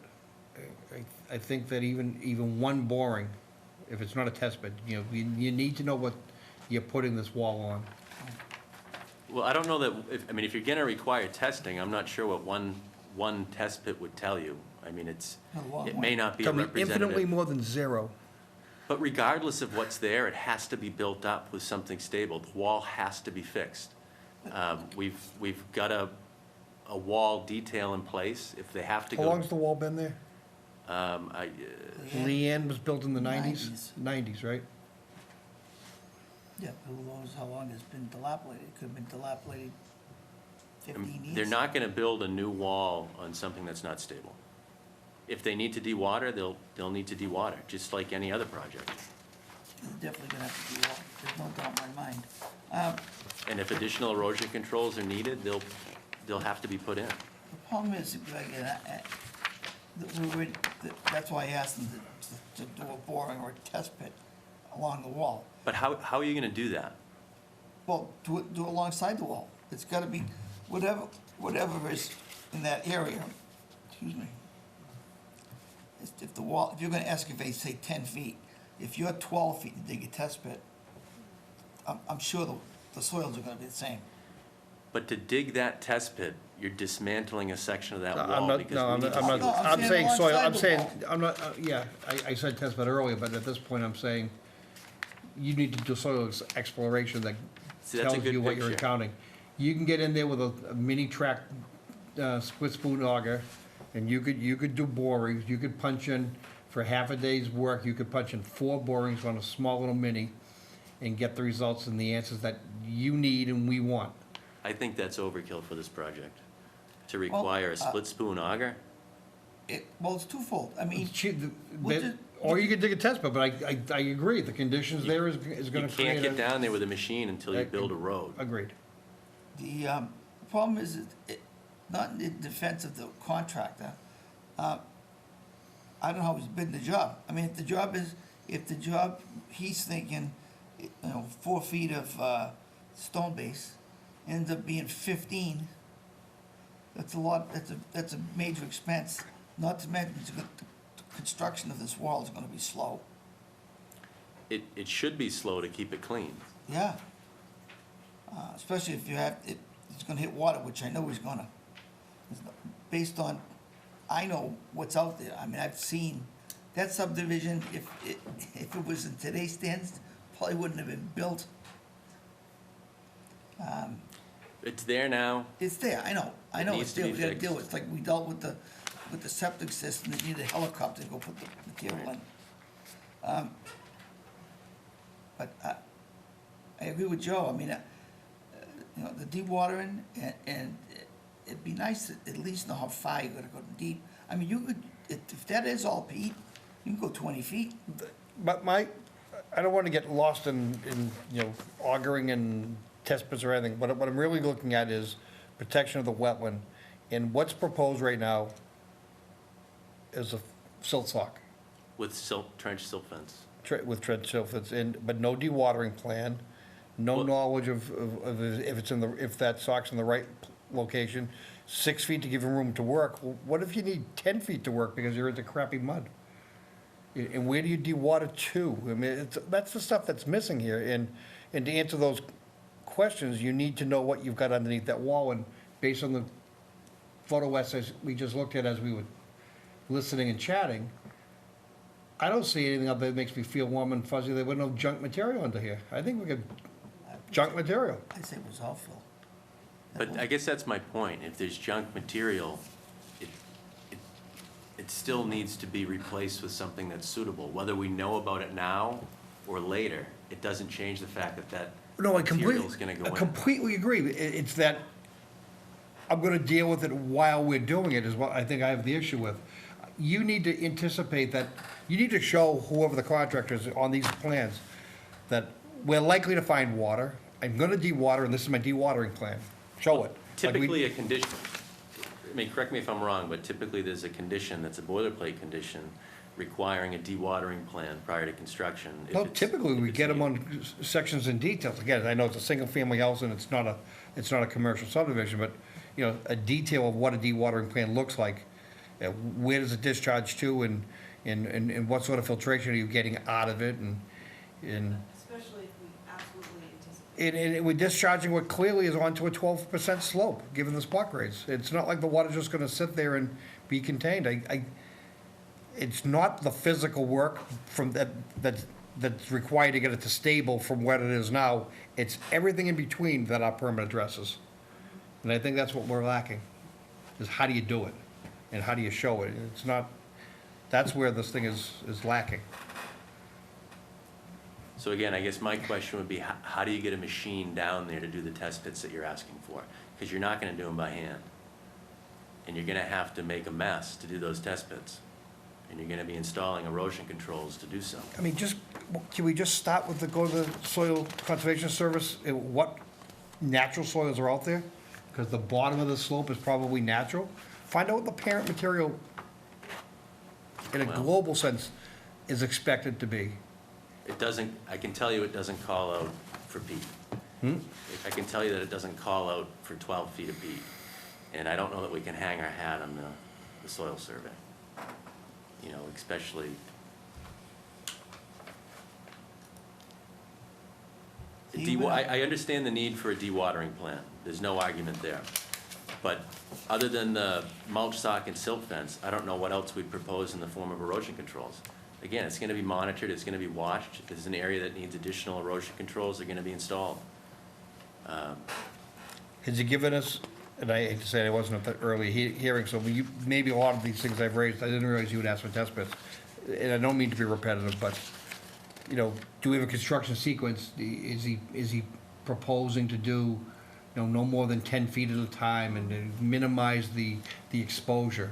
I think that even one boring, if it's not a test bed, you need to know what you're putting this wall on. Well, I don't know that, if you're gonna require testing, I'm not sure what one test pit would tell you. I mean, it may not be a Tell me representative. infinitely more than zero. But regardless of what's there, it has to be built up with something stable. The wall has to be fixed. We've got a wall detail in place. If they have to How go. long's the wall been there? I Leanne was built in the 90s? 90s, right? Yeah, who knows how long it's been dilapidated? It could have been dilapidated 15 years. They're not gonna build a new wall on something that's not stable. If they need to dewater, they'll need to dewater, just like any other project. They're definitely gonna have to do all, there's no doubt in my mind. And if additional erosion controls are needed, they'll have to be put in. The problem is, Greg, that's why I asked them to do a boring or a test pit along the wall. But how are you gonna do that? Well, do it alongside the wall. It's gotta be whatever is in that area, excuse me. If the wall, if you're gonna excavate, say 10 feet, if you're 12 feet to dig a test pit, I'm sure the soils are gonna be the same. But to dig that test pit, you're dismantling a section of that I'm wall not, because no, we I'm need not, to. I'm saying soil, I'm alongside the saying, wall. I'm not, yeah, I said test bed earlier, but at this point, I'm saying you need to do soil exploration that See, that's a tells good you what you're picture. encountering. You can get in there with a mini track, split spoon auger, and you could do borings, you could punch in, for half a day's work, you could punch in 4 borings on a small little mini and get the results and the answers that you need and we want. I think that's overkill for this project. To require a split spoon auger? Well, it's twofold. I mean, Or you could dig a test pit, but I agree, the conditions there is You gonna can't create get down there with a machine until you build a road. Agreed. the problem is, not in defense of the contractor, I don't know how he's bid the job. I mean, if the job, he's thinking, 4 feet of stone base, ends up being 15, that's a lot, that's a major expense. Not to mention, the construction of this wall is gonna be slow. It should be slow to keep it clean. Yeah. Especially if it's gonna hit water, which I know he's gonna. Based on, I know what's out there. I mean, I've seen that subdivision, if it was in today's standards, probably wouldn't have been built. It's there now. It's there, I know It it's needs to there, be we gotta fixed. deal with it. It's like we dealt with the septic system, that needed a helicopter to go put the material in. But I agree with Joe, I mean, you know, the dewatering, and it'd be nice to at least know how far you're gonna go deep. I mean, you could, if that is all peat, you can go 20 feet. But I don't want to get lost in, you know, auguring and test pits or anything. What I'm really looking at is protection of the wetland. And what's proposed right now is a silt sock With trench silt fence. with trench silt fence in, but no dewatering plan, no knowledge of if it's if that sock's in the right location, 6 feet to give him room to work. Well, what if you need 10 feet to work because you're into crappy mud? And where do you dewater to? I mean, that's the stuff that's missing here. And to answer those questions, you need to know what you've got underneath that wall. And based on the photo essays we just looked at as we were listening and chatting, I don't see anything up there that makes me feel warm and fuzzy. There was no junk material under here. I think we could junk material. I'd say it was all fill. But I guess that's my point. If there's junk material, it still needs to be replaced with something that's suitable. Whether we know about it now or later, it doesn't change the fact that No, I material's gonna go in. completely agree. It's that I'm gonna deal with it while we're doing it is what I think I have the issue with. You need to anticipate that, you need to show whoever the contractor is on these plans that we're likely to find water. I'm gonna dewater, and this is my dewatering plan. Show it. Typically a condition, I mean, correct me if I'm wrong, but typically there's a condition that's a boilerplate condition requiring a dewatering plan prior to construction. if No, it's- typically, if we it's get them needed. on sections and details. Again, I know it's a single-family house and it's not a commercial subdivision, but, you know, a detail of what a dewatering plan looks like. Where does it discharge to and what sort of filtration are you getting out of it and, Especially if we absolutely anticipate. and we're discharging what clearly is onto a 12% slope, given the spot grades. It's not like the water's just gonna sit there and be contained. It's not the physical work from that's required to get it to stable from what it is now. It's everything in between that our permit addresses. And I think that's what we're lacking, is how do you do it? And how do you show it? It's not, that's where this thing is lacking. So again, I guess my question would be, how do you get a machine down there to do the test pits that you're asking for? Because you're not gonna do them by hand. And you're gonna have to make a mess to do those test pits. And you're gonna be installing erosion controls to do so. I mean, can we just start with go to the Soil Conservation Service, what natural soils are out there? Because the bottom of the slope is probably natural. Find out what the parent material, in a Well- global sense, is expected to be. It doesn't, I can tell you it doesn't call out for peat. I can tell you that it doesn't call out for 12 feet of peat. And I don't know that we can hang our hat on the soil survey. You know, especially. I understand the need for a dewatering plan. There's no argument there. But other than the mulch sock and silt fence, I don't know what else we'd propose in the form of erosion controls. Again, it's gonna be monitored, it's gonna be watched. If there's an area that needs additional erosion controls, they're gonna be installed. Has he given us, and I hate to say it, I wasn't at the early hearing, so maybe a lot of these things I've raised, I didn't realize you would ask for test pits. And I don't mean to be repetitive, but, you know, do we have a construction sequence? Is he proposing to do, you know, no more than 10 feet at a time and to minimize the exposure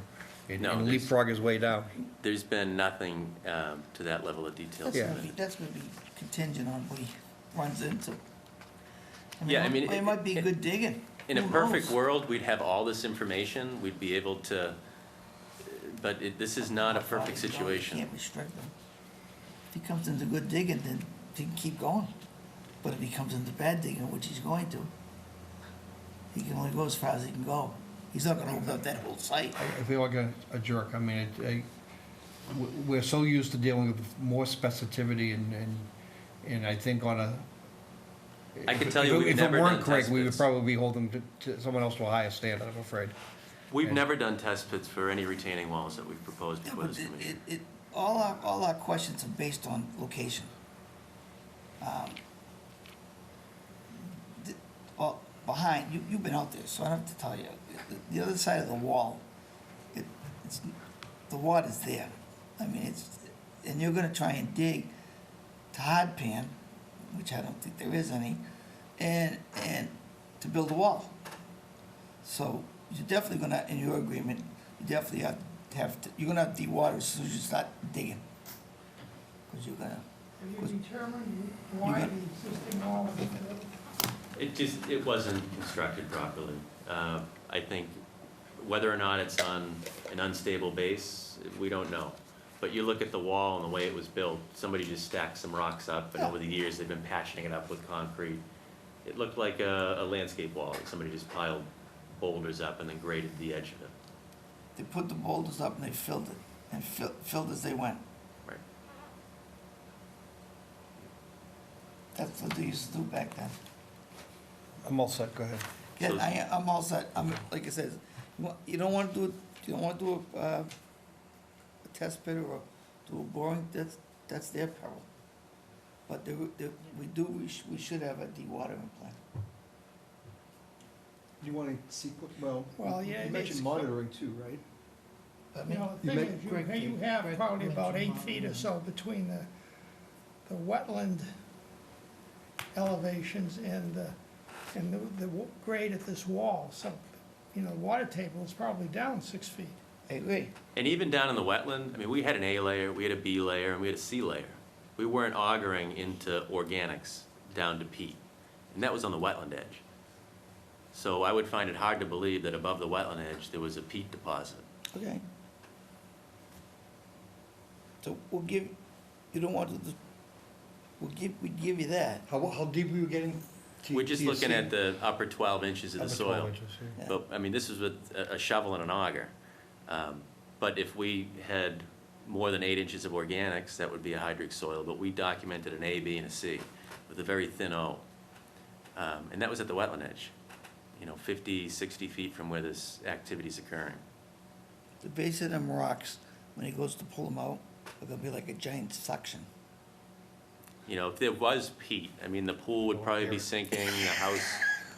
and No, leapfrog his way down? There's been nothing to that level of detail submitted. That's gonna be contingent on what he runs into. Yeah, I mean, It might be good digging. In a Who perfect knows? world, we'd have all this information, we'd be able to, but this is not a perfect You situation. can't restrict him. If he comes into good digging, then he can keep going. But if he comes into bad digging, which he's going to, he can only go as far as he can go. He's not gonna open up that whole site. I feel like a jerk. I mean, we're so used to dealing with more specificity and I think on a. I can tell you we've never If it done weren't Craig, test we would pits. probably be holding to someone else to a higher standard, I'm afraid. We've never done test pits for any retaining walls that we've proposed Yeah, before but this commission. all our questions are based on location. behind, you've been out there, so I don't have to tell you, the other side of the wall, it's, the water's there. I mean, and you're gonna try and dig to hard pan, which I don't think there is any, and to build a wall. So you're definitely gonna, in your agreement, you definitely you're gonna have to de-water as soon as you start digging. Because you're gonna. Have you determined why the existing wall is built? It wasn't constructed properly. I think whether or not it's on an unstable base, we don't know. But you look at the wall and the way it was built, somebody just stacked some rocks up, and over the years, they've been patching it up with concrete. It looked like a landscape wall. Somebody just piled boulders up and then graded the edge of it. They put the boulders up and they filled it, and filled as they went. Right. That's what they used to do back then. I'm all set, go ahead. Yeah, I'm all set. Like I said, you don't want to do a test pit or do a boring, that's their peril. But we should have a dewatering plan. You want to see, well, Well, yeah, you mentioned it's- monitoring too, right? You know, the You thing make- is, you have probably about 8 feet or so between the wetland elevations and the grade at this wall. So, you know, the water table is probably down 6 feet. I agree. And even down in the wetland, I mean, we had an A layer, we had a B layer, and we had a C layer. We weren't augering into organics down to peat, and that was on the wetland edge. So I would find it hard to believe that above the wetland edge, there was a peat deposit. Okay. So we'll give, you don't want to, we give you that. How deep were you getting? We're just looking at the upper 12 inches of the Upper 12 soil. inches, yeah. But, I mean, this is with a shovel and an auger. But if we had more than 8 inches of organics, that would be a hydric soil, but we documented an A, B, and a C with a very thin O. And that was at the wetland edge, 50, 60 feet from where this activity's occurring. The base of them rocks, when he goes to pull them out, are gonna be like a giant suction. If there was peat, I mean, the pool would probably be sinking,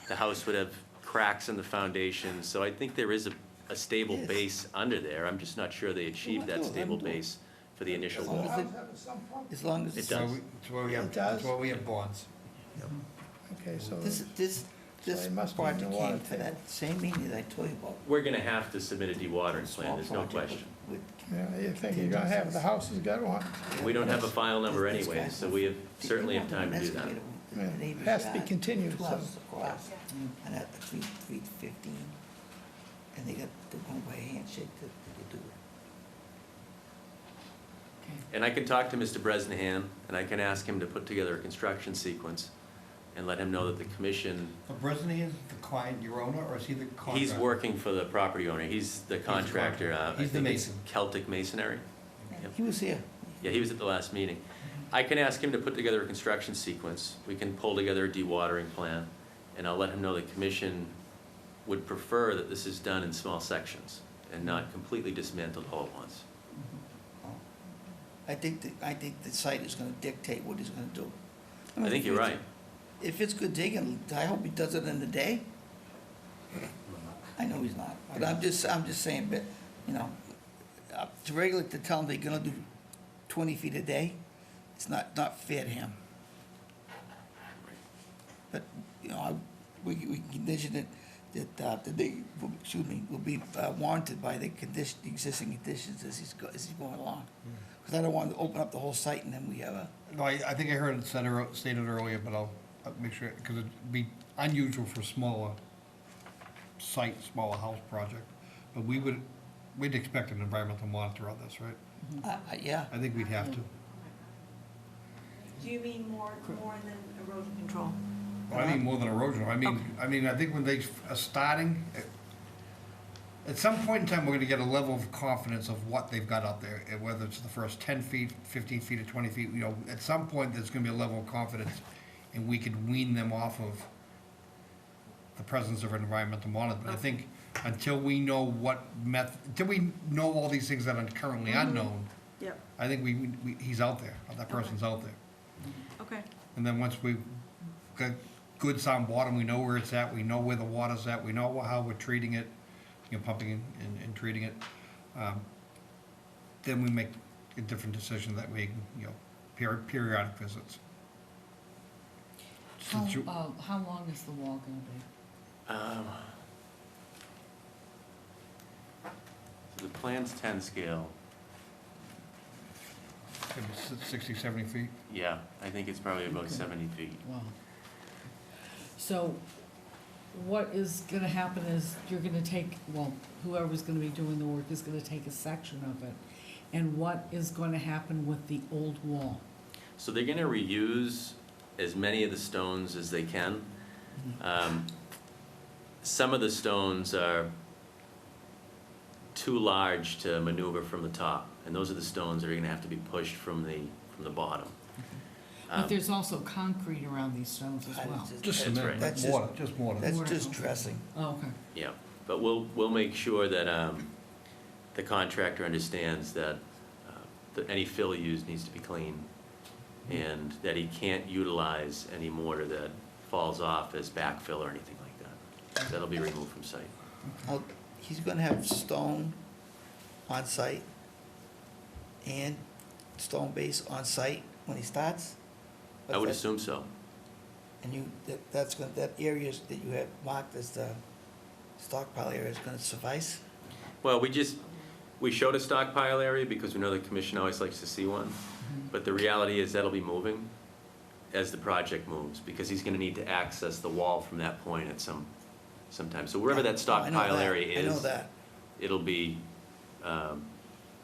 the house would have cracks in the foundation, so I think there is a stable Yes. base under there. I'm just not sure they achieved that stable base for the initial As long wall. as it- As long as It it's. does. That's why we have, It does? that's why we have bonds. Okay, so This it must be in the project water came to table. that same meeting that I told you about. We're gonna have to submit a dewatering plan, there's no Small project question. with- yeah, you think you're gonna have, the house has got one. We don't have a file number These anyway, guys- so we certainly they have time to want do that. an excavator with Yeah, the neighbor's has to be yard, continued, 2 so- houses across, and at 315, and they're going by handshake to do it. And I can talk to Mr. Bresnahan, and I can ask him to put together a construction sequence and let him know that the commission, The president is the client, your owner, or is he the contractor? he's working for the property owner, he's the contractor. contractor. I He's the think it's mason. Celtic Masonry. Yep. He was here. Yeah, he was at the last meeting. I can ask him to put together a construction sequence. We can pull together a dewatering plan, and I'll let him know the commission would prefer that this is done in small sections and not completely dismantled all at once. I think the site is gonna dictate what he's gonna do. I think you're right. If it's good digging, I hope he does it in the day. I know he's not, but I'm just saying, but, to tell him they're gonna do 20 feet a day, it's not fair to him. But, we can condition it that the dig, will be warranted by the existing conditions as he's going along. Because I don't want to open up the whole site and then we have a, No, I think I heard it stated earlier, but I'll make sure, because it'd be unusual for smaller site, smaller house project. But we'd expect an environmental monitor on this, right? yeah. I think we'd have to. Do you mean more than erosion control? Well, I mean more than erosion. I think when they are starting, at some point in time, we're gonna get a level of confidence of what they've got out there, and whether it's the first 10 feet, 15 feet, or 20 feet, at some point, there's gonna be a level of confidence, and we could wean them off of the presence of an environmental monitor. But I think until we know until we know all these things that are currently unknown, Yep, I think he's out there, that person's out there. okay. And then once we good sound bottom, we know where it's at, we know where the water's at, we know how we're treating it, pumping and treating it. Then we make a different decision that we, periodic visits. Since you- How long is the wall gonna be? The plan's 10 scale. maybe 60, 70 feet. Yeah, I think it's probably about 70 feet. Wow. So what is gonna happen is you're gonna take, well, whoever's gonna be doing the work is gonna take a section of it. And what is gonna happen with the old wall? So they're gonna reuse as many of the stones as they can. Some of the stones are too large to maneuver from the top, and those are the stones that are gonna have to be pushed from the bottom. But there's also concrete around these stones as well. Just That's cement, right. That's water, just water. That's Water, just okay. dressing. Oh, okay. Yeah, but we'll make sure that the contractor understands that any fill used needs to be clean, and that he can't utilize any mortar that falls off as backfill or anything like that. That'll be removed from site. Now, he's gonna have stone on site and stone base on site when he starts? I would assume so. And that area that you have marked as the stockpile area is gonna suffice? Well, we showed a stockpile area because we know the commission always likes to see one, but the reality is that'll be moving as the project moves, because he's gonna need to access the wall from that point at some time. So wherever that I know stockpile that. area I know is, that. it'll be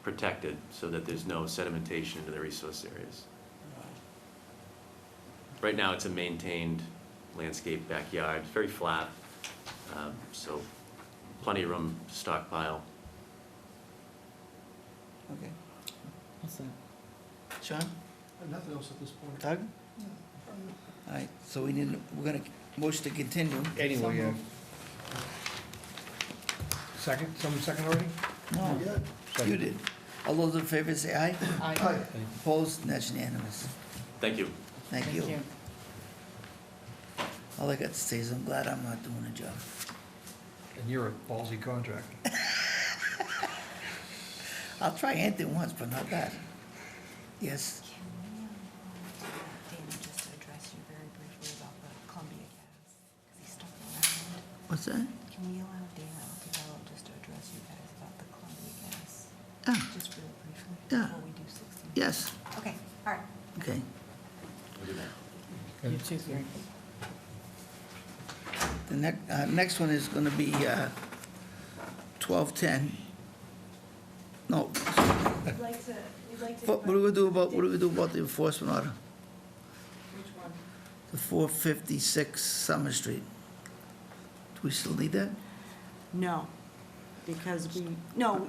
protected so that there's no sedimentation into the resource areas. Right now, it's a maintained landscape backyard, it's very flat, so plenty of room to stockpile. Okay. What's that? Sean? Nothing else at this point. Doug? All right, so we're gonna motion to continue. Anyway, yeah. Second, someone second already? No, you did. All those in favor say aye. Aye. Opposed, and that's unanimous. Thank you. Thank you. All I got to say is I'm glad I'm not doing a job. And you're a ballsy contractor. I'll try anything once, but not that. Yes. Dana, just to address you very briefly about the Columbia gas, because he's stuck around. What's that? Can we allow Dana Altobello just to address you guys about the Columbia gas? Ah. Just real briefly, Yeah. before we do 16? Yes, Okay, all right. okay. You too, Frank. The next one is gonna be 1210. No, We'd like to. what do we do about the enforcement order? Which one? The 456 Summer Street. Do we still need that? No, because no,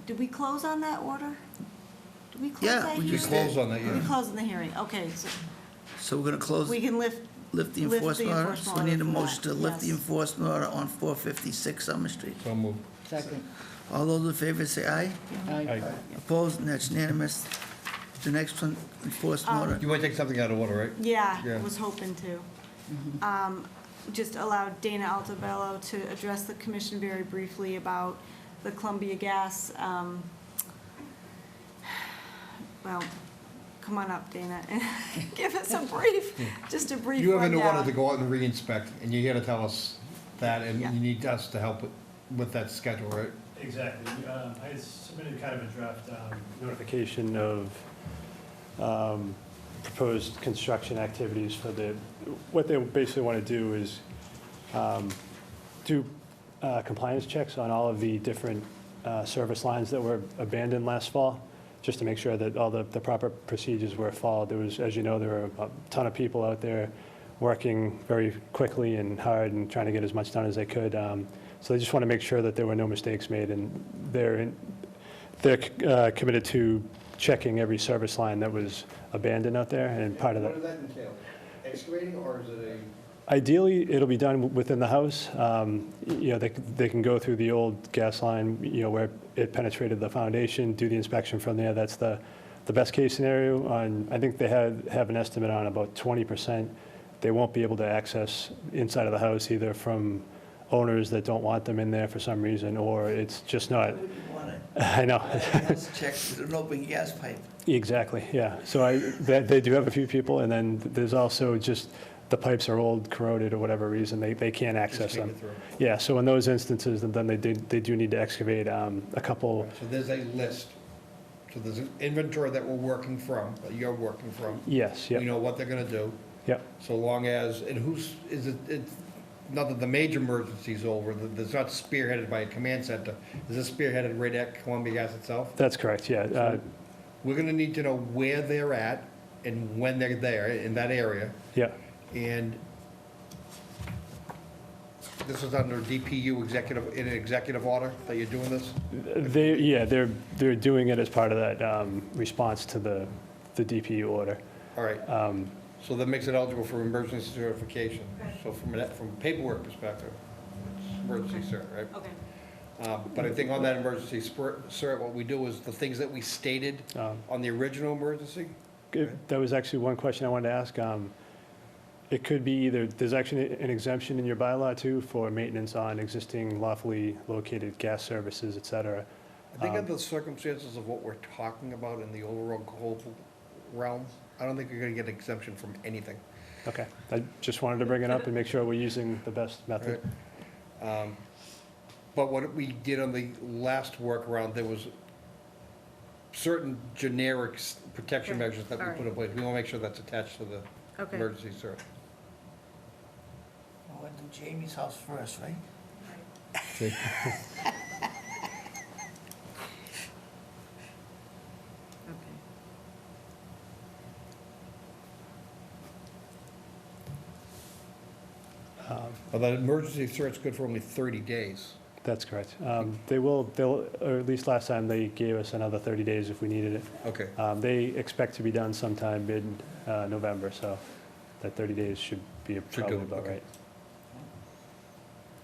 did we close on that order? Did we close Yeah, that we hearing? just Close on that, We yeah. closed on the hearing, okay, so So we're gonna close, we can lift lift the lift the enforcement order? enforcement So we need a order for motion that, to lift the yes. enforcement order on 456 Summer Street. So move. Second. All those in favor say aye. Aye. Opposed, and that's unanimous. The next one, enforcement order. You might take something out of order, right? Yeah, Yeah. was hoping to. Just allow Dana Altobello to address the commission very briefly about the Columbia Gas. Well, come on up, Dana, and give us a brief, just a brief You have an order rundown. to go out and re-inspect, and you're here to tell us that, and Yeah. you need us to help with that schedule, right? Exactly. I submitted kind of a draft notification of proposed construction activities for what they basically want to do is do compliance checks on all of the different service lines that were abandoned last fall, just to make sure that all the proper procedures were followed. There was, as you know, there were a ton of people out there working very quickly and hard and trying to get as much done as they could. So they just want to make sure that there were no mistakes made, and they're committed to checking every service line that was abandoned out there, and part of that. What does that entail? Excavating, or is it Ideally, it'll be done within the house. They can go through the old gas line, where it penetrated the foundation, do the inspection from there. That's the best case scenario. I think they have an estimate on about 20% they won't be able to access inside of the house either from owners that don't want them in there for some reason, or it's just not, Wouldn't you want it? I know. Check an open gas pipe. Exactly, yeah. So they do have a few people, and then there's also just, the pipes are old, corroded, or whatever reason, they can't access them. Yeah, so in those instances, then they do need to excavate a couple. So there's a list. So there's an inventory that we're working from, that you're working from. Yes, yep. We know what they're gonna do. Yep. So long as, and it's, not that the major emergency's over, it's not spearheaded by a command center. Is this spearheaded right at Columbia Gas itself? That's correct, yeah. We're gonna need to know where they're at and when they're there in that area. Yeah. And this is under DPU in an executive order that you're doing this? They're doing it as part of that response to the DPU order. All right. So that makes it eligible for emergency certification. So from a paperwork perspective, it's emergency cert, right? Okay. But I think on that emergency cert, what we do is the things that we stated on the original emergency. That was actually one question I wanted to ask. It could be either, there's actually an exemption in your bylaw too for maintenance on existing lawfully located gas services, et cetera. I think of the circumstances of what we're talking about in the overall global realm, I don't think you're gonna get exemption from anything. Okay, I just wanted to bring it up and make sure we're using the best method. Right. But what we did on the last workaround, there was certain generic protection Okay. measures that we All put right. in place. We wanna make sure that's attached to the Okay. emergency cert. I went to Jamie's house first, right? Okay. Well, that emergency cert's good for only 30 days. That's correct. They'll, or at least last time, they gave us another 30 days if we needed it. Okay. They expect to be done sometime mid-November, so that 30 days should be probably about okay. right.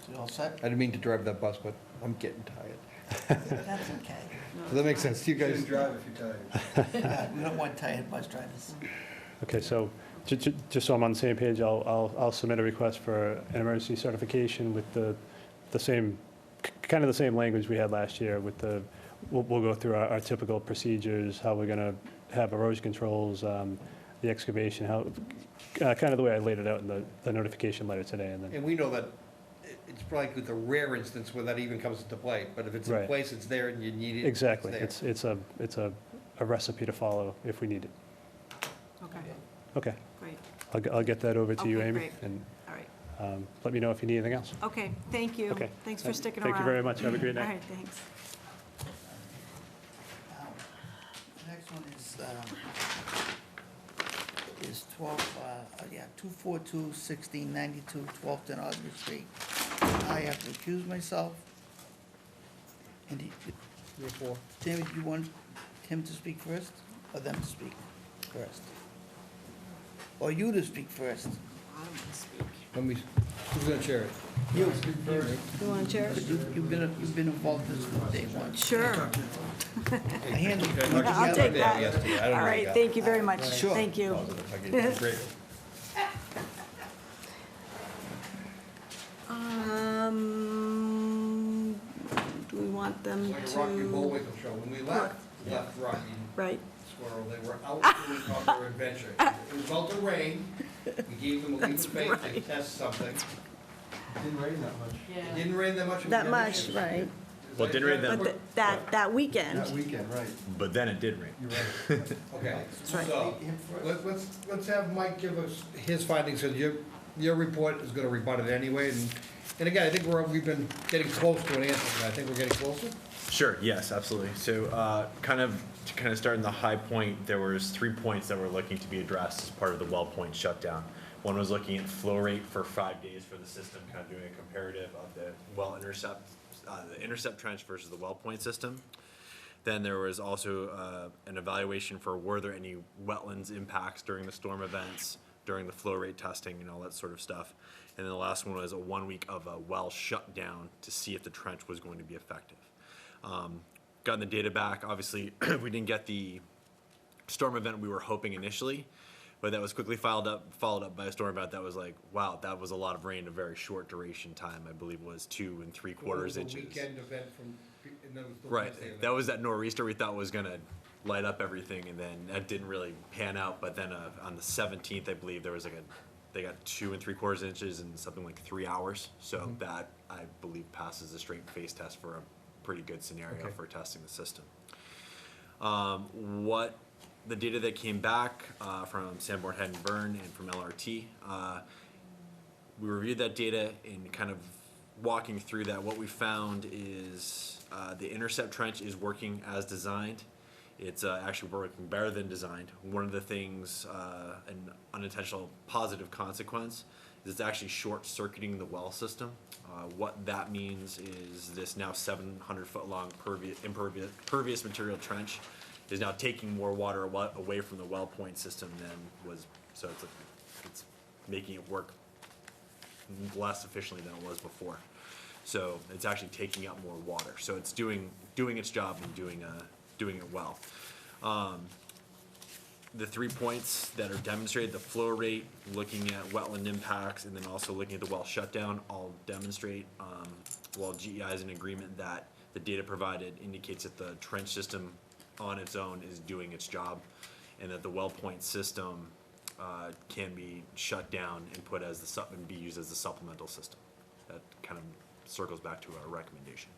So you all set? I didn't mean to drive that bus, but I'm getting tired. That's okay. Does that make sense to you guys? drive if you're tired. We don't want tired bus drivers. Okay, so just so I'm on the same page, I'll submit a request for an emergency certification with the same, kind of the same language we had last year with we'll go through our typical procedures, how we're gonna have erosion controls, the excavation, kind of the way I laid it out in the notification letter today, and then. And we know that it's probably the rare instance where that even comes into play, but if it's in Right. place, it's there and you need it. Exactly, it's there. it's a recipe to follow if we need it. Okay, Okay, great. I'll get that over to you, Okay, Amy, great. and All right. let me know if you need anything else. Okay, thank you. Okay. Thanks for sticking around. Thank you very much, have a great All night. right, thanks. Now, the next one is 242 1692 12th and Audrey Street. I have to accuse myself. And Tammy, do you want him to speak first, or them to speak first? Or you to speak first? Who's gonna chair it? You. You want to chair? You've been involved in this from day one. Sure. I handled it. I'll take that. Yesterday, I don't All know right, that. thank you very much. Sure. Thank you. Great. Do we want them Like a Rocky to, Bullwinkle show. When we left Rocky right, Squirrel, they were out doing their adventure. It was about to rain. We gave them a leap of faith to test something. It didn't rain that much. It didn't rain that much. that much, right? Well, it didn't rain that But that weekend, That weekend, right. But then it did rain. You're right. Okay, right. so, let's have Mike give us his findings, and your report is gonna rebut it anyway, and again, I think we've been getting close to an answer, and I think we're getting closer. Sure, yes, absolutely. So kind of start in the high point, there was 3 points that were looking to be addressed as part of the well point shutdown. One was looking at flow rate for 5 days for the system, kind of doing a comparative of the well intercept, the intercept trench versus the well point system. Then there was also an evaluation for were there any wetlands impacts during the storm events, during the flow rate testing and all that sort of stuff. And then the last one was a 1 week of a well shutdown to see if the trench was going to be effective. Gotten the data back, obviously we didn't get the storm event we were hoping initially, but that was quickly followed up by a storm event that was like, wow, that was a lot of rain in a very short duration time. I believe it was 2 3/4 inches. Weekend event from, and then it was the Right, Wednesday event. that was that nor'easter we thought was gonna light up everything, and then that didn't really pan out. But then on the 17th, I believe there was they got 2 3/4 inches in something like 3 hours. So that I believe passes the straight face test for a pretty good scenario for testing the system. What the data that came back from Sanborn Head and Vern and from LRT, we reviewed that data and kind of walking through that. What we found is the intercept trench is working as designed. It's actually working better than designed. One of the things, an unintentional positive consequence, is it's actually short-circuiting the well system. What that means is this now 700-foot-long impervious material trench is now taking more water away from the well point system than was, so it's making it work less efficiently than it was before. So it's actually taking up more water. So it's doing its job and doing it well. The 3 points that are demonstrated, the flow rate, looking at wetland impacts, and then also looking at the well shutdown, all demonstrate, while GEI is in agreement that the data provided indicates that the trench system on its own is doing its job, and that the well point system can be shut down and put as and be used as the supplemental system. That kind of circles back to our recommendation.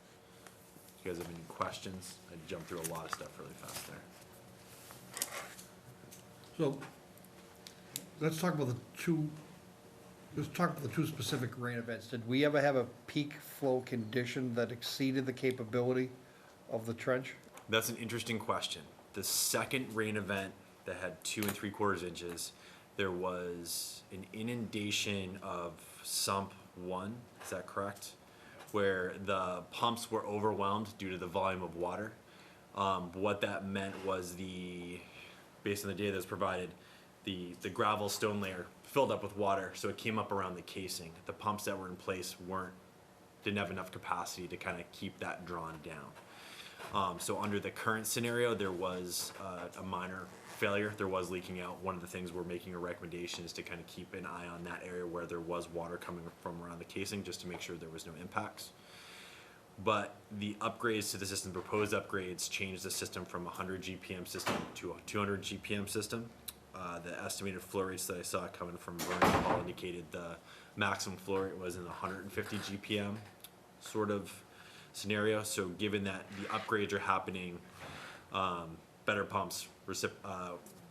If you guys have any questions, I jumped through a lot of stuff really fast there. So, let's talk about the two specific rain events. Did we ever have a peak flow condition that exceeded the capability of the trench? That's an interesting question. The second rain event that had 2 3/4 inches, there was an inundation of sump 1, is that correct? Where the pumps were overwhelmed due to the volume of water. What that meant was based on the data that's provided, the gravel stone layer filled up with water, so it came up around the casing. The pumps that were in place didn't have enough capacity to kind of keep that drawn down. So under the current scenario, there was a minor failure. There was leaking out. One of the things we're making a recommendation is to kind of keep an eye on that area where there was water coming from around the casing, just to make sure there was no impacts. But the upgrades to the system, proposed upgrades, changed the system from a 100 GPM system to a 200 GPM system. The estimated flow rates that I saw coming from Vernon Hall indicated the maximum flow rate was in the 150 GPM sort of scenario. So given that the upgrades are happening, better pumps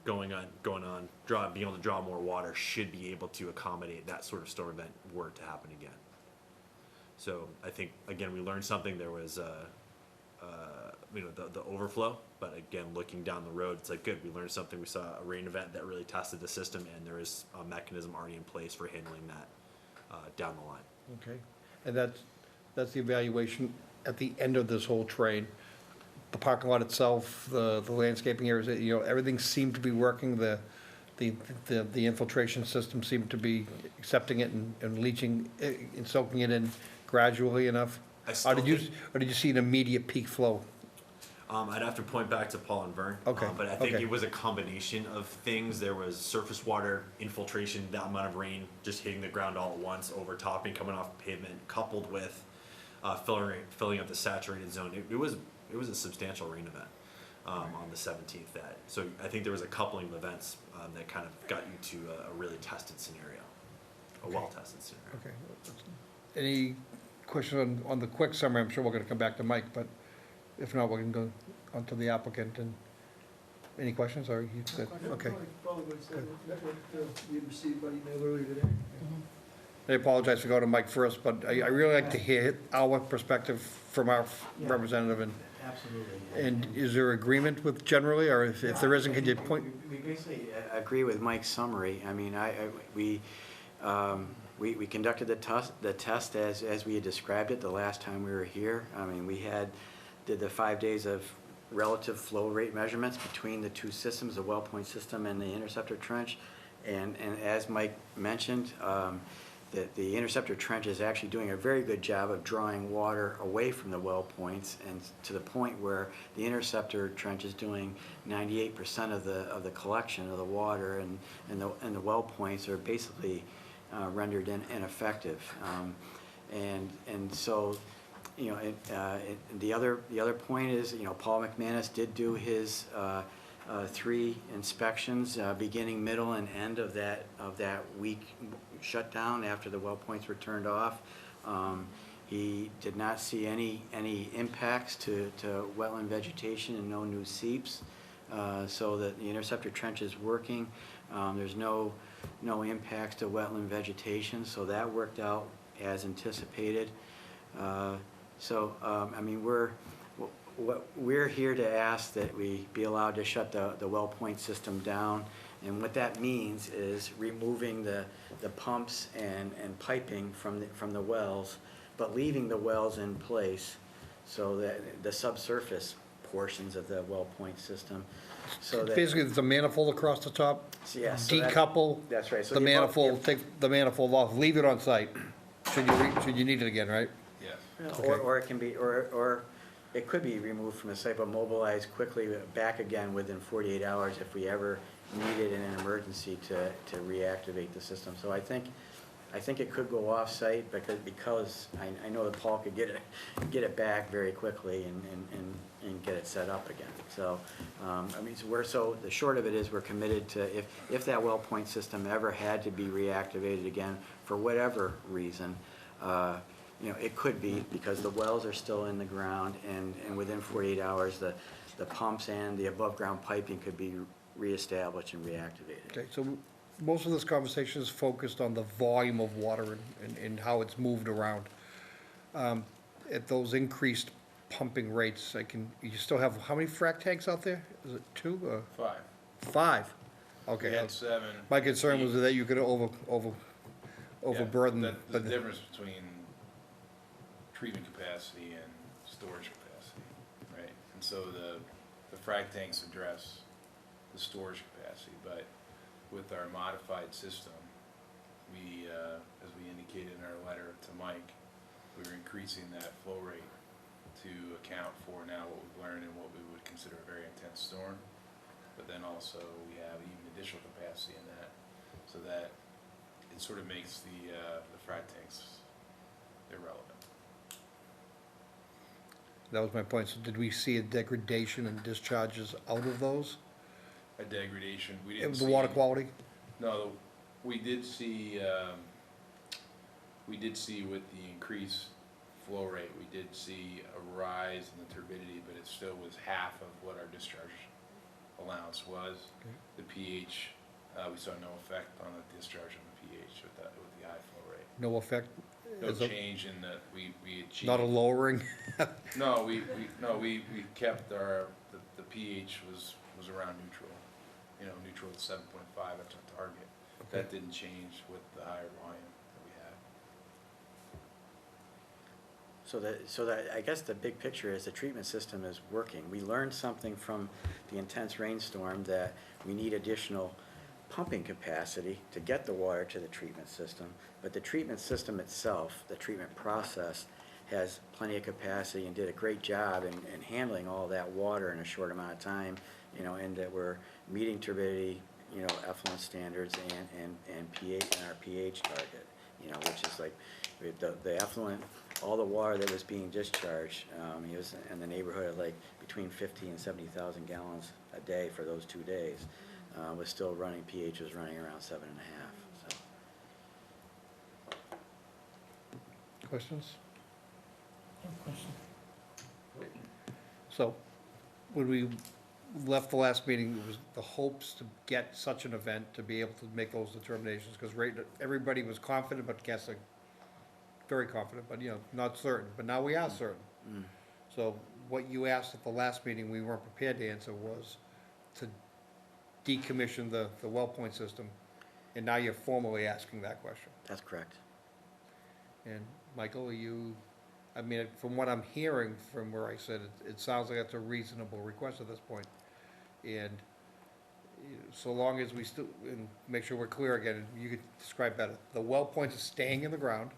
being able to draw more water should be able to accommodate that sort of storm event were it to happen again. So I think, again, we learned something. There was, the overflow, but again, looking down the road, it's like, good, we learned something. We saw a rain event that really tested the system, and there is a mechanism already in place for handling that down the line. Okay, and that's the evaluation at the end of this whole train. The parking lot itself, the landscaping areas, everything seemed to be working. The infiltration system seemed to be accepting it and leaching and soaking it in gradually enough. Or did you see an immediate peak flow? I'd have to point back to Paul and Vern. Okay, But I think okay. it was a combination of things. There was surface water infiltration, that amount of rain just hitting the ground all at once, overtopping, coming off pavement, coupled with filling up the saturated zone. It was a substantial rain event on the 17th. So I think there was a coupling of events that kind of got you to a really tested scenario, a well-tested scenario. Okay. Any questions on the quick summary? I'm sure we're gonna come back to Mike, but if not, we can go on to the applicant. And any questions, or you said, okay. Probably what it said, we had received by email earlier today. I apologize for going to Mike first, but I really like to hear our perspective from our representative. And Absolutely. And is there agreement with generally, or if there isn't, could you point? We basically agree with Mike's summary. I mean, we conducted the test as we had described it the last time we were here. I mean, did the 5 days of relative flow rate measurements between the two systems, the well point system and the interceptor trench. And as Mike mentioned, that the interceptor trench is actually doing a very good job of drawing water away from the well points, and to the point where the interceptor trench is doing 98% of the collection of the water, and the well points are basically rendered ineffective. And so, you know, the other point is, you know, Paul McManus did do his 3 inspections, beginning, middle, and end of that week shutdown after the well points were turned off. He did not see any impacts to wetland vegetation and no new seeps, so that the interceptor trench is working. There's no impacts to wetland vegetation, so that worked out as anticipated. I mean, we're here to ask that we be allowed to shut the well point system down, and what that means is removing the pumps and piping from the wells, but leaving the wells in place so that the subsurface portions of the well point system, so that Basically, there's a manifold across the top. Yeah, so that- Decouple that's right. So the you both- manifold, take the manifold off, leave it on site. Should you need it again, right? Yes. Or it can be, or it could be removed from the site, but mobilized quickly back again within 48 hours if we ever needed in an emergency to reactivate the system. So I think it could go off-site because I know that Paul could get it back very quickly and get it set up again. So, I mean, the short of it is we're committed to, if that well point system ever had to be reactivated again for whatever reason, you know, it could be because the wells are still in the ground, and within 48 hours, the pumps and the above-ground piping could be reestablished and reactivated. Okay, so most of this conversation is focused on the volume of water and how it's moved around. At those increased pumping rates, you still have, how many frac tanks out there? Is it 2 or? 5. 5? Okay. We had 7. My concern was that you could overburden. Yeah, the difference between treatment capacity and storage capacity, right? And so the frac tanks address the storage capacity, but with our modified system, we, as we indicated in our letter to Mike, we're increasing that flow rate to account for now what we've learned and what we would consider a very intense storm. But then also we have even additional capacity in that, so that it sort of makes the frac tanks irrelevant. That was my point. So did we see a degradation in discharges out of those? A degradation, we It didn't was see. the water quality? No, we did see with the increased flow rate, we did see a rise in the turbidity, but it still was half of what our discharge allowance was. Okay. The pH, we saw no effect on the discharge on the pH with the high flow rate. No effect? No Is it change in the, we achieved. Not a lowering? No, we kept the pH was around neutral, you know, neutral at 7.5, that's our target. Okay. That didn't change with the higher volume that we had. So that I guess the big picture is the treatment system is working. We learned something from the intense rainstorm, that we need additional pumping capacity to get the water to the treatment system, but the treatment system itself, the treatment process, has plenty of capacity and did a great job in handling all that water in a short amount of time, you know, and that we're meeting turbidity, you know, effluent standards and pH, and our pH target, you know, which is like the effluent, all the water that was being discharged, it was in the neighborhood of like between 50 and 70,000 gallons a day for those 2 days. Was still running, pH was running around 7.5, so. Questions? No question. So, when we left the last meeting, it was the hopes to get such an event, to be able to make those determinations, because everybody was confident, but guessing. Very confident, but, you know, not certain, but now we are certain. Mm. So, what you asked at the last meeting, we weren't prepared to answer, was to decommission the well point system, and now you're formally asking that question. That's correct. And Michael, I mean, from what I'm hearing from where I said, it sounds like that's a reasonable request at this point. And, so long as we still, and make sure we're clear again, you could describe better. The well points are staying in the ground.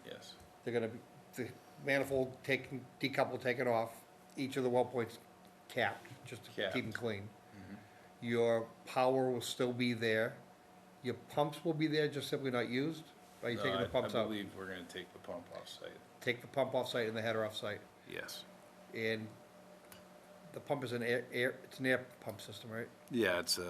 Yes. They're gonna be, the manifold taken, decoupled, taken off, each of the well points capped, just to Capped. keep them clean. Your power will still be there. Your pumps will be there, just simply not used? Are you taking the pumps I out? believe we're gonna take the pump off site. Take the pump off site and the header off site. Yes. And the pump is an it's an air pump system, right? Yeah, it's a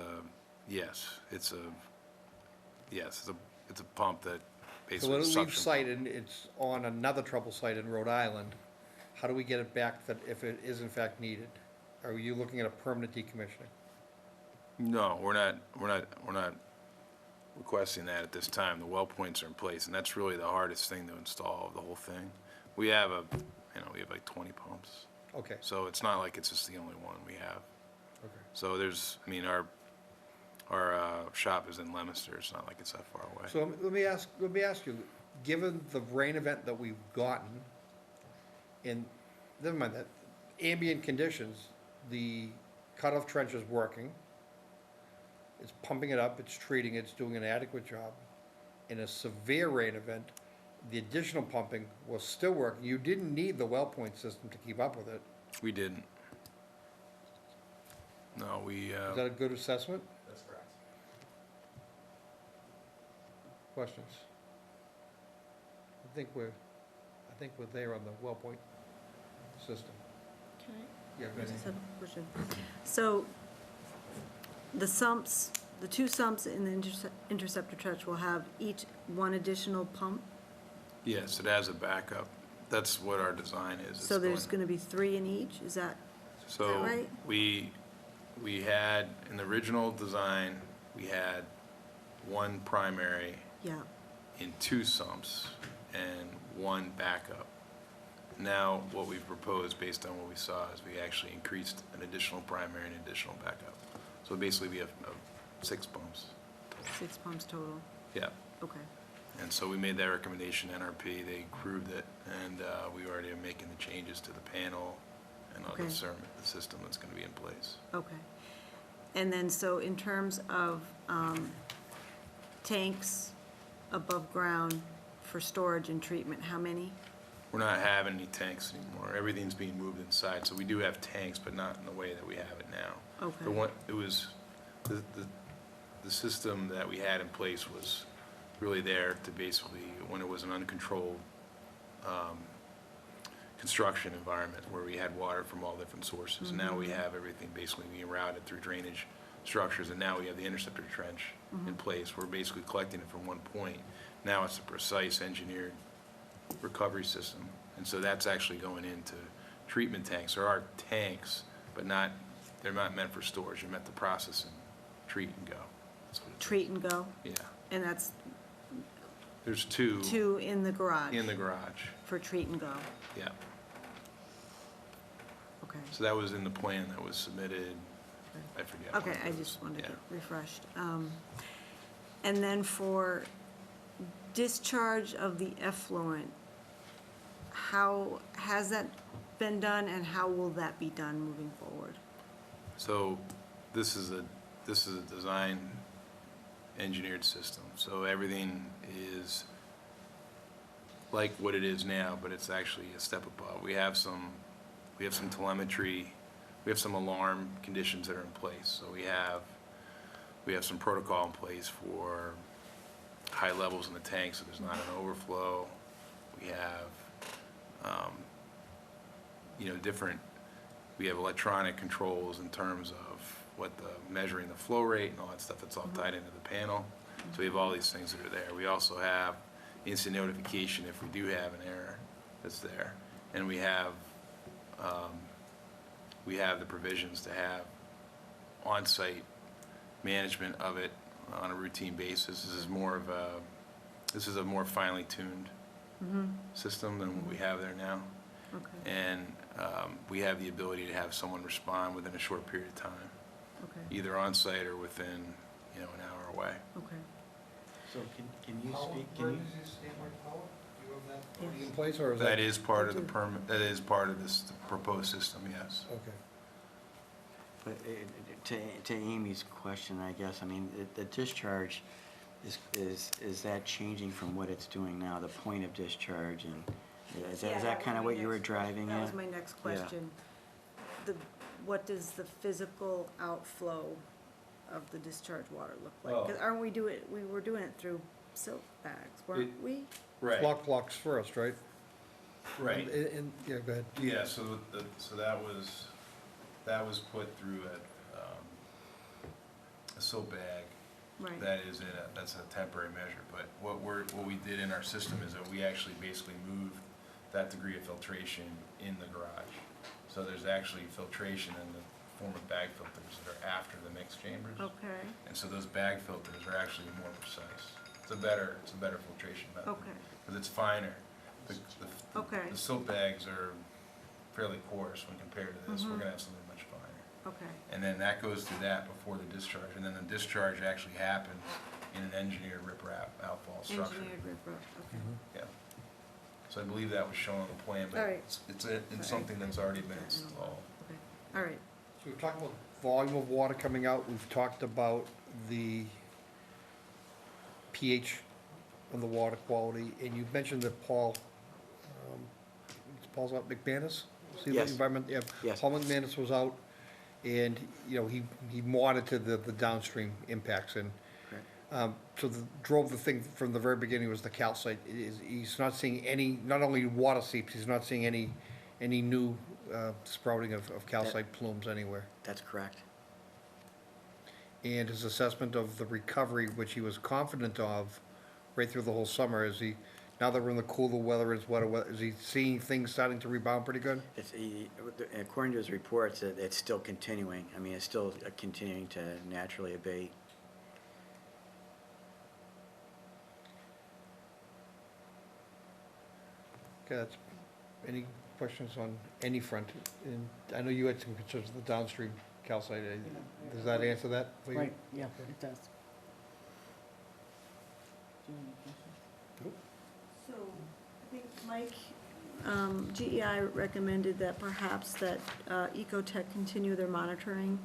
pump that So basically when it leaves suction. site and it's on another trouble site in Rhode Island, how do we get it back that if it is in fact needed? Are you looking at a permanent decommissioning? No, we're not requesting that at this time. The well points are in place, and that's really the hardest thing to install of the whole thing. We have we have like 20 pumps. Okay. So it's not like it's just the only one we have. Okay. So there's, our shop is in Leominster. It's not like it's that far away. So let me ask you, given the rain event that we've gotten, and never mind that, ambient conditions, the cutoff trench is working, it's pumping it up, it's treating it, it's doing an adequate job. In a severe rain event, the additional pumping was still working. You didn't need the well point system to keep up with it. We didn't. No, we, Is that a good assessment? That's correct. Questions? I think we're there on the well point system. Can Yeah, I go ahead. just have a question? So the sumps, the two sumps in the interceptor trench will have each one additional pump? Yes, it has a backup. That's what our design is. It's So there's going- gonna be three in each, is that So right? we had, in the original design, we had one primary Yeah, in two sumps and one backup. Now, what we've proposed, based on what we saw, is we actually increased an additional primary and additional backup. So basically, we have 6 pumps. 6 pumps total, Yeah. okay. And so we made that recommendation, NRP, they approved it, and we already are making the changes to the panel and all Okay. the system that's gonna be in place. Okay. And then, so in terms of tanks above ground for storage and treatment, how many? We're not having any tanks anymore. Everything's being moved inside, so we do have tanks, but not in the way that we have it now. Okay. The system that we had in place was really there to basically, when it was an uncontrolled construction environment where we had water from all different sources. Now we have everything basically being routed through drainage structures, and now we have the interceptor trench in place. We're basically collecting it from one point. Now it's a precise engineered recovery system, and so that's actually going into treatment tanks. There are tanks, but they're not meant for storage. They're meant to process and treat and go. That's what it is. Treat and go? Yeah. And that's There's two two in the garage? in the garage. For treat and go, Yeah. okay. So that was in the plan that was submitted. I forget. Okay, when I it just was. wanted to Yeah. get refreshed. And then for discharge of the effluent, how has that been done and how will that be done moving forward? So this is a design engineered system. So everything is like what it is now, but it's actually a step above. We have some telemetry, we have some alarm conditions that are in place. So we have some protocol in place for high levels in the tank, so there's not an overflow. We have, we have electronic controls in terms of measuring the flow rate and all that stuff that's all tied into the panel. So we have all these things that are there. We also have instant notification if we do have an error that's there. And we have the provisions to have on-site management of it on a routine basis. This is a more finely tuned system than what we have there now. Okay, And we have the ability to have someone respond within a short period of time, okay, either on-site or within, an hour away. okay. So can you speak, Yes. In place, or is That is part of the permit, that is part of this proposed system, yes. Okay. But to Amy's question, I guess, I mean, the discharge, is that changing from what it's doing now, the point of discharge? And is that kind of what you were driving at? That was my next question. What does the physical outflow of the discharge water look like? 'Cause aren't we were doing it through silt bags, weren't we? Right. Flock blocks first, right? Right. And, yeah, go ahead. Yeah, so that was put through a soap bag. Right. That's a temporary measure, but what we did in our system is that we actually basically moved that degree of filtration in the garage. So there's actually filtration in the form of bag filters that are after the mixed chambers. Okay, And so those bag filters are actually more precise. It's a better filtration method. okay, Because it's finer. Okay. The soap bags are fairly coarse when compared to this. We're Mhm. gonna have something much finer. okay. And then that goes through that before the discharge, and then the discharge actually happens in an engineered riprap outfall structure. Engineered riprap, okay. Yeah. So I believe that was shown on the plan, All but right. it's something that's already been installed. Okay, all right. So we've talked about volume of water coming out, we've talked about the pH of the water quality, and you mentioned that Paul's out, McManus? See the Yes. environment, yeah. Yes. Paul McManus was out, and, you know, he monitored the downstream impacts, and drove the thing from the very beginning was the calcite. He's not seeing any, not only water seeps, he's not seeing any new sprouting of calcite plumes anywhere. That's correct. And his assessment of the recovery, which he was confident of right through the whole summer, now that we're in the cooler weather, it's wetter weather, is he seeing things starting to rebound pretty good? According to his reports, it's still continuing. I mean, it's still continuing to naturally abate. Okay, any questions on any front? And I know you had some concerns with the downstream calcite. Does that answer that for you? Right, yeah, it does. So, I think Mike, GEI recommended that perhaps that Ecotech continue their monitoring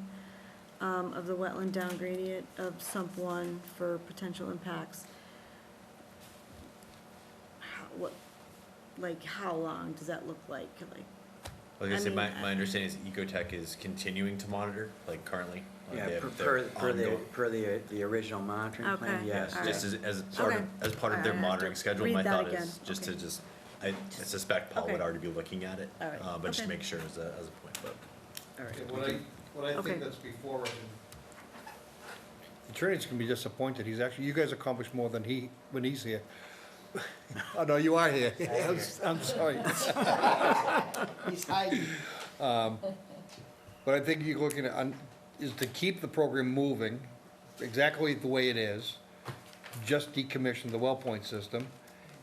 of the wetland down gradient of sump 1 for potential impacts. How long does that look like? I was gonna say, I mean, my understanding is Ecotech is continuing to monitor, like currently. Yeah, They're per the original monitoring plan, Okay. yes. All Just right. as part Okay. of their I have monitoring to schedule, read my that thought again. is just Okay. to I suspect Paul would Okay. already be looking at it. All right. But just to Okay. make sure as a point, but. All right. What I Okay. think that's before us, the attorneys can be disappointed. You guys accomplished more than when he's here. Oh, no, you are here. I'm sorry. He's hiding. But I think you're looking at, is to keep the program moving exactly the way it is, just decommission the well point system,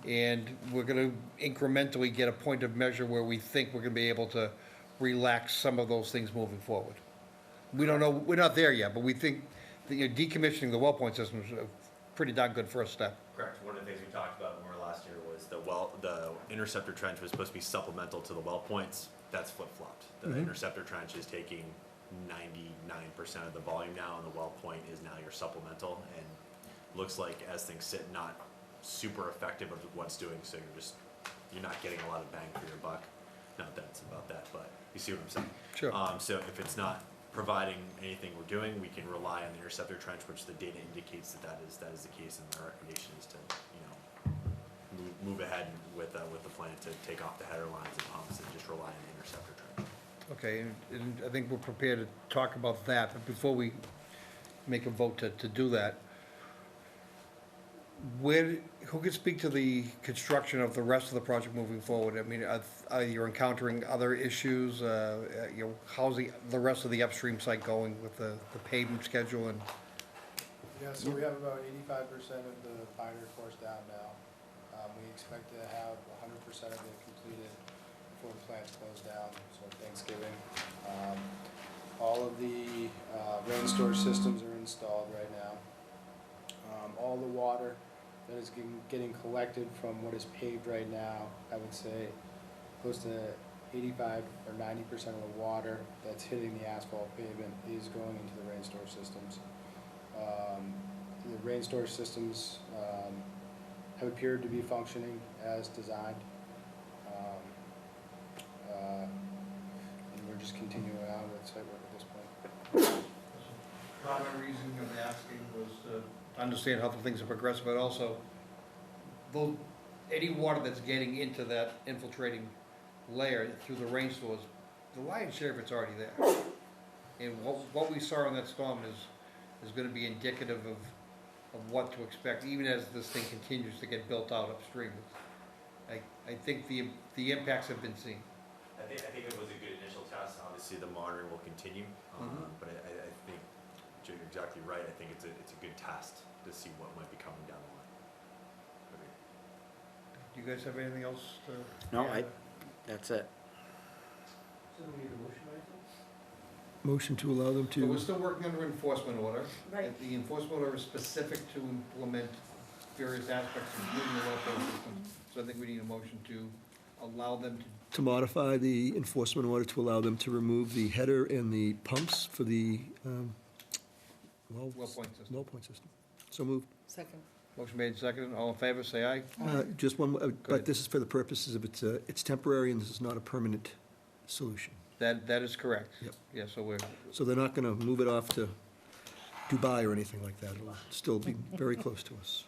and we're gonna incrementally get a point of measure where we think we're gonna be able to relax some of those things moving forward. We don't know, we're not there yet, but we think that decommissioning the well point system is a pretty darn good first step. Correct. One of the things we talked about when we were last year was the interceptor trench was supposed to be supplemental to the well points. That's flip-flopped. The interceptor trench is taking 99% of the volume now, and the well point is now your supplemental, and looks like as things sit, not super effective of what it's doing, so you're not getting a lot of bang for your buck. Not that it's about that, but you see what I'm saying? Sure. So if it's not providing anything we're doing, we can rely on the interceptor trench, which the data indicates that is the case, and the recommendation is to, move ahead with the plan to take off the header lines and pumps and just rely on the interceptor trench. Okay, and I think we're prepared to talk about that, but before we make a vote to do that, who could speak to the construction of the rest of the project moving forward? I mean, are you encountering other issues? How's the rest of the upstream site going with the pavement schedule and? Yeah, so we have about 85% of the binder course down now. We expect to have 100% of it completed before the plant's closed down, so Thanksgiving. All of the rain storage systems are installed right now. All the water that is getting collected from what is paved right now, I would say close to 85 or 90% of the water that's hitting the asphalt pavement is going into the rain storage systems. The rain storage systems have appeared to be functioning as designed. And we're just continuing on with site work at this point. Primary reason of asking was to understand how the things have progressed, but also, though, any water that's getting into that infiltrating layer through the rain source, the lion's share of it's already there. And what we saw in that storm is gonna be indicative of what to expect, even as this thing continues to get built out upstream. I think the impacts have been seen. I think it was a good initial test. Obviously, the monitoring will continue, but I think you're exactly right. I think it's a good test to see what might be coming down the line. Do you guys have anything else to? No, that's it. So do we need a motion or anything? Motion to allow them So we're to, still working under enforcement order. Right. And the enforcement order is specific to implement various aspects, including the welfare system. So I think we need a motion to allow them to. to modify the enforcement order to allow them to remove the header and the pumps for the, Well point system. well point system. So moved. Second. Motion made and seconded. All in favor, say aye. Just one, ahead. but this is for the purposes of it's temporary and this is not a permanent solution. That is correct. Yep. Yeah, so we're, So they're not gonna move it off to Dubai or anything like that. It'll still be very close to us.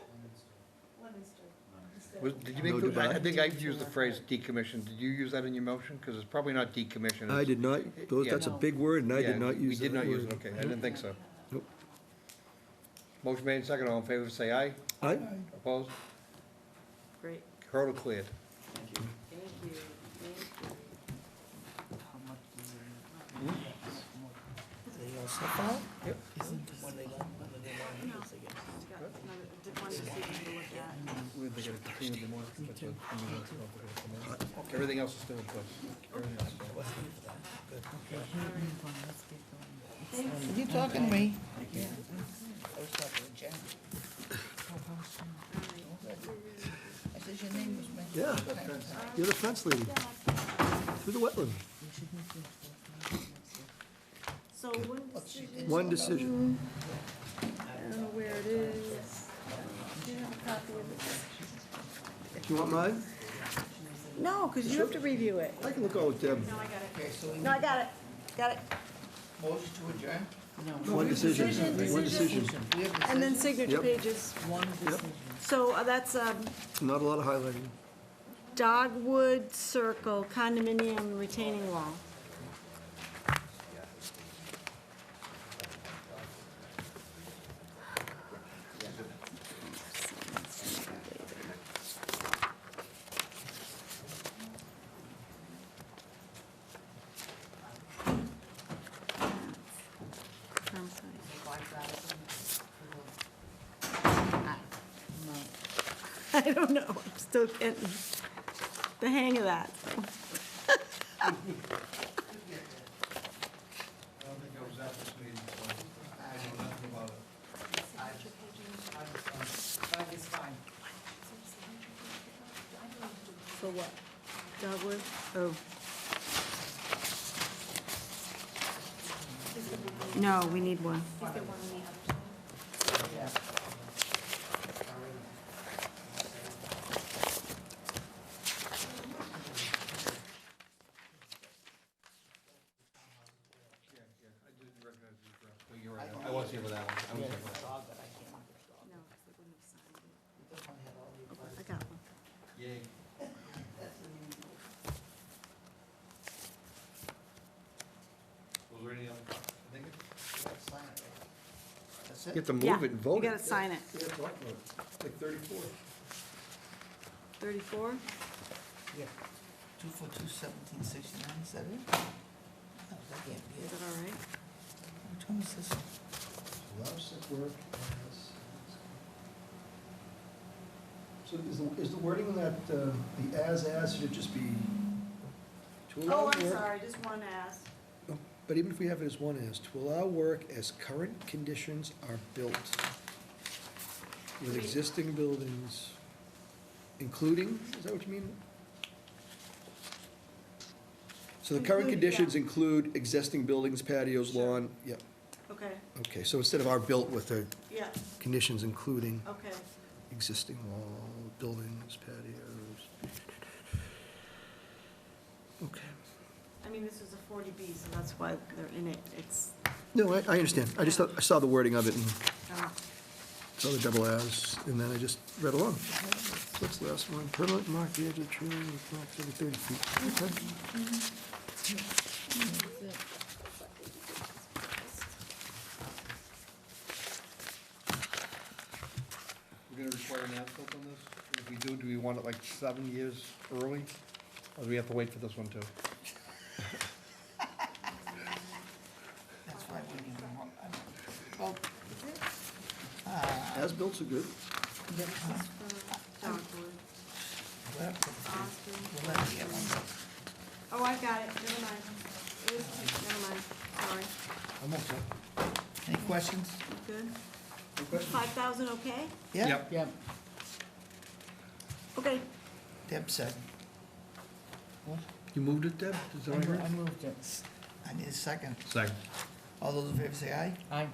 did you No make, I Dubai? think I used the phrase decommission. Did you use that in your motion? Because it's probably not decommission. I did not, that's a big word and I Yeah, did not use that We did not use word. it, okay. I didn't think so. Nope. Motion made and seconded. All in favor, say aye. Aye. Opposed? Great, Hurdle cleared. thank you, thank you. They all step out? Yep. Isn't when they want to say yes. Just wanted to see what you look at. Everything else is still in place. Everything else is still in place. Are you talking to me? Yeah. I was talking to Jen. I said your name was mentioned. Yeah, you're the fence lady. Through the wetland. So One decision. I don't know where it is. Do you have a copy of it? Do you want mine? No, because you have to review it. I can look over with Deb. Okay, so we No, I got it, got it. motion to adjourn? One decision, one decision. We have And then decisions? signature Yep. pages. One decision. So that's Not a lot of highlighting. Dogwood Circle condominium retaining wall. I don't know, I'm still getting the hang of that. I don't think I was at this meeting, so I know nothing about it. Five is fine. For what? Dogwood? Oh. No, we need one. Yeah. I didn't recognize the address, but you're right. I was here for that one. I was here for that one. But I can't remember. No, because they wouldn't have signed it. This one had all the. I got one. Yay. Was there any other? I think Sign it, right? That's you it? have to move Yeah, it and vote You it. gotta sign it. Yeah, talk about it. Like 34. 34? Yeah. 242-1769, is that it? No, that can't be Is it. that all right? Which one is this? Allow sick work as. So is the wording that, the as, should just be to allow Oh, I'm work? sorry, just one ask. No, But even if we have it as one as, to allow work as current conditions are built with existing buildings, including, is that what you mean? So the current Include, conditions yeah. include existing buildings, patios, lawn, yep. Okay, Okay, so instead of our built with the yeah, conditions including okay. existing wall, buildings, patios. Okay. I mean, this is a 40B, so that's why they're in it. It's, No, I understand. I just, I saw the wording of it and uh, saw the double as, and then I just read along. What's the last one? Permanent mark the edge of the tree, max every 30 feet. Okay. We're gonna require an as-built on this? If we do we want it like 7 years early? Or do we have to wait for this one too? That's why we need one. Well, As-bills are good. oh, I got it, never mind. It was, never mind, sorry. I'm all set. Any questions? You good? 5,000, okay? Yeah? Yep. Yep. Okay. Deb said. You moved it, Deb? Is that what I heard? I moved it. I need a second. Second. All those in favor say aye. Aye.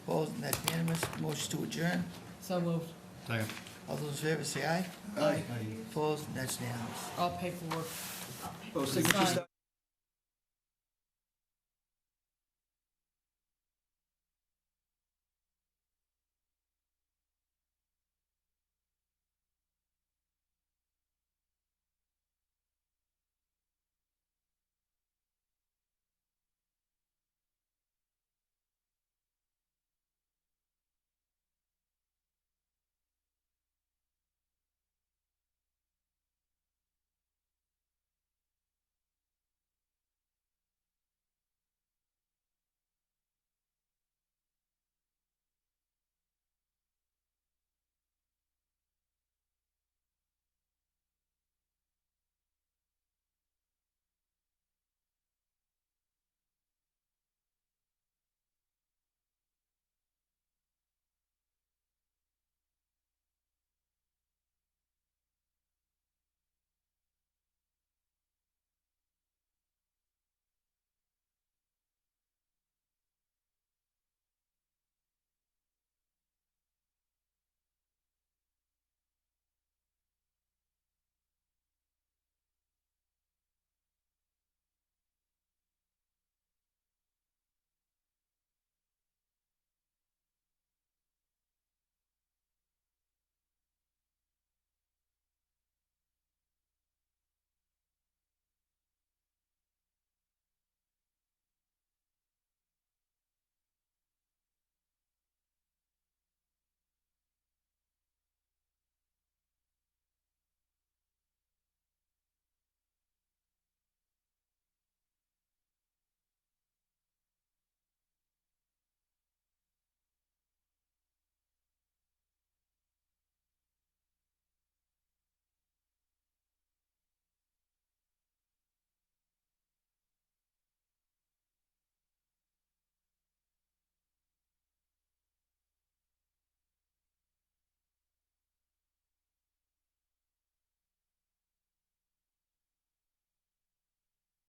Opposed, and that's unanimous. Motion to adjourn. So moved. Second. All those in favor say aye. Aye. Opposed, and that's unanimous. All paperwork. Oh, signature stuff.